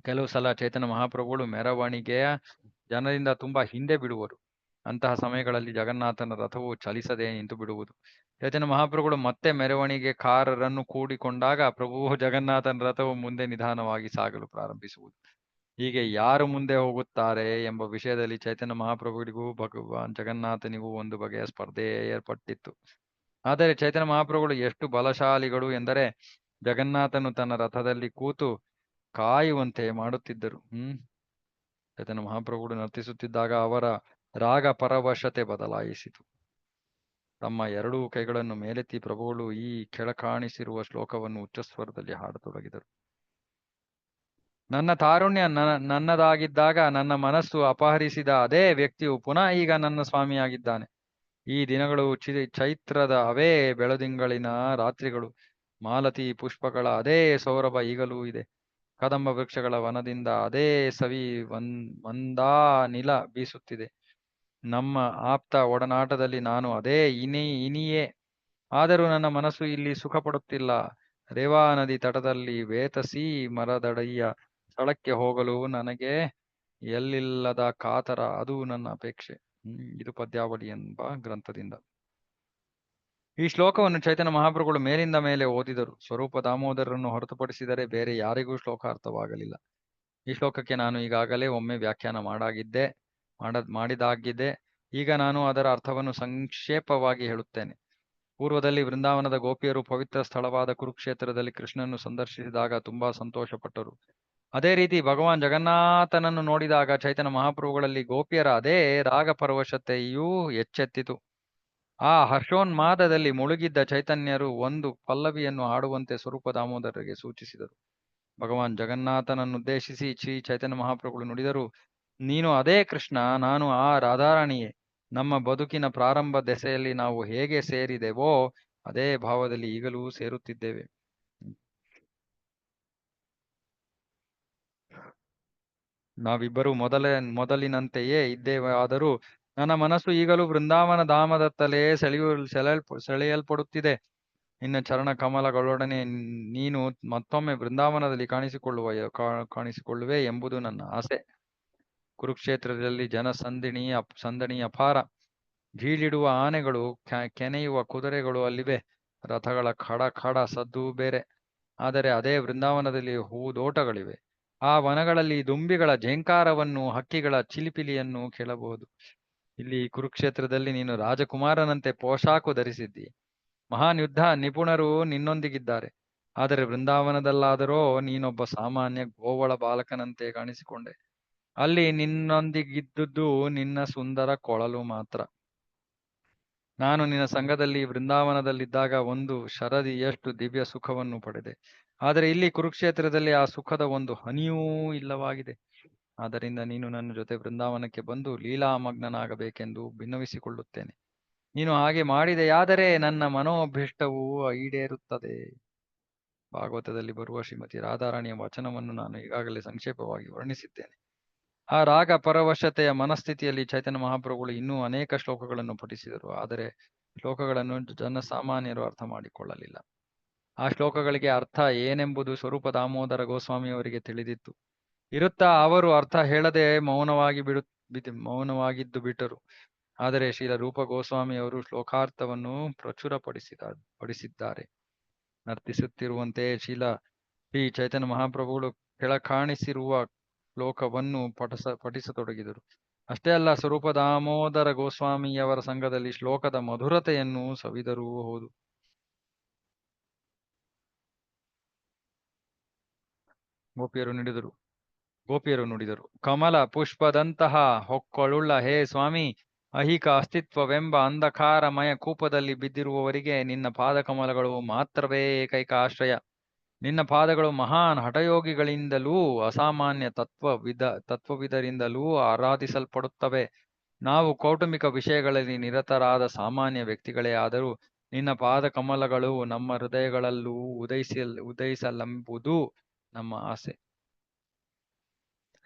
ಕೆಲವು ಸಲ ಚೈತನ್ಯ ಮಹಾಪ್ರಭುಗಳು ಮೆರವಣಿಗೆಯ ಜನರಿಂದ ತುಂಬಾ ಹಿಂದೆ ಬಿಡುವರು. ಅಂತಹ ಸಮಯಗಳಲ್ಲಿ ಜಗನ್ನಾಥನ ರಥವು ಚಲಿಸದೆ ನಿಂತು ಬಿಡುವುದು. ಚೈತನ್ಯ ಮಹಾಪ್ರಭುಗಳು ಮತ್ತೆ ಮೆರವಣಿಗೆಕಾರರನ್ನು ಕೂಡಿಕೊಂಡಾಗ ಪ್ರಭುವು ಜಗನ್ನಾಥನ ರಥವು ಮುಂದೆ ನಿಧಾನವಾಗಿ ಸಾಗಲು ಪ್ರಾರಂಭಿಸುವುದು. ಹೀಗೆ ಯಾರು ಮುಂದೆ ಹೋಗುತ್ತಾರೆ ಎಂಬ ವಿಷಯದಲ್ಲಿ ಚೈತನ್ಯ ಮಹಾಪ್ರಭುಗಳಿಗೂ ಭಗವಾನ್ ಜಗನ್ನಾಥನಿಗೂ ಒಂದು ಬಗೆಯ ಸ್ಪರ್ಧೆ ಏರ್ಪಟ್ಟಿತ್ತು. ಆದರೆ ಚೈತನ್ಯ ಮಹಾಪ್ರಭುಗಳು ಎಷ್ಟು ಬಲಶಾಲಿಗಳು ಎಂದರೆ ಜಗನ್ನಾಥನು ತನ್ನ ರಥದಲ್ಲಿ ಕೂತು ಕಾಯುವಂತೆ ಮಾಡುತ್ತಿದ್ದರು. ಚೈತನ್ಯ ಮಹಾಪ್ರಭುಗಳು ನರ್ತಿಸುತ್ತಿದ್ದಾಗ ಅವರ ರಾಗ ಪರವಶತೆ ಬದಲಾಯಿಸಿತು. ತಮ್ಮ ಎರಡೂ ಕೈಗಳನ್ನು ಮೇಲೆತ್ತಿ ಪ್ರಭುಗಳು ಈ ಕೆಳಕಾಣಿಸಿರುವ ಶ್ಲೋಕವನ್ನು ಉಚ್ಚಸ್ವರದಲ್ಲಿ ಹಾಡತೊಡಗಿದರು. ನನ್ನ ತಾರುಣ್ಯ ನನ್ನದಾಗಿದ್ದಾಗ ನನ್ನ ಮನಸ್ಸು ಅಪಹರಿಸಿದ ಅದೇ ವ್ಯಕ್ತಿಯು ಪುನಃ ಈಗ ನನ್ನ ಸ್ವಾಮಿಯಾಗಿದ್ದಾನೆ. ಈ ದಿನಗಳು ಚೈತ್ರದ ಅವೇ ಬೆಳದಿಂಗಳಿನ ರಾತ್ರಿಗಳು. ಮಾಲತಿ ಪುಷ್ಪಗಳ ಅದೇ ಸೌರಭ ಈಗಲೂ ಇದೆ. ಕದಂಬ ವೃಕ್ಷಗಳ ವನದಿಂದ ಅದೇ ಸವಿ ಮಂದಾನಿಲ ಬೀಸುತ್ತಿದೆ. ನಮ್ಮ ಆಪ್ತ ಒಡನಾಟದಲ್ಲಿ ನಾನು ಅದೇ ಇನಿಯೇ. ಆದರೂ ನನ್ನ ಮನಸ್ಸು ಇಲ್ಲಿ ಸುಖ ಪಡುತ್ತಿಲ್ಲ. ರೇವಾ ನದಿ ತಟದಲ್ಲಿ ವೇತಸಿ ಮರದಡಿಯ ಸ್ಥಳಕ್ಕೆ ಹೋಗಲು ನನಗೆ ಎಲ್ಲಿಲ್ಲದ ಕಾತರ. ಅದು ನನ್ನ ಅಪೇಕ್ಷೆ. ಇದು ಪದ್ಯಾವಳಿ ಎಂಬ ಗ್ರಂಥದಿಂದ. ಈ ಶ್ಲೋಕವನ್ನು ಚೈತನ್ಯ ಮಹಾಪ್ರಭುಗಳು ಮೇಲಿಂದ ಮೇಲೆ ಓದಿದರು. ಸ್ವರೂಪ ದಾಮೋದರರನ್ನು ಹೊರತುಪಡಿಸಿದರೆ ಬೇರೆ ಯಾರಿಗೂ ಶ್ಲೋಕ ಅರ್ಥವಾಗಲಿಲ್ಲ. ಈ ಶ್ಲೋಕಕ್ಕೆ ನಾನು ಈಗಾಗಲೇ ಒಮ್ಮೆ ವ್ಯಾಖ್ಯಾನ ಮಾಡಿದಾಗಿದೆ. ಈಗ ನಾನು ಅದರ ಅರ್ಥವನ್ನು ಸಂಕ್ಷೇಪವಾಗಿ ಹೇಳುತ್ತೇನೆ. ಪೂರ್ವದಲ್ಲಿ ವೃಂದಾವನದ ಗೋಪಿಯರು ಪವಿತ್ರ ಸ್ಥಳವಾದ ಕುರುಕ್ಷೇತ್ರದಲ್ಲಿ ಕೃಷ್ಣನನ್ನು ಸಂದರ್ಶಿಸಿದಾಗ ತುಂಬಾ ಸಂತೋಷಪಟ್ಟರು. ಅದೇ ರೀತಿ ಭಗವಾನ್ ಜಗನ್ನಾಥನನ್ನು ನೋಡಿದಾಗ ಚೈತನ್ಯ ಮಹಾಪ್ರಭುಗಳಲ್ಲಿ ಗೋಪಿಯರ ಅದೇ ರಾಗ ಪರವಶತೆಯೂ ಎಚ್ಚೆತ್ತಿತು. ಆ ಹರ್ಷೋನ್ಮಾದದಲ್ಲಿ ಮುಳುಗಿದ್ದ ಚೈತನ್ಯರು ಒಂದು ಪಲ್ಲವಿಯನ್ನು ಹಾಡುವಂತೆ ಸ್ವರೂಪ ದಾಮೋದರರಿಗೆ ಸೂಚಿಸಿದರು. ಭಗವಾನ್ ಜಗನ್ನಾಥನನ್ನುದ್ದೇಶಿಸಿ ಶ್ರೀ ಚೈತನ್ಯ ಮಹಾಪ್ರಭುಗಳು ನುಡಿದರು, ನೀನು ಅದೇ ಕೃಷ್ಣ, ನಾನು ಆ ರಾಧಾರಾಣಿಯೇ. ನಮ್ಮ ಬದುಕಿನ ಪ್ರಾರಂಭ ದೆಸೆಯಲ್ಲಿ ನಾವು ಹೇಗೆ ಸೇರಿದೆವೋ ಅದೇ ಭಾವದಲ್ಲಿ ಈಗಲೂ ಸೇರುತ್ತಿದ್ದೇವೆ. ನಾವಿಬ್ಬರು ಮೊದಲಿನಂತೆಯೇ ಇದ್ದೇವೆ. ಆದರೂ ನನ್ನ ಮನಸ್ಸು ಈಗಲೂ ವೃಂದಾವನ ಧಾಮದತ್ತಲೇ ಸೆಳೆಯಲ್ಪಡುತ್ತಿದೆ. ನಿನ್ನ ಚರಣ ಕಮಲಗಳೊಡನೆ ನೀನು ಮತ್ತೊಮ್ಮೆ ವೃಂದಾವನದಲ್ಲಿ ಕಾಣಿಸಿಕೊಳ್ಳುವೆ ಎಂಬುದು ನನ್ನ ಆಸೆ. ಕುರುಕ್ಷೇತ್ರದಲ್ಲಿ ಸಂದಣಿ ಅಪಾರ. ಢೀಳಿಡುವ ಆನೆಗಳು, ಕೆನೆಯುವ ಕುದುರೆಗಳು ಅಲ್ಲಿವೆ. ರಥಗಳ ಖಡ ಸದ್ದು ಬೇರೆ. ಆದರೆ ಅದೇ ವೃಂದಾವನದಲ್ಲಿ ಹೂದೋಟಗಳಿವೆ. ಆ ವನಗಳಲ್ಲಿ ದುಂಬಿಗಳ ಝೇಂಕಾರವನ್ನು, ಹಕ್ಕಿಗಳ ಚಿಲಿಪಿಲಿಯನ್ನು ಕೇಳಬಹುದು. ಇಲ್ಲಿ ಕುರುಕ್ಷೇತ್ರದಲ್ಲಿ ನೀನು ರಾಜಕುಮಾರನಂತೆ ಪೋಷಾಕು ಧರಿಸಿದ್ದಿ. ಮಹಾನ್ ಯುದ್ಧ ನಿಪುಣರು ನಿನ್ನೊಂದಿಗಿದ್ದಾರೆ. ಆದರೆ ವೃಂದಾವನದಲ್ಲಾದರೋ ನೀನೊಬ್ಬ ಸಾಮಾನ್ಯ ಗೋವಳ ಬಾಲಕನಂತೆ ಕಾಣಿಸಿಕೊಂಡೆ. ಅಲ್ಲಿ ನಿನ್ನೊಂದಿಗಿದ್ದುದು ನಿನ್ನ ಸುಂದರ ಕೊಳಲು ಮಾತ್ರ. ನಾನು ನಿನ್ನ ಸಂಘದಲ್ಲಿ ವೃಂದಾವನದಲ್ಲಿದ್ದಾಗ ಒಂದು ಶರದಿಯಷ್ಟು ದಿವ್ಯ ಸುಖವನ್ನು ಪಡೆದೆ. ಆದರೆ ಇಲ್ಲಿ ಕುರುಕ್ಷೇತ್ರದಲ್ಲಿ ಆ ಸುಖದ ಒಂದು ಹನಿಯೂ ಇಲ್ಲವಾಗಿದೆ. ಆದ್ದರಿಂದ ನೀನು ನನ್ನ ಜೊತೆ ವೃಂದಾವನಕ್ಕೆ ಬಂದು ಲೀಲಾಮಗ್ನನಾಗಬೇಕೆಂದು ಭಿನ್ನವಿಸಿಕೊಳ್ಳುತ್ತೇನೆ. ನೀನು ಹಾಗೆ ಮಾಡಿದೆಯಾದರೆ ನನ್ನ ಮನೋಭೀಷ್ಟವು ಈಡೇರುತ್ತದೆ. ಭಾಗವತದಲ್ಲಿ ಬರುವ ಶ್ರೀಮತಿ ರಾಧಾರಾಣಿಯ ವಚನವನ್ನು ನಾನು ಈಗಾಗಲೇ ಸಂಕ್ಷೇಪವಾಗಿ ವರ್ಣಿಸಿದ್ದೇನೆ. ಆ ರಾಗ ಪರವಶತೆಯ ಮನಸ್ಥಿತಿಯಲ್ಲಿ ಚೈತನ್ಯ ಮಹಾಪ್ರಭುಗಳು ಇನ್ನೂ ಅನೇಕ ಶ್ಲೋಕಗಳನ್ನು ಪಠಿಸಿದರು. ಆದರೆ ಶ್ಲೋಕಗಳನ್ನು ಜನಸಾಮಾನ್ಯರು ಅರ್ಥ ಮಾಡಿಕೊಳ್ಳಲಿಲ್ಲ. ಆ ಶ್ಲೋಕಗಳಿಗೆ ಅರ್ಥ ಏನೆಂಬುದು ಸ್ವರೂಪ ದಾಮೋದರ ಗೋಸ್ವಾಮಿಯವರಿಗೆ ತಿಳಿದಿತ್ತು. ಇರುತ್ತಾ ಅವರು ಅರ್ಥ ಹೇಳದೆ ಮೌನವಾಗಿದ್ದು ಬಿಟ್ಟರು. ಆದರೆ ಶ್ರೀಲ ರೂಪ ಗೋಸ್ವಾಮಿಯವರು ಶ್ಲೋಕಾರ್ಥವನ್ನು ಪಡಿಸಿದ್ದಾರೆ. ನರ್ತಿಸುತ್ತಿರುವಂತೆ ಶ್ರೀ ಚೈತನ್ಯ ಮಹಾಪ್ರಭುಗಳು ಕೆಳಕಾಣಿಸಿರುವ ಶ್ಲೋಕವನ್ನು ಪಠಿಸತೊಡಗಿದರು. ಅಷ್ಟೇ ಅಲ್ಲ, ಸ್ವರೂಪ ದಾಮೋದರ ಗೋಸ್ವಾಮಿಯವರ ಸಂಘದಲ್ಲಿ ಶ್ಲೋಕದ ಮಧುರತೆಯನ್ನು ಸವಿದರೂ ಹೌದು. ಗೋಪಿಯರು ನುಡಿದರು, ಕಮಲ ಪುಷ್ಪದಂತಹ ಹೊಕ್ಕಳುಳ್ಳ ಹೇ ಸ್ವಾಮಿ, ಅಹಿಕ ಅಸ್ತಿತ್ವವೆಂಬ ಅಂಧಕಾರಮಯ ಕೂಪದಲ್ಲಿ ಬಿದ್ದಿರುವವರಿಗೆ ನಿನ್ನ ಪಾದಕಮಲಗಳು ಮಾತ್ರವೇ ಏಕೈಕ ಆಶ್ರಯ. ನಿನ್ನ ಪಾದಗಳು ಮಹಾನ್ ಹಠಯೋಗಿಗಳಿಂದಲೂ ಅಸಾಮಾನ್ಯ ತತ್ವವಿದರಿಂದಲೂ ಆರಾಧಿಸಲ್ಪಡುತ್ತವೆ. ನಾವು ಕೌಟುಂಬಿಕ ವಿಷಯಗಳಲ್ಲಿ ನಿರತರಾದ ಸಾಮಾನ್ಯ ವ್ಯಕ್ತಿಗಳೇ ಆದರೂ ನಿನ್ನ ಪಾದ ಕಮಲಗಳು ನಮ್ಮ ಹೃದಯಗಳಲ್ಲೂ ಉದಯಿಸಲೆಂಬುದು ನಮ್ಮ ಆಸೆ.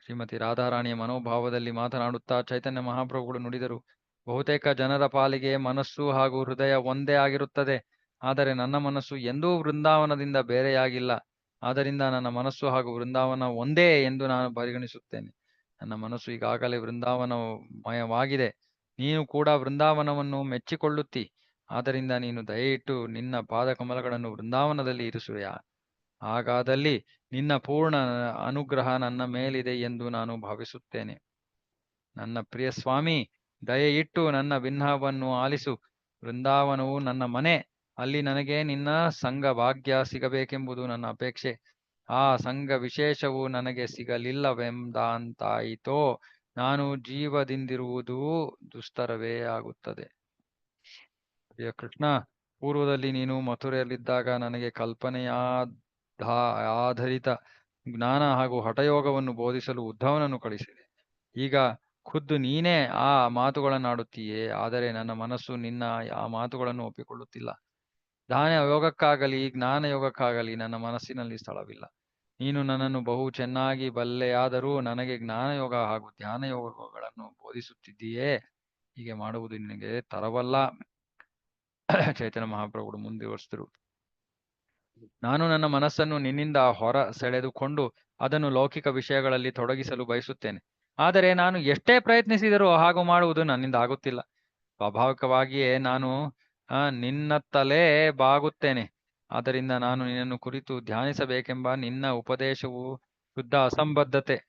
ಶ್ರೀಮತಿ ರಾಧಾರಾಣಿಯ ಮನೋಭಾವದಲ್ಲಿ ಮಾತನಾಡುತ್ತಾ ಚೈತನ್ಯ ಮಹಾಪ್ರಭುಗಳು ನುಡಿದರು, ಬಹುತೇಕ ಜನರ ಪಾಲಿಗೆ ಮನಸ್ಸು ಹಾಗೂ ಹೃದಯ ಒಂದೇ ಆಗಿರುತ್ತದೆ. ಆದರೆ ನನ್ನ ಮನಸ್ಸು ಎಂದೂ ವೃಂದಾವನದಿಂದ ಬೇರೆಯಾಗಿಲ್ಲ. ಆದ್ದರಿಂದ ನನ್ನ ಮನಸ್ಸು ಹಾಗೂ ವೃಂದಾವನ ಒಂದೇ ಎಂದು ನಾನು ಪರಿಗಣಿಸುತ್ತೇನೆ. ನನ್ನ ಮನಸ್ಸು ಈಗಾಗಲೇ ವೃಂದಾವನಮಯವಾಗಿದೆ. ನೀನು ಕೂಡ ವೃಂದಾವನವನ್ನು ಮೆಚ್ಚಿಕೊಳ್ಳುತ್ತಿ. ಆದ್ದರಿಂದ ನೀನು ದಯವಿಟ್ಟು ನಿನ್ನ ಪಾದಕಮಲಗಳನ್ನು ವೃಂದಾವನದಲ್ಲಿ ಇರಿಸುವೆಯಾ? ಹಾಗಾದಲ್ಲಿ ನಿನ್ನ ಪೂರ್ಣ ಅನುಗ್ರಹ ನನ್ನ ಮೇಲಿದೆ ಎಂದು ನಾನು ಭಾವಿಸುತ್ತೇನೆ. ನನ್ನ ಪ್ರಿಯ ಸ್ವಾಮಿ, ದಯೆಯಿಟ್ಟು ನನ್ನ ವಿನ್ನಹವನ್ನು ಆಲಿಸು. ವೃಂದಾವನವು ನನ್ನ ಮನೆ. ಅಲ್ಲಿ ನನಗೆ ನಿನ್ನ ಸಂಘ ಭಾಗ್ಯ ಸಿಗಬೇಕೆಂಬುದು ನನ್ನ ಅಪೇಕ್ಷೆ. ಆ ಸಂಘ ವಿಶೇಷವು ನನಗೆ ಸಿಗಲಿಲ್ಲವೆಂದಾಂತಾಯಿತೋ ನಾನು ಜೀವದಿಂದಿರುವುದು ದುಸ್ತರವೇ ಆಗುತ್ತದೆ. ಪ್ರಿಯ ಕೃಷ್ಣ, ಪೂರ್ವದಲ್ಲಿ ನೀನು ಮಥುರೆಯಲ್ಲಿದ್ದಾಗ ನನಗೆ ಆಧರಿತ ಜ್ಞಾನ ಹಾಗೂ ಹಠಯೋಗವನ್ನು ಬೋಧಿಸಲು ಉದ್ಧವನನ್ನು ಕಳಿಸಿದೆ. ಈಗ ಖುದ್ದು ನೀನೇ ಆ ಮಾತುಗಳನ್ನಾಡುತ್ತೀಯೇ, ಆದರೆ ನನ್ನ ಮನಸ್ಸು ನಿನ್ನ ಆ ಮಾತುಗಳನ್ನು ಒಪ್ಪಿಕೊಳ್ಳುತ್ತಿಲ್ಲ. ಧ್ಯಾನ ಯೋಗಕ್ಕಾಗಲಿ ಜ್ಞಾನ ಯೋಗಕ್ಕಾಗಲಿ ನನ್ನ ಮನಸ್ಸಿನಲ್ಲಿ ಸ್ಥಳವಿಲ್ಲ. ನೀನು ನನ್ನನ್ನು ಬಹು ಚೆನ್ನಾಗಿ ಬಲ್ಲೆಯಾದರೂ ನನಗೆ ಜ್ಞಾನಯೋಗ ಹಾಗೂ ಧ್ಯಾನ ಯೋಗಗಳನ್ನು ಬೋಧಿಸುತ್ತಿದ್ದೀಯೇ. ಹೀಗೆ ಮಾಡುವುದು ನಿನಗೆ ತರವಲ್ಲ. ಚೈತನ್ಯ ಮಹಾಪ್ರಭುಗಳು ಮುಂದುವರಿಸಿದರು. ನಾನು ನನ್ನ ಮನಸ್ಸನ್ನು ನಿನ್ನಿಂದ ಹೊರ ಸೆಳೆದುಕೊಂಡು ಅದನ್ನು ಲೌಕಿಕ ವಿಷಯಗಳಲ್ಲಿ ತೊಡಗಿಸಲು ಬಯಸುತ್ತೇನೆ. ಆದರೆ ನಾನು ಎಷ್ಟೇ ಪ್ರಯತ್ನಿಸಿದರೂ ಹಾಗೂ ಮಾಡುವುದು ನನ್ನಿಂದ ಆಗುತ್ತಿಲ್ಲ. ಸ್ವಾಭಾವಿಕವಾಗಿಯೇ ನಾನು ನಿನ್ನತ್ತಲೇ ಬಾಗುತ್ತೇನೆ. ಆದ್ದರಿಂದ ನಾನು ನಿನ್ನನ್ನು ಕುರಿತು ಧ್ಯಾನಿಸಬೇಕೆಂಬ ನಿನ್ನ ಉಪದೇಶವು ಶುದ್ಧ ಅಸಂಬದ್ಧತೆ.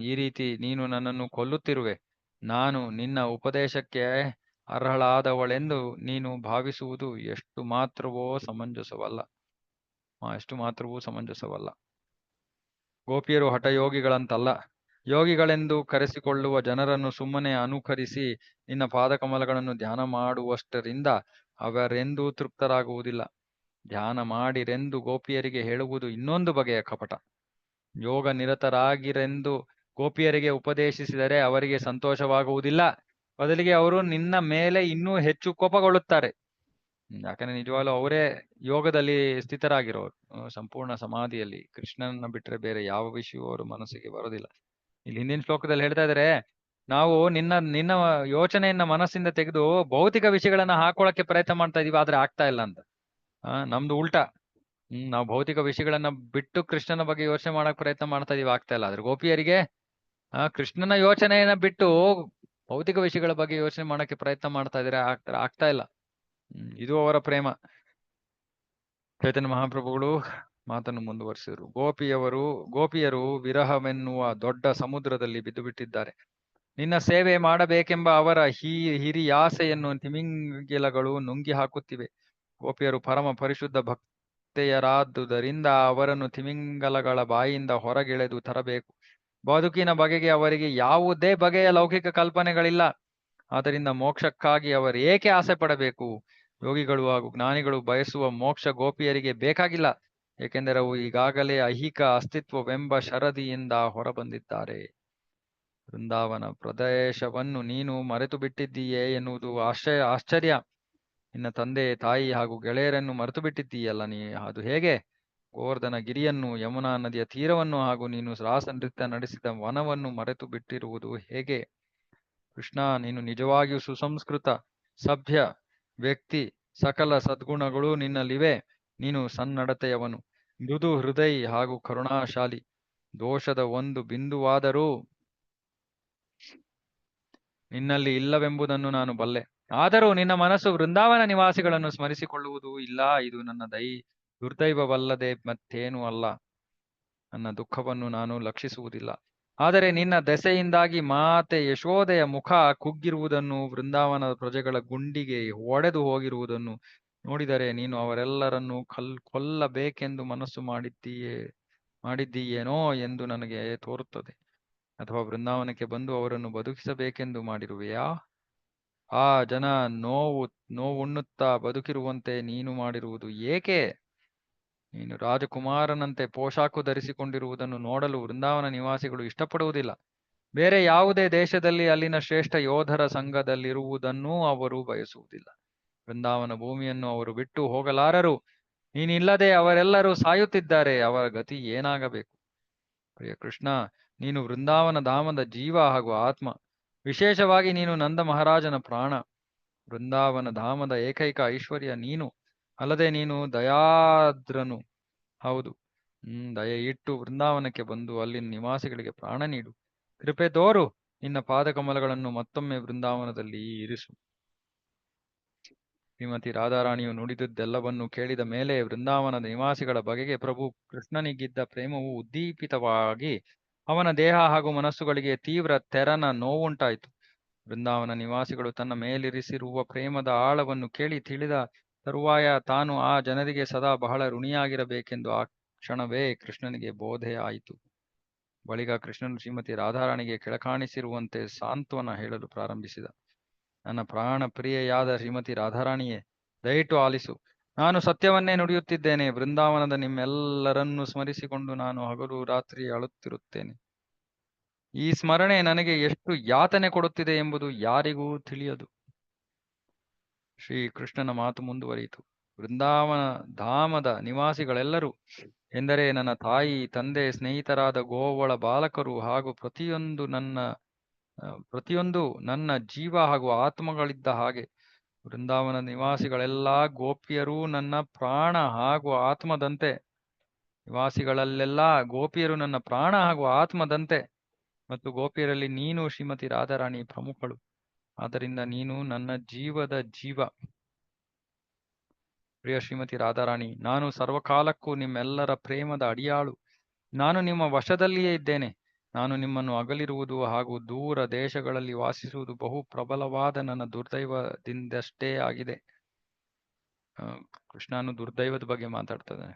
ಈ ರೀತಿ ನೀನು ನನ್ನನ್ನು ಕೊಲ್ಲುತ್ತಿರುವೆ. ನಾನು ನಿನ್ನ ಉಪದೇಶಕ್ಕೆ ಅರ್ಹಳಾದವಳೆಂದು ನೀನು ಭಾವಿಸುವುದು ಎಷ್ಟು ಮಾತ್ರವೂ ಸಮಂಜಸವಲ್ಲ. ಗೋಪಿಯರು ಹಠಯೋಗಿಗಳಂತಲ್ಲ. ಯೋಗಿಗಳೆಂದು ಕರೆಸಿಕೊಳ್ಳುವ ಜನರನ್ನು ಸುಮ್ಮನೆ ಅನುಕರಿಸಿ ನಿನ್ನ ಪಾದಕಮಲಗಳನ್ನು ಧ್ಯಾನ ಮಾಡುವಷ್ಟರಿಂದ ಅವರೆಂದೂ ತೃಪ್ತರಾಗುವುದಿಲ್ಲ. ಧ್ಯಾನ ಮಾಡಿರೆಂದು ಗೋಪಿಯರಿಗೆ ಹೇಳುವುದು ಇನ್ನೊಂದು ಬಗೆಯ ಕಪಟ. ಯೋಗ ನಿರತರಾಗಿರೆಂದು ಗೋಪಿಯರಿಗೆ ಉಪದೇಶಿಸಿದರೆ ಅವರಿಗೆ ಸಂತೋಷವಾಗುವುದಿಲ್ಲ. ಬದಲಿಗೆ ಅವರು ನಿನ್ನ ಮೇಲೆ ಇನ್ನೂ ಹೆಚ್ಚು ಕೋಪಗೊಳ್ಳುತ್ತಾರೆ. ಯಾಕಂದ್ರೆ ನಿಜವಾಗ್ಲೂ ಅವರೇ ಯೋಗದಲ್ಲಿ ಸ್ಥಿತರಾಗಿರೋರು, ಸಂಪೂರ್ಣ ಸಮಾಧಿಯಲ್ಲಿ. ಕೃಷ್ಣನ ಬಿಟ್ಟರೆ ಬೇರೆ ಯಾವ ವಿಷಯವೂ ಅವರು ಮನಸ್ಸಿಗೆ ಬರೋದಿಲ್ಲ. ಇಲ್ಲಿ ಹಿಂದಿನ ಶ್ಲೋಕದಲ್ಲಿ ಹೇಳ್ತಾ ಇದ್ದಾರೆ, ನಾವು ನಿನ್ನ ಯೋಚನೆಯನ್ನ ಮನಸ್ಸಿಂದ ತೆಗೆದು ಭೌತಿಕ ವಿಷಯಗಳನ್ನ ಹಾಕೊಳ್ಳಕ್ಕೆ ಪ್ರಯತ್ನ ಮಾಡ್ತಾ ಇದೀವಿ, ಆದ್ರೆ ಆಗ್ತಾ ಇಲ್ಲ ಅಂತ. ನಮ್ದು ಉಲ್ಟಾ. ನಾವು ಭೌತಿಕ ವಿಷಯಗಳನ್ನ ಬಿಟ್ಟು ಕೃಷ್ಣನ ಬಗ್ಗೆ ಯೋಚನೆ ಮಾಡಕ್ ಪ್ರಯತ್ನ ಮಾಡ್ತಾ ಇದೀವಿ, ಆಗ್ತಾ ಇಲ್ಲ. ಆದ್ರೆ ಗೋಪಿಯರಿಗೆ ಕೃಷ್ಣನ ಯೋಚನೆಯನ್ನ ಬಿಟ್ಟು ಭೌತಿಕ ವಿಷಯಗಳ ಬಗ್ಗೆ ಯೋಚನೆ ಮಾಡಕ್ಕೆ ಪ್ರಯತ್ನ ಮಾಡ್ತಾ ಇದ್ರೆ ಆಗ್ತಾ ಇಲ್ಲ. ಇದು ಅವರ ಪ್ರೇಮ. ಚೈತನ್ಯ ಮಹಾಪ್ರಭುಗಳು ಮಾತನ್ನು ಮುಂದುವರಿಸಿದರು. ಗೋಪಿಯರು ವಿರಹವೆನ್ನುವ ದೊಡ್ಡ ಸಮುದ್ರದಲ್ಲಿ ಬಿದ್ದು ಬಿಟ್ಟಿದ್ದಾರೆ. ನಿನ್ನ ಸೇವೆ ಮಾಡಬೇಕೆಂಬ ಅವರ ಹಿರಿಯಾಸೆಯನ್ನು ತಿಮಿಂಗಿಲಗಳು ನುಂಗಿ ಹಾಕುತ್ತಿವೆ. ಗೋಪಿಯರು ಪರಮ ಪರಿಶುದ್ಧ ಭಕ್ತೆಯರಾದುದರಿಂದ ಅವರನ್ನು ತಿಮಿಂಗಲಗಳ ಬಾಯಿಂದ ಹೊರಗೆಳೆದು ತರಬೇಕು. ಬದುಕಿನ ಬಗೆಗೆ ಅವರಿಗೆ ಯಾವುದೇ ಬಗೆಯ ಲೌಕಿಕ ಕಲ್ಪನೆಗಳಿಲ್ಲ. ಆದ್ದರಿಂದ ಮೋಕ್ಷಕ್ಕಾಗಿ ಅವರು ಏಕೆ ಆಸೆ ಪಡಬೇಕು? ಯೋಗಿಗಳು ಹಾಗೂ ಜ್ಞಾನಿಗಳು ಬಯಸುವ ಮೋಕ್ಷ ಗೋಪಿಯರಿಗೆ ಬೇಕಾಗಿಲ್ಲ, ಏಕೆಂದರೆ ಅವು ಈಗಾಗಲೇ ಐಹಿಕ ಅಸ್ತಿತ್ವವೆಂಬ ಶರದಿಯಿಂದ ಹೊರಬಂದಿದ್ದಾರೆ. ವೃಂದಾವನ ಪ್ರದೇಶವನ್ನು ನೀನು ಮರೆತು ಬಿಟ್ಟಿದ್ದೀಯೇ ಎನ್ನುವುದು ಆಶ್ಚರ್ಯ. ನಿನ್ನ ತಂದೆ ತಾಯಿ ಹಾಗೂ ಗೆಳೆಯರನ್ನು ಮರೆತು ಬಿಟ್ಟಿದ್ದೀಯಲ್ಲ ನೀ. ಅದು ಹೇಗೆ? ಗೋವರ್ಧನ ಗಿರಿಯನ್ನು, ಯಮುನಾ ನದಿಯ ತೀರವನ್ನು ಹಾಗೂ ನೀನು ರಾಸ ನೃತ್ಯ ನಡೆಸಿದ ವನವನ್ನು ಮರೆತು ಬಿಟ್ಟಿರುವುದು ಹೇಗೆ? ಕೃಷ್ಣ, ನೀನು ನಿಜವಾಗಿಯೂ ಸುಸಂಸ್ಕೃತ ಸಭ್ಯ ವ್ಯಕ್ತಿ. ಸಕಲ ಸದ್ಗುಣಗಳು ನಿನ್ನಲ್ಲಿವೆ. ನೀನು ಸನ್ನಡತೆಯವನು, ಮೃದು ಹೃದಯಿ ಹಾಗೂ ಕರುಣಾಶಾಲಿ. ದೋಷದ ಒಂದು ಬಿಂದುವಾದರೂ ನಿನ್ನಲ್ಲಿ ಇಲ್ಲವೆಂಬುದನ್ನು ನಾನು ಬಲ್ಲೆ. ಆದರೂ ನಿನ್ನ ಮನಸ್ಸು ವೃಂದಾವನ ನಿವಾಸಿಗಳನ್ನು ಸ್ಮರಿಸಿಕೊಳ್ಳುವುದು ಇಲ್ಲ. ಇದು ನನ್ನ ದುರ್ದೈವವಲ್ಲದೆ ಮತ್ತೇನೂ ಅಲ್ಲ. ನನ್ನ ದುಃಖವನ್ನು ನಾನು ಲಕ್ಷಿಸುವುದಿಲ್ಲ. ಆದರೆ ನಿನ್ನ ದೆಸೆಯಿಂದಾಗಿ ಮಾತೆ ಯಶೋದೆಯ ಮುಖ ಕುಗ್ಗಿರುವುದನ್ನು, ವೃಂದಾವನದ ಪ್ರಜೆಗಳ ಗುಂಡಿಗೆ ಒಡೆದು ಹೋಗಿರುವುದನ್ನು ನೋಡಿದರೆ ನೀನು ಅವರೆಲ್ಲರನ್ನೂ ಕೊಲ್ಲಬೇಕೆಂದು ಮನಸ್ಸು ಮಾಡಿದ್ದೀಯೇನೋ ಎಂದು ನನಗೆ ತೋರುತ್ತದೆ. ಅಥವಾ ವೃಂದಾವನಕ್ಕೆ ಬಂದು ಅವರನ್ನು ಬದುಕಿಸಬೇಕೆಂದು ಮಾಡಿರುವೆಯಾ? ಆ ಜನ ನೋವುಣ್ಣುತ್ತಾ ಬದುಕಿರುವಂತೆ ನೀನು ಮಾಡಿರುವುದು ಏಕೆ? ನೀನು ರಾಜಕುಮಾರನಂತೆ ಪೋಷಾಕು ಧರಿಸಿಕೊಂಡಿರುವುದನ್ನು ನೋಡಲು ವೃಂದಾವನ ನಿವಾಸಿಗಳು ಇಷ್ಟಪಡುವುದಿಲ್ಲ. ಬೇರೆ ಯಾವುದೇ ದೇಶದಲ್ಲಿ ಅಲ್ಲಿನ ಶ್ರೇಷ್ಠ ಯೋಧರ ಸಂಘದಲ್ಲಿರುವುದನ್ನೂ ಅವರು ಬಯಸುವುದಿಲ್ಲ. ವೃಂದಾವನ ಭೂಮಿಯನ್ನು ಅವರು ಬಿಟ್ಟು ಹೋಗಲಾರರು. ನೀನಿಲ್ಲದೆ ಅವರೆಲ್ಲರೂ ಸಾಯುತ್ತಿದ್ದಾರೆ. ಅವರ ಗತಿ ಏನಾಗಬೇಕು? ಪ್ರಿಯ ಕೃಷ್ಣ, ನೀನು ವೃಂದಾವನ ಧಾಮದ ಜೀವ ಹಾಗೂ ಆತ್ಮ. ವಿಶೇಷವಾಗಿ ನೀನು ನಂದ ಮಹಾರಾಜನ ಪ್ರಾಣ. ವೃಂದಾವನ ಧಾಮದ ಏಕೈಕ ಐಶ್ವರ್ಯ ನೀನು. ಅಲ್ಲದೆ ನೀನು ದಯಾದ್ರನು. ಹೌದು. ದಯೆ ಇಟ್ಟು ವೃಂದಾವನಕ್ಕೆ ಬಂದು ಅಲ್ಲಿನ ನಿವಾಸಿಗಳಿಗೆ ಪ್ರಾಣ ನೀಡು. ಕೃಪೆ ತೋರು. ನಿನ್ನ ಪಾದಕಮಲಗಳನ್ನು ಮತ್ತೊಮ್ಮೆ ವೃಂದಾವನದಲ್ಲಿ ಇರಿಸು. ಶ್ರೀಮತಿ ರಾಧಾರಾಣಿಯು ನುಡಿದದ್ದೆಲ್ಲವನ್ನೂ ಕೇಳಿದ ಮೇಲೆ ವೃಂದಾವನದ ನಿವಾಸಿಗಳ ಬಗೆಗೆ ಪ್ರಭು ಕೃಷ್ಣನಿಗಿದ್ದ ಪ್ರೇಮವು ಉದ್ದೀಪಿತವಾಗಿ ಅವನ ದೇಹ ಹಾಗೂ ಮನಸ್ಸುಗಳಿಗೆ ತೀವ್ರ ತೆರನ ನೋವುಂಟಾಯಿತು. ವೃಂದಾವನ ನಿವಾಸಿಗಳು ತನ್ನ ಮೇಲಿರಿಸಿರುವ ಪ್ರೇಮದ ಆಳವನ್ನು ಕೇಳಿ ತಿಳಿದ ತರುವಾಯ ತಾನು ಆ ಜನರಿಗೆ ಸದಾ ಬಹಳ ಋಣಿಯಾಗಿರಬೇಕೆಂದು ಆ ಕ್ಷಣವೇ ಕೃಷ್ಣನಿಗೆ ಬೋಧೆ ಆಯಿತು. ಬಳಿಕ ಕೃಷ್ಣನು ಶ್ರೀಮತಿ ರಾಧಾರಾಣಿಗೆ ಕೆಳಕಾಣಿಸಿರುವಂತೆ ಸಾಂತ್ವನ ಹೇಳಲು ಪ್ರಾರಂಭಿಸಿದ. ನನ್ನ ಪ್ರಾಣ ಪ್ರಿಯೆಯಾದ ಶ್ರೀಮತಿ ರಾಧಾರಾಣಿಯೇ, ದಯವಿಟ್ಟು ಆಲಿಸು. ನಾನು ಸತ್ಯವನ್ನೇ ನುಡಿಯುತ್ತಿದ್ದೇನೆ. ವೃಂದಾವನದ ನಿಮ್ಮೆಲ್ಲರನ್ನೂ ಸ್ಮರಿಸಿಕೊಂಡು ನಾನು ಹಗಲು ರಾತ್ರಿ ಅಳುತ್ತಿರುತ್ತೇನೆ. ಈ ಸ್ಮರಣೆ ನನಗೆ ಎಷ್ಟು ಯಾತನೆ ಕೊಡುತ್ತಿದೆ ಎಂಬುದು ಯಾರಿಗೂ ತಿಳಿಯದು. ಶ್ರೀಕೃಷ್ಣನ ಮಾತು ಮುಂದುವರಿಯಿತು. ವೃಂದಾವನ ಧಾಮದ ನಿವಾಸಿಗಳೆಲ್ಲರೂ ಎಂದರೆ ನನ್ನ ತಾಯಿ, ತಂದೆ, ಸ್ನೇಹಿತರಾದ ಗೋವಳ ಬಾಲಕರು ಹಾಗೂ ಪ್ರತಿಯೊಂದು ನನ್ನ ಜೀವ ಹಾಗೂ ಆತ್ಮಗಳಿದ್ದ ಹಾಗೆ ವೃಂದಾವನ ನಿವಾಸಿಗಳೆಲ್ಲ ಗೋಪಿಯರೂ ನನ್ನ ಪ್ರಾಣ ಹಾಗೂ ಆತ್ಮದಂತೆ. ನಿವಾಸಿಗಳಲ್ಲೆಲ್ಲ ಗೋಪಿಯರು ನನ್ನ ಪ್ರಾಣ ಹಾಗೂ ಆತ್ಮದಂತೆ. ಮತ್ತು ಗೋಪಿಯರಲ್ಲಿ ನೀನು ಶ್ರೀಮತಿ ರಾಧಾರಾಣಿ ಪ್ರಮುಖಳು. ಆದ್ದರಿಂದ ನೀನು ನನ್ನ ಜೀವದ ಜೀವ. ಪ್ರಿಯ ಶ್ರೀಮತಿ ರಾಧಾರಾಣಿ, ನಾನು ಸರ್ವಕಾಲಕ್ಕೂ ನಿಮ್ಮೆಲ್ಲರ ಪ್ರೇಮದ ಅಡಿಯಾಳು. ನಾನು ನಿಮ್ಮ ವಶದಲ್ಲಿಯೇ ಇದ್ದೇನೆ. ನಾನು ನಿಮ್ಮನ್ನು ಅಗಲಿರುವುದು ಹಾಗೂ ದೂರ ದೇಶಗಳಲ್ಲಿ ವಾಸಿಸುವುದು ಬಹು ಪ್ರಬಲವಾದ ನನ್ನ ದುರ್ದೈವದಿಂದಷ್ಟೇ ಆಗಿದೆ. ಕೃಷ್ಣನು ದುರ್ದೈವದ ಬಗ್ಗೆ ಮಾತಾಡ್ತದೆ.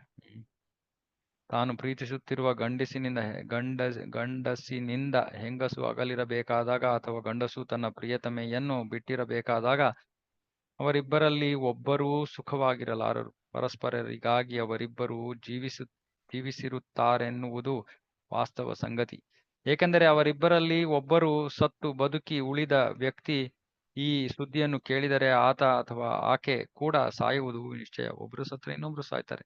ತಾನು ಪ್ರೀತಿಸುತ್ತಿರುವ ಗಂಡಸಿನಿಂದ ಹೆಂಗಸು ಅಗಲಿರಬೇಕಾದಾಗ ಅಥವಾ ಗಂಡಸು ತನ್ನ ಪ್ರಿಯತಮೆಯನ್ನು ಬಿಟ್ಟಿರಬೇಕಾದಾಗ ಅವರಿಬ್ಬರಲ್ಲಿ ಒಬ್ಬರೂ ಸುಖವಾಗಿರಲಾರರು. ಪರಸ್ಪರರಿಗಾಗಿ ಅವರಿಬ್ಬರೂ ಜೀವಿಸಿರುತ್ತಾರೆನ್ನುವುದು ವಾಸ್ತವ ಸಂಗತಿ. ಏಕೆಂದರೆ ಅವರಿಬ್ಬರಲ್ಲಿ ಒಬ್ಬರು ಸತ್ತು ಬದುಕಿ ಉಳಿದ ವ್ಯಕ್ತಿ ಈ ಸುದ್ದಿಯನ್ನು ಕೇಳಿದರೆ ಆತ ಅಥವಾ ಆಕೆ ಕೂಡ ಸಾಯುವುದು ನಿಶ್ಚಯ. ಒಬ್ಬರು ಸತ್ತರೆ ಇನ್ನೊಬ್ರು ಸಾಯ್ತಾರೆ.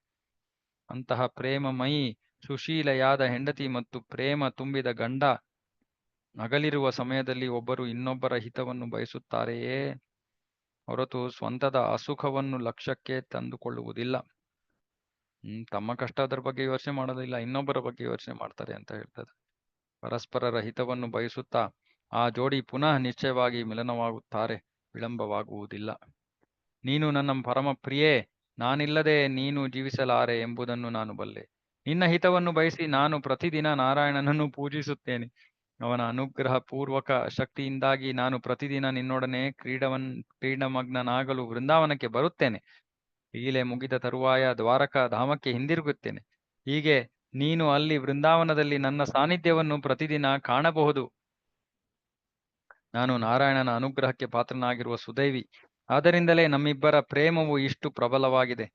ಅಂತಹ ಪ್ರೇಮಮಯಿ ಸುಶೀಲೆಯಾದ ಹೆಂಡತಿ ಮತ್ತು ಪ್ರೇಮ ತುಂಬಿದ ಗಂಡ ಅಗಲಿರುವ ಸಮಯದಲ್ಲಿ ಒಬ್ಬರು ಇನ್ನೊಬ್ಬರ ಹಿತವನ್ನು ಬಯಸುತ್ತಾರೆಯೇ ಹೊರತು ಸ್ವಂತದ ಅಸುಖವನ್ನು ಲಕ್ಷ್ಯಕ್ಕೆ ತಂದುಕೊಳ್ಳುವುದಿಲ್ಲ. ತಮ್ಮ ಕಷ್ಟದ ಬಗ್ಗೆ ಯೋಚನೆ ಮಾಡೋದಿಲ್ಲ, ಇನ್ನೊಬ್ಬರ ಬಗ್ಗೆ ಯೋಚನೆ ಮಾಡ್ತಾರೆ ಅಂತ ಹೇಳ್ತದೆ. ಪರಸ್ಪರರ ಹಿತವನ್ನು ಬಯಸುತ್ತಾ ಆ ಜೋಡಿ ಪುನಃ ನಿಶ್ಚಯವಾಗಿ ಮಿಲನವಾಗುತ್ತಾರೆ. ವಿಳಂಬವಾಗುವುದಿಲ್ಲ. ನೀನು ನನ್ನ ಪರಮ ಪ್ರಿಯೇ, ನಾನಿಲ್ಲದೆ ನೀನು ಜೀವಿಸಲಾರೆ ಎಂಬುದನ್ನು ನಾನು ಬಲ್ಲೆ. ನಿನ್ನ ಹಿತವನ್ನು ಬಯಸಿ ನಾನು ಪ್ರತಿದಿನ ನಾರಾಯಣನನ್ನು ಪೂಜಿಸುತ್ತೇನೆ. ಅವನ ಅನುಗ್ರಹ ಪೂರ್ವಕ ಶಕ್ತಿಯಿಂದಾಗಿ ನಾನು ಪ್ರತಿದಿನ ನಿನ್ನೊಡನೆ ಕ್ರೀಡಮಗ್ನನಾಗಲು ವೃಂದಾವನಕ್ಕೆ ಬರುತ್ತೇನೆ. ಲೀಲೆ ಮುಗಿದ ತರುವಾಯ ದ್ವಾರಕಾ ಧಾಮಕ್ಕೆ ಹಿಂದಿರುಗುತ್ತೇನೆ. ಹೀಗೆ ನೀನು ಅಲ್ಲಿ ವೃಂದಾವನದಲ್ಲಿ ನನ್ನ ಸಾನ್ನಿಧ್ಯವನ್ನು ಪ್ರತಿದಿನ ಕಾಣಬಹುದು. ನಾನು ನಾರಾಯಣನ ಅನುಗ್ರಹಕ್ಕೆ ಪಾತ್ರನಾಗಿರುವ ಸುದೈವಿ. ಆದ್ದರಿಂದಲೇ ನಮ್ಮಿಬ್ಬರ ಪ್ರೇಮವು ಇಷ್ಟು ಪ್ರಬಲವಾಗಿದೆ.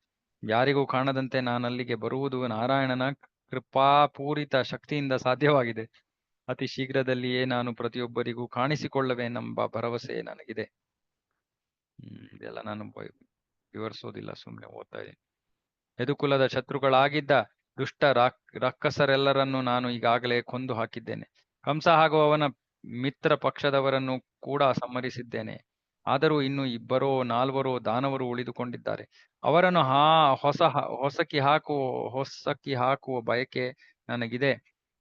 ಯಾರಿಗೂ ಕಾಣದಂತೆ ನಾನಲ್ಲಿಗೆ ಬರುವುದು ನಾರಾಯಣನ ಕೃಪಾಪೂರಿತ ಶಕ್ತಿಯಿಂದ ಸಾಧ್ಯವಾಗಿದೆ. ಅತಿ ಶೀಘ್ರದಲ್ಲಿಯೇ ನಾನು ಪ್ರತಿಯೊಬ್ಬರಿಗೂ ಕಾಣಿಸಿಕೊಳ್ಳುವೆನೆಂಬ ಭರವಸೆ ನನಗಿದೆ. ಇದೆಲ್ಲ ನಾನು ವಿವರಿಸೋದಿಲ್ಲ, ಸುಮ್ಮನೆ ಓದ್ತಾ ಇದ್ದೀನಿ. ಯದುಕುಲದ ಶತ್ರುಗಳಾಗಿದ್ದ ದುಷ್ಟ ರಾಕ್ಷಸರೆಲ್ಲರನ್ನು ನಾನು ಈಗಾಗಲೇ ಕೊಂದು ಹಾಕಿದ್ದೇನೆ. ಕಂಸ ಹಾಗೂ ಅವನ ಮಿತ್ರ ಪಕ್ಷದವರನ್ನು ಕೂಡ ಸಂಹರಿಸಿದ್ದೇನೆ. ಆದರೂ ಇನ್ನು 2-4 ದಾನವರು ಉಳಿದುಕೊಂಡಿದ್ದಾರೆ. ಅವರನ್ನು ಹೊಸಕಿ ಹಾಕುವ ಬಯಕೆ ನನಗಿದೆ.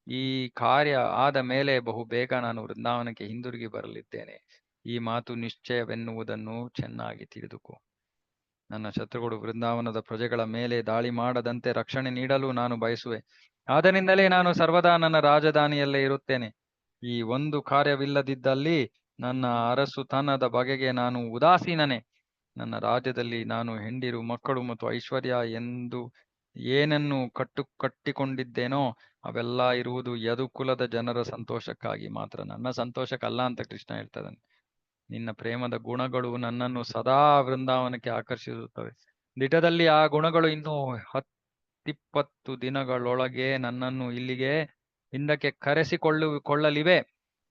ಈ ಕಾರ್ಯ ಆದ ಮೇಲೆ ಬಹು ಬೇಗ ನಾನು ವೃಂದಾವನಕ್ಕೆ ಹಿಂದಿರುಗಿ ಬರಲಿದ್ದೇನೆ. ಈ ಮಾತು ನಿಶ್ಚಯವೆನ್ನುವುದನ್ನು ಚೆನ್ನಾಗಿ ತಿಳಿದುಕೋ. ನನ್ನ ಶತ್ರುಗಳು ವೃಂದಾವನದ ಪ್ರಜೆಗಳ ಮೇಲೆ ದಾಳಿ ಮಾಡದಂತೆ ರಕ್ಷಣೆ ನೀಡಲು ನಾನು ಬಯಸುವೆ. ಆದ್ದರಿಂದಲೇ ನಾನು ಸರ್ವದಾ ನನ್ನ ರಾಜಧಾನಿಯಲ್ಲೇ ಇರುತ್ತೇನೆ. ಈ ಒಂದು ಕಾರ್ಯವಿಲ್ಲದಿದ್ದಲ್ಲಿ ನನ್ನ ಅರಸುತನದ ಬಗೆಗೆ ನಾನು ಉದಾಸೀನನೇ. ನನ್ನ ರಾಜ್ಯದಲ್ಲಿ ನಾನು ಹೆಂಡಿರು, ಮಕ್ಕಳು ಮತ್ತು ಐಶ್ವರ್ಯ ಎಂದು ಏನನ್ನು ಕಟ್ಟಿಕೊಂಡಿದ್ದೇನೋ ಅವೆಲ್ಲ ಇರುವುದು ಯದುಕುಲದ ಜನರ ಸಂತೋಷಕ್ಕಾಗಿ ಮಾತ್ರ, ನನ್ನ ಸಂತೋಷಕ್ಕಲ್ಲ ಅಂತ ಕೃಷ್ಣ ಹೇಳ್ತಾನೆ. ನಿನ್ನ ಪ್ರೇಮದ ಗುಣಗಳು ನನ್ನನ್ನು ಸದಾ ವೃಂದಾವನಕ್ಕೆ ಆಕರ್ಷಿಸುತ್ತವೆ. ದಿಟದಲ್ಲಿ ಆ ಗುಣಗಳು ಇನ್ನೂ 10-20 ದಿನಗಳೊಳಗೆ ನನ್ನನ್ನು ಇಲ್ಲಿಗೆ ಹಿಂದಕ್ಕೆ ಕರೆಸಿಕೊಳ್ಳಲಿವೆ.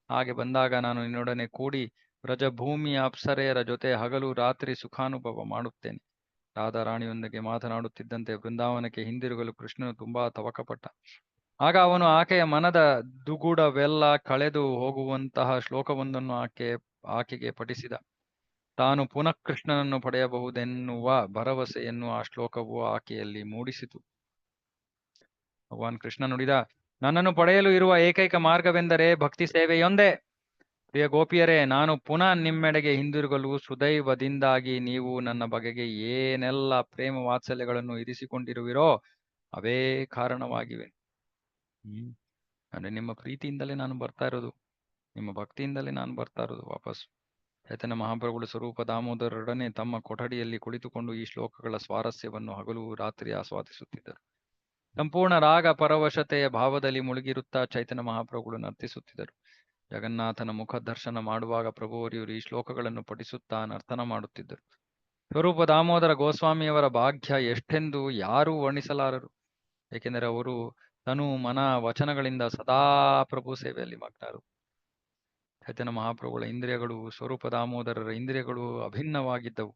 ಹಾಗೆ ಬಂದಾಗ ನಾನು ನಿನ್ನೊಡನೆ ಕೂಡಿ ಬ್ರಜಭೂಮಿಯ ಅಪ್ಸರೆಯರ ಜೊತೆ ಹಗಲು ರಾತ್ರಿ ಸುಖಾನುಭವ ಮಾಡುತ್ತೇನೆ. ರಾಧಾರಾಣಿಯೊಂದಿಗೆ ಮಾತನಾಡುತ್ತಿದ್ದಂತೆ ವೃಂದಾವನಕ್ಕೆ ಹಿಂದಿರುಗಲು ಕೃಷ್ಣನು ತುಂಬಾ ತವಕಪಟ್ಟ. ಆಗ ಅವನು ಆಕೆಯ ಮನದ ದುಗುಡವೆಲ್ಲ ಕಳೆದು ಹೋಗುವಂತಹ ಶ್ಲೋಕವೊಂದನ್ನು ಆಕೆಗೆ ಪಠಿಸಿದ. ತಾನು ಪುನಃ ಕೃಷ್ಣನನ್ನು ಪಡೆಯಬಹುದೆನ್ನುವ ಭರವಸೆಯನ್ನು ಆ ಶ್ಲೋಕವು ಆಕೆಯಲ್ಲಿ ಮೂಡಿಸಿತು. ಭಗವಾನ್ ಕೃಷ್ಣ ನುಡಿದ, ನನ್ನನ್ನು ಪಡೆಯಲು ಇರುವ ಏಕೈಕ ಮಾರ್ಗವೆಂದರೆ ಭಕ್ತಿ ಸೇವೆಯೊಂದೇ. ಪ್ರಿಯ ಗೋಪಿಯರೇ, ನಾನು ಪುನಃ ನಿಮ್ಮೆಡೆಗೆ ಹಿಂದಿರುಗಲು ಸುದೈವದಿಂದಾಗಿ ನೀವು ನನ್ನ ಬಗೆಗೆ ಏನೆಲ್ಲ ಪ್ರೇಮ ವಾತ್ಸಲ್ಯಗಳನ್ನು ಇರಿಸಿಕೊಂಡಿರುವಿರೋ ಅವೇ ಕಾರಣವಾಗಿವೆ. ಅಂದ್ರೆ ನಿಮ್ಮ ಪ್ರೀತಿಯಿಂದಲೇ ನಾನು ಬರ್ತಾ ಇರೋದು, ನಿಮ್ಮ ಭಕ್ತಿಯಿಂದಲೇ ನಾನು ಬರ್ತಾ ಇರೋದು ವಾಪಸ್. ಚೈತನ್ಯ ಮಹಾಪ್ರಭುಗಳು ಸ್ವರೂಪ ದಾಮೋದರರೊಡನೆ ತಮ್ಮ ಕೊಠಡಿಯಲ್ಲಿ ಕುಳಿತುಕೊಂಡು ಈ ಶ್ಲೋಕಗಳ ಸ್ವಾರಸ್ಯವನ್ನು ಹಗಲು ರಾತ್ರಿ ಆಸ್ವಾದಿಸುತ್ತಿದ್ದರು. ಸಂಪೂರ್ಣ ರಾಗ ಪರವಶತೆಯ ಭಾವದಲ್ಲಿ ಮುಳುಗಿರುತ್ತಾ ಚೈತನ್ಯ ಮಹಾಪ್ರಭುಗಳು ನರ್ತಿಸುತ್ತಿದ್ದರು. ಜಗನ್ನಾಥನ ಮುಖ ದರ್ಶನ ಮಾಡುವಾಗ ಪ್ರಭುವರಿಯವರು ಈ ಶ್ಲೋಕಗಳನ್ನು ಪಠಿಸುತ್ತಾ ನರ್ತನ ಮಾಡುತ್ತಿದ್ದರು. ಸ್ವರೂಪ ದಾಮೋದರ ಗೋಸ್ವಾಮಿಯವರ ಭಾಗ್ಯ ಎಷ್ಟೆಂದು ಯಾರೂ ವರ್ಣಿಸಲಾರರು. ಏಕೆಂದರೆ ಅವರು ತನು ಮನ ವಚನಗಳಿಂದ ಸದಾ ಪ್ರಭು ಸೇವೆಯಲ್ಲಿ ಮಗ್ನರು. ಚೈತನ್ಯ ಮಹಾಪ್ರಭುಗಳ ಇಂದ್ರಿಯಗಳು ಸ್ವರೂಪ ದಾಮೋದರರ ಇಂದ್ರಿಯಗಳು ಅಭಿನ್ನವಾಗಿದ್ದವು.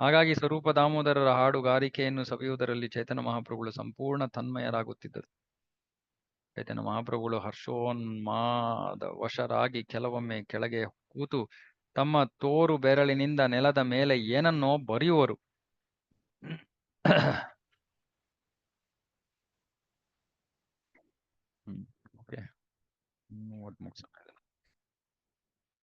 ಹಾಗಾಗಿ ಸ್ವರೂಪ ದಾಮೋದರರ ಹಾಡುಗಾರಿಕೆಯನ್ನು ಸವಿಯುವುದರಲ್ಲಿ ಚೈತನ್ಯ ಮಹಾಪ್ರಭುಗಳು ಸಂಪೂರ್ಣ ತನ್ಮಯರಾಗುತ್ತಿದ್ದರು. ಚೈತನ್ಯ ಮಹಾಪ್ರಭುಗಳು ಹರ್ಷೋನ್ಮಾದ ವಶರಾಗಿ ಕೆಲವೊಮ್ಮೆ ಕೆಳಗೆ ಕೂತು ತಮ್ಮ ತೋರು ಬೆರಳಿನಿಂದ ನೆಲದ ಮೇಲೆ ಏನನ್ನೋ ಬರೆಯುವರು.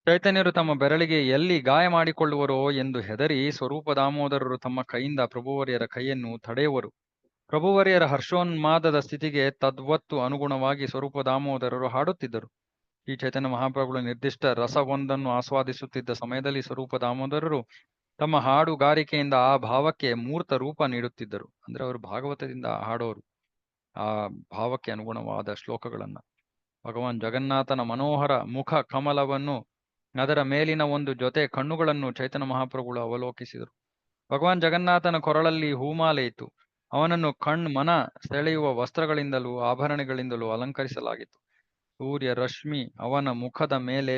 ಚೈತನ್ಯರು ತಮ್ಮ ಬೆರಳಿಗೆ ಎಲ್ಲಿ ಗಾಯ ಮಾಡಿಕೊಳ್ಳುವರೋ ಎಂದು ಹೆದರಿ ಸ್ವರೂಪ ದಾಮೋದರರು ತಮ್ಮ ಕೈಯಿಂದ ಪ್ರಭುವರಿಯರ ಕೈಯನ್ನು ತಡೆಯುವರು. ಪ್ರಭುವರಿಯರ ಹರ್ಷೋನ್ಮಾದದ ಸ್ಥಿತಿಗೆ ತದ್ವತ್ತು ಅನುಗುಣವಾಗಿ ಸ್ವರೂಪ ದಾಮೋದರರು ಹಾಡುತ್ತಿದ್ದರು. ಈ ಚೈತನ್ಯ ಮಹಾಪ್ರಭುಗಳು ನಿರ್ದಿಷ್ಟ ರಸವೊಂದನ್ನು ಆಸ್ವಾದಿಸುತ್ತಿದ್ದ ಸಮಯದಲ್ಲಿ ಸ್ವರೂಪ ದಾಮೋದರರು ತಮ್ಮ ಹಾಡುಗಾರಿಕೆಯಿಂದ ಆ ಭಾವಕ್ಕೆ ಮೂರ್ತ ರೂಪ ನೀಡುತ್ತಿದ್ದರು. ಅಂದ್ರೆ ಅವರು ಭಾಗವತದಿಂದ ಹಾಡೋರು ಆ ಭಾವಕ್ಕೆ ಅನುಗುಣವಾದ ಶ್ಲೋಕಗಳನ್ನ. ಭಗವಾನ್ ಜಗನ್ನಾಥನ ಮನೋಹರ ಮುಖ ಕಮಲವನ್ನು, ಅದರ ಮೇಲಿನ ಒಂದು ಜೊತೆ ಕಣ್ಣುಗಳನ್ನು ಚೈತನ್ಯ ಮಹಾಪ್ರಭುಗಳು ಅವಲೋಕಿಸಿದರು. ಭಗವಾನ್ ಜಗನ್ನಾಥನ ಕೊರಳಲ್ಲಿ ಹೂಮಾಲೆ ಇತ್ತು. ಅವನನ್ನು ಮನ ಸೆಳೆಯುವ ವಸ್ತ್ರಗಳಿಂದಲೂ ಆಭರಣಗಳಿಂದಲೂ ಅಲಂಕರಿಸಲಾಗಿತ್ತು. ಸೂರ್ಯ ರಶ್ಮಿ ಅವನ ಮುಖದ ಮೇಲೆ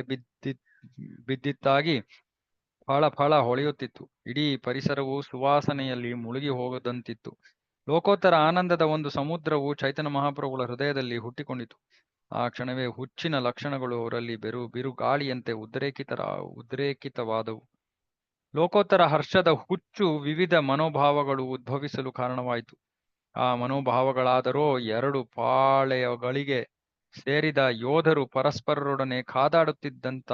ಬಿದ್ದಿತ್ತಾಗಿ ಫಳ ಫಳ ಹೊಳೆಯುತ್ತಿತ್ತು. ಇಡೀ ಪರಿಸರವು ಸುವಾಸನೆಯಲ್ಲಿ ಮುಳುಗಿ ಹೋಗದಂತಿತ್ತು. ಲೋಕೋತ್ತರ ಆನಂದದ ಒಂದು ಸಮುದ್ರವು ಚೈತನ್ಯ ಮಹಾಪ್ರಭುಗಳ ಹೃದಯದಲ್ಲಿ ಹುಟ್ಟಿಕೊಂಡಿತು. ಆ ಕ್ಷಣವೇ ಹುಚ್ಚಿನ ಲಕ್ಷಣಗಳು ಅವರಲ್ಲಿ ಬಿರುಗಾಳಿಯಂತೆ ಉದ್ರೇಕಿತವಾದವು. ಲೋಕೋತ್ತರ ಹರ್ಷದ ಹುಚ್ಚು ವಿವಿಧ ಮನೋಭಾವಗಳು ಉದ್ಭವಿಸಲು ಕಾರಣವಾಯಿತು. ಆ ಮನೋಭಾವಗಳಾದರೋ ಎರಡು ಪಾಳೆಯಗಳಿಗೆ ಸೇರಿದ ಯೋಧರು ಪರಸ್ಪರರೊಡನೆ ಕಾದಾಡುತ್ತಿದ್ದಂತ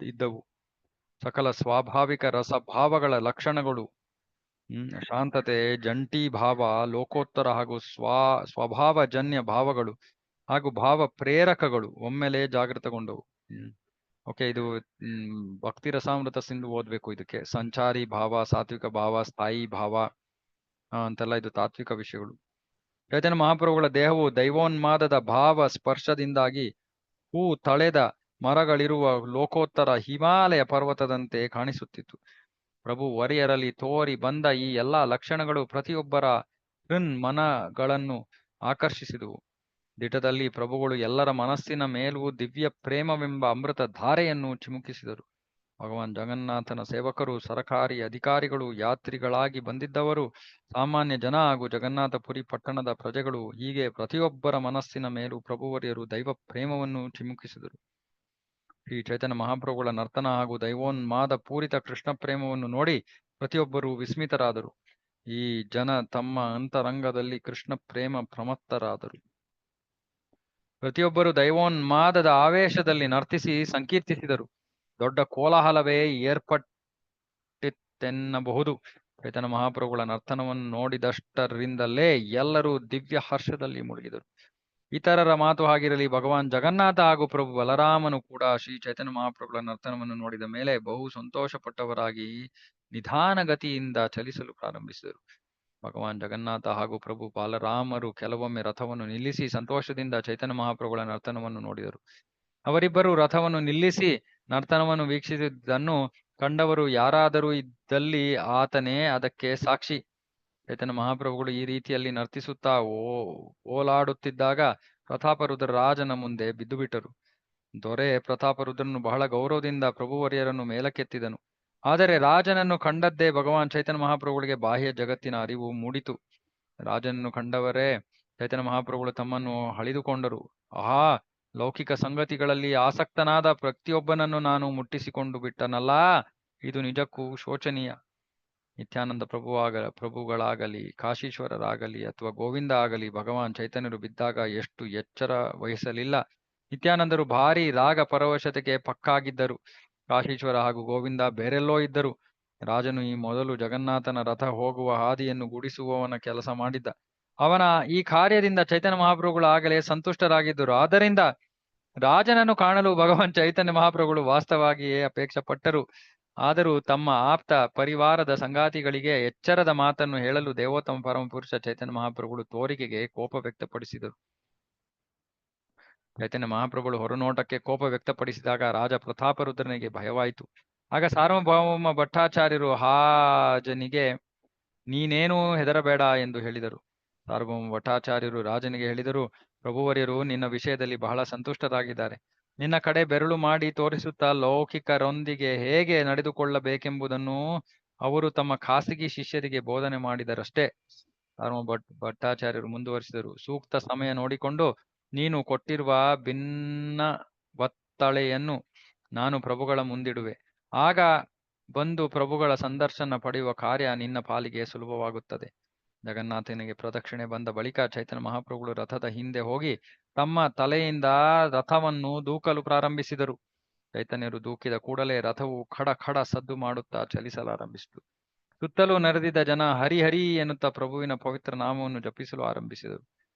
ಇದ್ದವು. ಸಕಲ ಸ್ವಾಭಾವಿಕ ರಸಭಾವಗಳ ಲಕ್ಷಣಗಳು, ಶಾಂತತೆ, ಜಂಟಿ ಭಾವ, ಲೋಕೋತ್ತರ ಹಾಗೂ ಸ್ವಭಾವಜನ್ಯ ಭಾವಗಳು ಹಾಗೂ ಭಾವ ಪ್ರೇರಕಗಳು ಒಮ್ಮೆಲೆ ಜಾಗೃತಗೊಂಡವು. ಓಕೆ, ಇದು ಭಕ್ತಿ ರಸಾಮೃತ ಸಿಂಧು ಓದ್ಬೇಕು. ಇದಕ್ಕೆ ಸಂಚಾರಿ ಭಾವ, ಸಾತ್ವಿಕ ಭಾವ, ಸ್ಥಾಯಿ ಭಾವ ಅಂತೆಲ್ಲ ಇದು ತಾತ್ವಿಕ ವಿಷಯಗಳು. ಚೈತನ್ಯ ಮಹಾಪ್ರಭುಗಳ ದೇಹವು ದೈವೋನ್ಮಾದದ ಭಾವ ಸ್ಪರ್ಶದಿಂದಾಗಿ ಹೂ ತಳೆದ ಮರಗಳಿರುವ ಲೋಕೋತ್ತರ ಹಿಮಾಲಯ ಪರ್ವತದಂತೆ ಕಾಣಿಸುತ್ತಿತ್ತು. ಪ್ರಭು ವರಿಯರಲ್ಲಿ ತೋರಿ ಬಂದ ಈ ಎಲ್ಲಾ ಲಕ್ಷಣಗಳು ಪ್ರತಿಯೊಬ್ಬರ ಮನಗಳನ್ನು ಆಕರ್ಷಿಸಿದುವು. ದಿಟದಲ್ಲಿ ಪ್ರಭುಗಳು ಎಲ್ಲರ ಮನಸ್ಸಿನ ಮೇಲೂ ದಿವ್ಯ ಪ್ರೇಮವೆಂಬ ಅಮೃತ ಧಾರೆಯನ್ನು ಚಿಮುಕಿಸಿದರು. ಭಗವಾನ್ ಜಗನ್ನಾಥನ ಸೇವಕರು, ಸರಕಾರಿ ಅಧಿಕಾರಿಗಳು, ಯಾತ್ರಿಗಳಾಗಿ ಬಂದಿದ್ದವರು, ಸಾಮಾನ್ಯ ಜನ ಹಾಗೂ ಜಗನ್ನಾಥಪುರಿ ಪಟ್ಟಣದ ಪ್ರಜೆಗಳು, ಹೀಗೆ ಪ್ರತಿಯೊಬ್ಬರ ಮನಸ್ಸಿನ ಮೇಲೂ ಪ್ರಭುವರಿಯರು ದೈವ ಪ್ರೇಮವನ್ನು ಚಿಮುಕಿಸಿದರು. ಶ್ರೀ ಚೈತನ್ಯ ಮಹಾಪ್ರಭುಗಳ ನರ್ತನ ಹಾಗೂ ದೈವೋನ್ಮಾದ ಪೂರಿತ ಕೃಷ್ಣ ಪ್ರೇಮವನ್ನು ನೋಡಿ ಪ್ರತಿಯೊಬ್ಬರೂ ವಿಸ್ಮಿತರಾದರು. ಈ ಜನ ತಮ್ಮ ಅಂತರಂಗದಲ್ಲಿ ಕೃಷ್ಣ ಪ್ರೇಮ ಪ್ರಮತ್ತರಾದರು. ಪ್ರತಿಯೊಬ್ಬರು ದೈವೋನ್ಮಾದದ ಆವೇಶದಲ್ಲಿ ನರ್ತಿಸಿ ಸಂಕೀರ್ತಿಸಿದರು. ದೊಡ್ಡ ಕೋಲಾಹಲವೇ ಏರ್ಪಟ್ಟಿತೆನ್ನಬಹುದು. ಚೈತನ್ಯ ಮಹಾಪ್ರಭುಗಳ ನರ್ತನವನ್ನು ನೋಡಿದಷ್ಟರಿಂದಲೇ ಎಲ್ಲರೂ ದಿವ್ಯ ಹರ್ಷದಲ್ಲಿ ಮುಳುಗಿದರು. ಇತರರ ಮಾತು ಆಗಿರಲಿ, ಭಗವಾನ್ ಜಗನ್ನಾಥ ಹಾಗೂ ಪ್ರಭು ಬಲರಾಮನು ಕೂಡ ಶ್ರೀ ಚೈತನ್ಯ ಮಹಾಪ್ರಭುಗಳ ನರ್ತನವನ್ನು ನೋಡಿದ ಮೇಲೆ ಬಹು ಸಂತೋಷಪಟ್ಟವರಾಗಿ ನಿಧಾನಗತಿಯಿಂದ ಚಲಿಸಲು ಪ್ರಾರಂಭಿಸಿದರು. ಭಗವಾನ್ ಜಗನ್ನಾಥ ಹಾಗೂ ಪ್ರಭು ಬಾಲರಾಮರು ಕೆಲವೊಮ್ಮೆ ರಥವನ್ನು ನಿಲ್ಲಿಸಿ ಸಂತೋಷದಿಂದ ಚೈತನ್ಯ ಮಹಾಪ್ರಭುಗಳ ನರ್ತನವನ್ನು ನೋಡಿದರು. ಅವರಿಬ್ಬರು ರಥವನ್ನು ನಿಲ್ಲಿಸಿ ನರ್ತನವನ್ನು ವೀಕ್ಷಿಸಿದ್ದನ್ನು ಕಂಡವರು ಯಾರಾದರೂ ಇದ್ದಲ್ಲಿ ಆತನೇ ಅದಕ್ಕೆ ಸಾಕ್ಷಿ. ಚೈತನ್ಯ ಮಹಾಪ್ರಭುಗಳು ಈ ರೀತಿಯಲ್ಲಿ ನರ್ತಿಸುತ್ತಾ ಓಲಾಡುತ್ತಿದ್ದಾಗ ಪ್ರತಾಪರುದ್ರ ರಾಜನ ಮುಂದೆ ಬಿದ್ದು ಬಿಟ್ಟರು. ದೊರೆ ಪ್ರತಾಪರುದ್ರನು ಬಹಳ ಗೌರವದಿಂದ ಪ್ರಭುವರಿಯರನ್ನು ಮೇಲಕ್ಕೆತ್ತಿದನು. ಆದರೆ ರಾಜನನ್ನು ಕಂಡದ್ದೇ ಭಗವಾನ್ ಚೈತನ್ಯ ಮಹಾಪ್ರಭುಗಳಿಗೆ ಬಾಹ್ಯ ಜಗತ್ತಿನ ಅರಿವು ಮೂಡಿತು. ರಾಜನನ್ನು ಕಂಡವರೇ ಚೈತನ್ಯ ಮಹಾಪ್ರಭುಗಳು ತಮ್ಮನ್ನು ಹಳಿದುಕೊಂಡರು. ಆಹಾ, ಲೌಕಿಕ ಸಂಗತಿಗಳಲ್ಲಿ ಆಸಕ್ತನಾದ ಪ್ರತಿಯೊಬ್ಬನನ್ನು ನಾನು ಮುಟ್ಟಿಸಿಕೊಂಡು ಬಿಟ್ಟನಲ್ಲ, ಇದು ನಿಜಕ್ಕೂ ಶೋಚನೀಯ. ನಿತ್ಯಾನಂದ ಪ್ರಭುಗಳಾಗಲಿ, ಕಾಶೀಶ್ವರರಾಗಲಿ ಅಥವಾ ಗೋವಿಂದ ಆಗಲಿ, ಭಗವಾನ್ ಚೈತನ್ಯರು ಬಿದ್ದಾಗ ಎಷ್ಟು ಎಚ್ಚರ ವಹಿಸಲಿಲ್ಲ. ನಿತ್ಯಾನಂದರು ಭಾರಿ ರಾಗ ಪರವಶತೆಗೆ ಪಕ್ಕಾಗಿದ್ದರು. ಕಾಶೀಶ್ವರ ಹಾಗೂ ಗೋವಿಂದ ಬೇರೆಲ್ಲೋ ಇದ್ದರು. ರಾಜನು ಈ ಮೊದಲು ಜಗನ್ನಾಥನ ರಥ ಹೋಗುವ ಹಾದಿಯನ್ನು ಗುಡಿಸುವವನ ಕೆಲಸ ಮಾಡಿದ್ದ. ಅವನ ಈ ಕಾರ್ಯದಿಂದ ಚೈತನ್ಯ ಮಹಾಪ್ರಭುಗಳು ಆಗಲೇ ಸಂತುಷ್ಟರಾಗಿದ್ದರು. ಆದ್ದರಿಂದ ರಾಜನನ್ನು ಕಾಣಲು ಭಗವಾನ್ ಚೈತನ್ಯ ಮಹಾಪ್ರಭುಗಳು ವಾಸ್ತವಾಗಿಯೇ ಅಪೇಕ್ಷೆ ಪಟ್ಟರು. ಆದರೂ ತಮ್ಮ ಆಪ್ತ ಪರಿವಾರದ ಸಂಗಾತಿಗಳಿಗೆ ಎಚ್ಚರದ ಮಾತನ್ನು ಹೇಳಲು ದೇವೋತ್ತಮ ಪರಮಪುರುಷ ಚೈತನ್ಯ ಮಹಾಪ್ರಭುಗಳು ತೋರಿಕೆಗೆ ಕೋಪ ವ್ಯಕ್ತಪಡಿಸಿದರು. ಚೈತನ್ಯ ಮಹಾಪ್ರಭುಗಳು ಹೊರನೋಟಕ್ಕೆ ಕೋಪ ವ್ಯಕ್ತಪಡಿಸಿದಾಗ ರಾಜ ಪ್ರತಾಪರುದ್ರನಿಗೆ ಭಯವಾಯಿತು. ಆಗ ಸಾರ್ವಭೌಮ ಭಟ್ಟಾಚಾರ್ಯರು ಹಾಜನಿಗೆ ನೀನೇನೂ ಹೆದರಬೇಡ ಎಂದು ಹೇಳಿದರು. ಸಾರ್ವಭೌಮ ಭಟ್ಟಾಚಾರ್ಯರು ರಾಜನಿಗೆ ಹೇಳಿದರು, ಪ್ರಭುವರ್ಯರು ನಿನ್ನ ವಿಷಯದಲ್ಲಿ ಬಹಳ ಸಂತುಷ್ಟರಾಗಿದ್ದಾರೆ. ನಿನ್ನ ಕಡೆ ಬೆರಳು ಮಾಡಿ ತೋರಿಸುತ್ತಾ ಲೌಕಿಕರೊಂದಿಗೆ ಹೇಗೆ ನಡೆದುಕೊಳ್ಳಬೇಕೆಂಬುದನ್ನು ಅವರು ತಮ್ಮ ಖಾಸಗಿ ಶಿಷ್ಯರಿಗೆ ಬೋಧನೆ ಮಾಡಿದರಷ್ಟೇ. ಸಾರ್ವಭೌಮ ಭಟ್ಟಾಚಾರ್ಯರು ಮುಂದುವರಿಸಿದರು, ಸೂಕ್ತ ಸಮಯ ನೋಡಿಕೊಂಡು ನೀನು ಕೊಟ್ಟಿರುವ ಭಿನ್ನ ಒತ್ತಳೆಯನ್ನು ನಾನು ಪ್ರಭುಗಳ ಮುಂದಿಡುವೆ. ಆಗ ಬಂದು ಪ್ರಭುಗಳ ಸಂದರ್ಶನ ಪಡೆಯುವ ಕಾರ್ಯ ನಿನ್ನ ಪಾಲಿಗೆ ಸುಲಭವಾಗುತ್ತದೆ. ಜಗನ್ನಾಥನಿಗೆ ಪ್ರದಕ್ಷಿಣೆ ಬಂದ ಬಳಿಕ ಚೈತನ್ಯ ಮಹಾಪ್ರಭುಗಳು ರಥದ ಹಿಂದೆ ಹೋಗಿ ತಮ್ಮ ತಲೆಯಿಂದ ರಥವನ್ನು ದೂಕಲು ಪ್ರಾರಂಭಿಸಿದರು. ಚೈತನ್ಯರು ದೂಕಿದ ಕೂಡಲೇ ರಥವು ಖಡ ಖಡ ಸದ್ದು ಮಾಡುತ್ತಾ ಚಲಿಸಲಾರಂಭಿಸಿತು. ಸುತ್ತಲೂ ನೆರೆದಿದ್ದ ಜನ ಹರಿಹರಿ ಎನ್ನುತ್ತಾ ಪ್ರಭುವಿನ ಪವಿತ್ರ ನಾಮವನ್ನು ಜಪಿಸಲು ಆರಂಭಿಸಿದರು.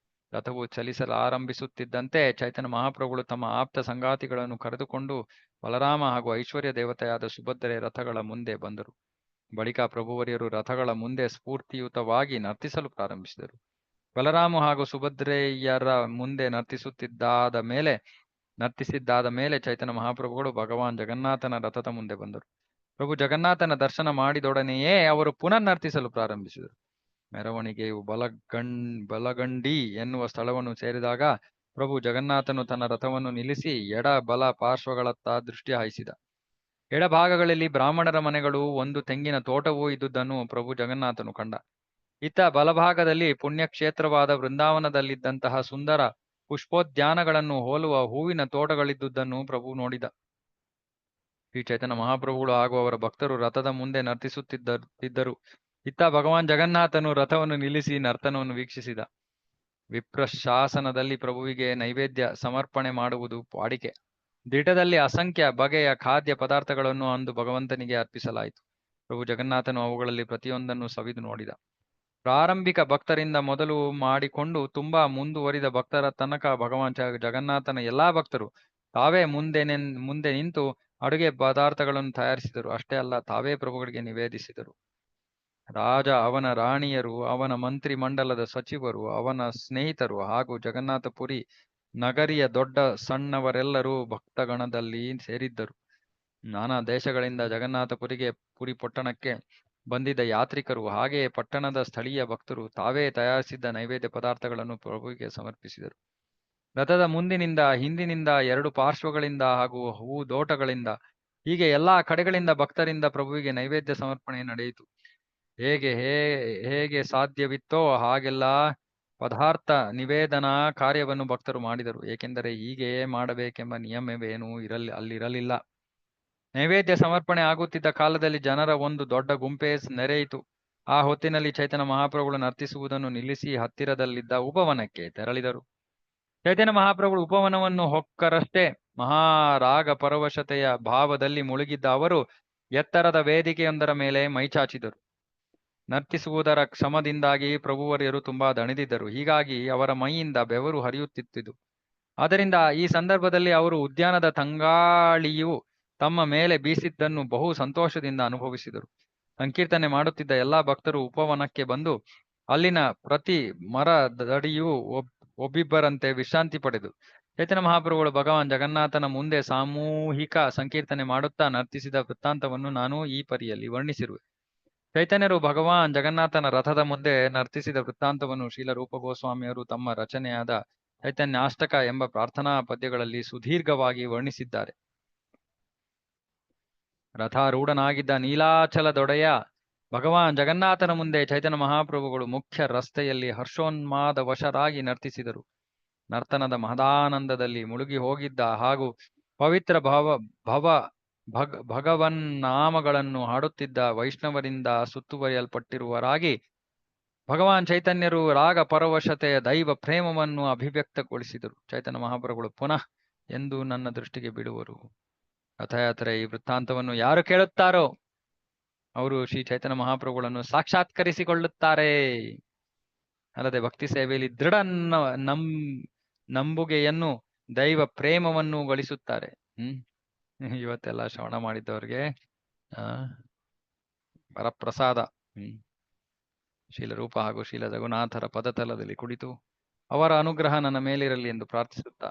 ರಥವು ಚಲಿಸಲು ಆರಂಭಿಸುತ್ತಿದ್ದಂತೆ ಚೈತನ್ಯ ಮಹಾಪ್ರಭುಗಳು ತಮ್ಮ ಆಪ್ತ ಸಂಗಾತಿಗಳನ್ನು ಕರೆದುಕೊಂಡು ಬಲರಾಮ ಹಾಗೂ ಐಶ್ವರ್ಯ ದೇವತೆಯಾದ ಸುಭದ್ರೆ ರಥಗಳ ಮುಂದೆ ಬಂದರು. ಬಳಿಕ ಪ್ರಭುವರಿಯರು ರಥಗಳ ಮುಂದೆ ಸ್ಫೂರ್ತಿಯುತವಾಗಿ ನರ್ತಿಸಲು ಪ್ರಾರಂಭಿಸಿದರು. ಬಲರಾಮ ಹಾಗೂ ಸುಭದ್ರೆಯರ ಮುಂದೆ ನರ್ತಿಸಿದ್ದಾದ ಮೇಲೆ ಚೈತನ್ಯ ಮಹಾಪ್ರಭುಗಳು ಭಗವಾನ್ ಜಗನ್ನಾಥನ ರಥದ ಮುಂದೆ ಬಂದರು. ಪ್ರಭು ಜಗನ್ನಾಥನ ದರ್ಶನ ಮಾಡಿದೊಡನೆಯೇ ಅವರು ಪುನಃ ನರ್ತಿಸಲು ಪ್ರಾರಂಭಿಸಿದರು. ಮೆರವಣಿಗೆಯು ಬಲಗಂಡಿ ಎನ್ನುವ ಸ್ಥಳವನ್ನು ಸೇರಿದಾಗ ಪ್ರಭು ಜಗನ್ನಾಥನು ತನ್ನ ರಥವನ್ನು ನಿಲ್ಲಿಸಿ ಎಡ ಬಲ ಪಾರ್ಶ್ವಗಳತ್ತ ದೃಷ್ಟಿ ಹಾಯಿಸಿದ. ಎಡಭಾಗಗಳಲ್ಲಿ ಬ್ರಾಹ್ಮಣರ ಮನೆಗಳು, ಒಂದು ತೆಂಗಿನ ತೋಟವೂ ಇದ್ದುದನ್ನು ಪ್ರಭು ಜಗನ್ನಾಥನು ಕಂಡ. ಇತ್ತ ಬಲಭಾಗದಲ್ಲಿ ಪುಣ್ಯಕ್ಷೇತ್ರವಾದ ವೃಂದಾವನದಲ್ಲಿದ್ದಂತಹ ಸುಂದರ ಪುಷ್ಪೋದ್ಯಾನಗಳನ್ನು ಹೋಲುವ ಹೂವಿನ ತೋಟಗಳಿದ್ದುದನ್ನು ಪ್ರಭು ನೋಡಿದ. ಶ್ರೀ ಚೈತನ್ಯ ಮಹಾಪ್ರಭುಗಳು ಹಾಗೂ ಅವರ ಭಕ್ತರು ರಥದ ಮುಂದೆ ನರ್ತಿಸುತ್ತಿದ್ದರು. ಇತ್ತ ಭಗವಾನ್ ಜಗನ್ನಾಥನು ರಥವನ್ನು ನಿಲ್ಲಿಸಿ ನರ್ತನವನ್ನು ವೀಕ್ಷಿಸಿದ. ವಿಪ್ರಶಾಸನದಲ್ಲಿ ಪ್ರಭುವಿಗೆ ನೈವೇದ್ಯ ಸಮರ್ಪಣೆ ಮಾಡುವುದು ವಾಡಿಕೆ. ದಿಟದಲ್ಲಿ ಅಸಂಖ್ಯ ಬಗೆಯ ಖಾದ್ಯ ಪದಾರ್ಥಗಳನ್ನು ಅಂದು ಭಗವಂತನಿಗೆ ಅರ್ಪಿಸಲಾಯಿತು. ಪ್ರಭು ಜಗನ್ನಾಥನು ಅವುಗಳಲ್ಲಿ ಪ್ರತಿಯೊಂದನ್ನು ಸವಿದು ನೋಡಿದ. ಪ್ರಾರಂಭಿಕ ಭಕ್ತರಿಂದ ಮೊದಲು ಮಾಡಿಕೊಂಡು ತುಂಬಾ ಮುಂದುವರಿದ ಭಕ್ತರ ತನಕ ಭಗವಾನ್ ಜಗನ್ನಾಥನ ಎಲ್ಲಾ ಭಕ್ತರು ತಾವೇ ಮುಂದೆ ನಿಂತು ಅಡುಗೆ ಪದಾರ್ಥಗಳನ್ನು ತಯಾರಿಸಿದರು. ಅಷ್ಟೇ ಅಲ್ಲ, ತಾವೇ ಪ್ರಭುಗಳಿಗೆ ನಿವೇದಿಸಿದರು. ರಾಜ, ಅವನ ರಾಣಿಯರು, ಅವನ ಮಂತ್ರಿ ಮಂಡಲದ ಸಚಿವರು, ಅವನ ಸ್ನೇಹಿತರು ಹಾಗೂ ಜಗನ್ನಾಥಪುರಿ ನಗರಿಯ ದೊಡ್ಡ ಸಣ್ಣವರೆಲ್ಲರೂ ಭಕ್ತಗಣದಲ್ಲಿ ಸೇರಿದ್ದರು. ನಾನಾ ದೇಶಗಳಿಂದ ಜಗನ್ನಾಥಪುರಿಗೆ ಪುರಿ ಪಟ್ಟಣಕ್ಕೆ ಬಂದಿದ್ದ ಯಾತ್ರಿಕರು ಹಾಗೆಯೇ ಪಟ್ಟಣದ ಸ್ಥಳೀಯ ಭಕ್ತರು ತಾವೇ ತಯಾರಿಸಿದ್ದ ನೈವೇದ್ಯ ಪದಾರ್ಥಗಳನ್ನು ಪ್ರಭುವಿಗೆ ಸಮರ್ಪಿಸಿದರು. ರಥದ ಮುಂದಿನಿಂದ, ಹಿಂದಿನಿಂದ, ಎರಡು ಪಾರ್ಶ್ವಗಳಿಂದ ಹಾಗೂ ಹೂದೋಟಗಳಿಂದ ಹೀಗೆ ಎಲ್ಲಾ ಕಡೆಗಳಿಂದ ಭಕ್ತರಿಂದ ಪ್ರಭುವಿಗೆ ನೈವೇದ್ಯ ಸಮರ್ಪಣೆ ನಡೆಯಿತು. ಹೇಗೆ ಸಾಧ್ಯವಿತ್ತೋ ಹಾಗೆಲ್ಲ ಪದಾರ್ಥ ನಿವೇದನಾ ಕಾರ್ಯವನ್ನು ಭಕ್ತರು ಮಾಡಿದರು. ಏಕೆಂದರೆ ಹೀಗೆ ಮಾಡಬೇಕೆಂಬ ನಿಯಮವೇನೂ ಅಲ್ಲಿರಲಿಲ್ಲ. ನೈವೇದ್ಯ ಸಮರ್ಪಣೆ ಆಗುತ್ತಿದ್ದ ಕಾಲದಲ್ಲಿ ಜನರ ಒಂದು ದೊಡ್ಡ ಗುಂಪೇ ನೆರೆಯಿತು. ಆ ಹೊತ್ತಿನಲ್ಲಿ ಚೈತನ್ಯ ಮಹಾಪ್ರಭುಗಳು ನರ್ತಿಸುವುದನ್ನು ನಿಲ್ಲಿಸಿ ಹತ್ತಿರದಲ್ಲಿದ್ದ ಉಪವನಕ್ಕೆ ತೆರಳಿದರು. ಚೈತನ್ಯ ಮಹಾಪ್ರಭುಗಳು ಉಪವನವನ್ನು ಹೊಕ್ಕರಷ್ಟೇ ಮಹಾರಾಗ ಪರವಶತೆಯ ಭಾವದಲ್ಲಿ ಮುಳುಗಿದ್ದ ಅವರು ಎತ್ತರದ ವೇದಿಕೆಯೊಂದರ ಮೇಲೆ ಮೈಚಾಚಿದರು. ನರ್ತಿಸುವುದರ ಶ್ರಮದಿಂದಾಗಿ ಪ್ರಭುವರಿಯರು ತುಂಬಾ ದಣಿದಿದ್ದರು. ಹೀಗಾಗಿ ಅವರ ಮೈಯಿಂದ ಬೆವರು ಹರಿಯುತ್ತಿತ್ತು. ಆದ್ದರಿಂದ ಈ ಸಂದರ್ಭದಲ್ಲಿ ಅವರು ಉದ್ಯಾನದ ತಂಗಾಳಿಯು ತಮ್ಮ ಮೇಲೆ ಬೀಸಿದ್ದನ್ನು ಬಹು ಸಂತೋಷದಿಂದ ಅನುಭವಿಸಿದರು. ಸಂಕೀರ್ತನೆ ಮಾಡುತ್ತಿದ್ದ ಎಲ್ಲಾ ಭಕ್ತರು ಉಪವನಕ್ಕೆ ಬಂದು ಅಲ್ಲಿನ ಪ್ರತಿ ಮರದಡಿಯೂ ಒಬ್ಬಿಬ್ಬರಂತೆ ವಿಶ್ರಾಂತಿ ಪಡೆದು ಚೈತನ್ಯ ಮಹಾಪ್ರಭುಗಳು ಭಗವಾನ್ ಜಗನ್ನಾಥನ ಮುಂದೆ ಸಾಮೂಹಿಕ ಸಂಕೀರ್ತನೆ ಮಾಡುತ್ತಾ ನರ್ತಿಸಿದ ವೃತ್ತಾಂತವನ್ನು ನಾನು ಈ ಪರಿಯಲ್ಲಿ ವರ್ಣಿಸಿರುವೆ. ಚೈತನ್ಯರು ಭಗವಾನ್ ಜಗನ್ನಾಥನ ರಥದ ಮುಂದೆ ನರ್ತಿಸಿದ ವೃತ್ತಾಂತವನ್ನು ಶೀಲ ರೂಪ ಗೋಸ್ವಾಮಿಯವರು ತಮ್ಮ ರಚನೆಯಾದ ಚೈತನ್ಯಾಷ್ಟಕ ಎಂಬ ಪ್ರಾರ್ಥನಾ ಪದ್ಯಗಳಲ್ಲಿ ಸುದೀರ್ಘವಾಗಿ ವರ್ಣಿಸಿದ್ದಾರೆ. ರಥಾರೂಢನಾಗಿದ್ದ ನೀಲಾಚಲದೊಡೆಯ ಭಗವಾನ್ ಜಗನ್ನಾಥನ ಮುಂದೆ ಚೈತನ್ಯ ಮಹಾಪ್ರಭುಗಳು ಮುಖ್ಯ ರಸ್ತೆಯಲ್ಲಿ ಹರ್ಷೋನ್ಮಾದ ವಶರಾಗಿ ನರ್ತಿಸಿದರು. ನರ್ತನದ ಮಹದಾನಂದದಲ್ಲಿ ಮುಳುಗಿ ಹೋಗಿದ್ದ ಹಾಗೂ ಪವಿತ್ರ ಭಗವನ್ನಾಮಗಳನ್ನು ಹಾಡುತ್ತಿದ್ದ ವೈಷ್ಣವರಿಂದ ಸುತ್ತುವರಿಯಲ್ಪಟ್ಟಿರುವರಾಗಿ ಭಗವಾನ್ ಚೈತನ್ಯರು ರಾಗ ಪರವಶತೆಯ ದೈವ ಪ್ರೇಮವನ್ನು ಅಭಿವ್ಯಕ್ತಗೊಳಿಸಿದರು. ಚೈತನ್ಯ ಮಹಾಪ್ರಭುಗಳು ಪುನಃ ಎಂದು ನನ್ನ ದೃಷ್ಟಿಗೆ ಬಿಡುವರು. ರಥಯಾತ್ರೆ ಈ ವೃತ್ತಾಂತವನ್ನು ಯಾರು ಕೇಳುತ್ತಾರೋ ಅವರು ಶ್ರೀ ಚೈತನ್ಯ ಮಹಾಪ್ರಭುಗಳನ್ನು ಸಾಕ್ಷಾತ್ಕರಿಸಿಕೊಳ್ಳುತ್ತಾರೆ. ಅಲ್ಲದೆ ಭಕ್ತಿ ಸೇವೆಯಲ್ಲಿ ದೃಢ ನಂಬುಗೆಯನ್ನು ದೈವ ಪ್ರೇಮವನ್ನು ಗಳಿಸುತ್ತಾರೆ. ಇವತ್ತೆಲ್ಲ ಶ್ರವಣ ಮಾಡಿದ್ದವ್ರಿಗೆ ವರಪ್ರಸಾದ. ಶೀಲರೂಪ ಹಾಗೂ ಶೀಲ ಜಗನ್ನಾಥರ ಪದತಲದಲ್ಲಿ ಕುಳಿತು ಅವರ ಅನುಗ್ರಹ ನನ್ನ ಮೇಲಿರಲಿ ಎಂದು ಪ್ರಾರ್ಥಿಸುತ್ತಾ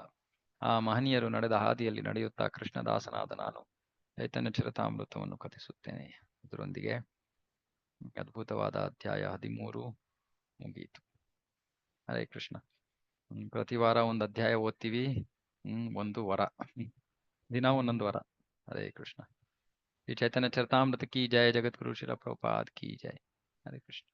ಆ ಮಹನೀಯರು ನಡೆದ ಹಾದಿಯಲ್ಲಿ ನಡೆಯುತ್ತಾ ಕೃಷ್ಣದಾಸನಾದ ನಾನು ಚೈತನ್ಯ ಚರಿತಾಮೃತವನ್ನು ಕಥಿಸುತ್ತೇನೆ. ಇದರೊಂದಿಗೆ ಅದ್ಭುತವಾದ ಅಧ್ಯಾಯ 13 ಮುಗಿಯಿತು. ಹರೇ ಕೃಷ್ಣ. ಪ್ರತಿ ವಾರ ಒಂದು ಅಧ್ಯಾಯ ಓದ್ತೀವಿ. ಒಂದು ವರ, ದಿನ ಒಂದೊಂದು ವರ. ಹರೇ ಕೃಷ್ಣ. ಶ್ರೀ ಚೈತನ್ಯ ಚರಿತಾಮೃತ ಕಿ ಜಯ. ಜಗದ್ಗುರು ಶ್ರೀಲ ಪ್ರಭುಪಾದ್ ಕಿ ಜಯ. ಹರೇ ಕೃಷ್ಣ.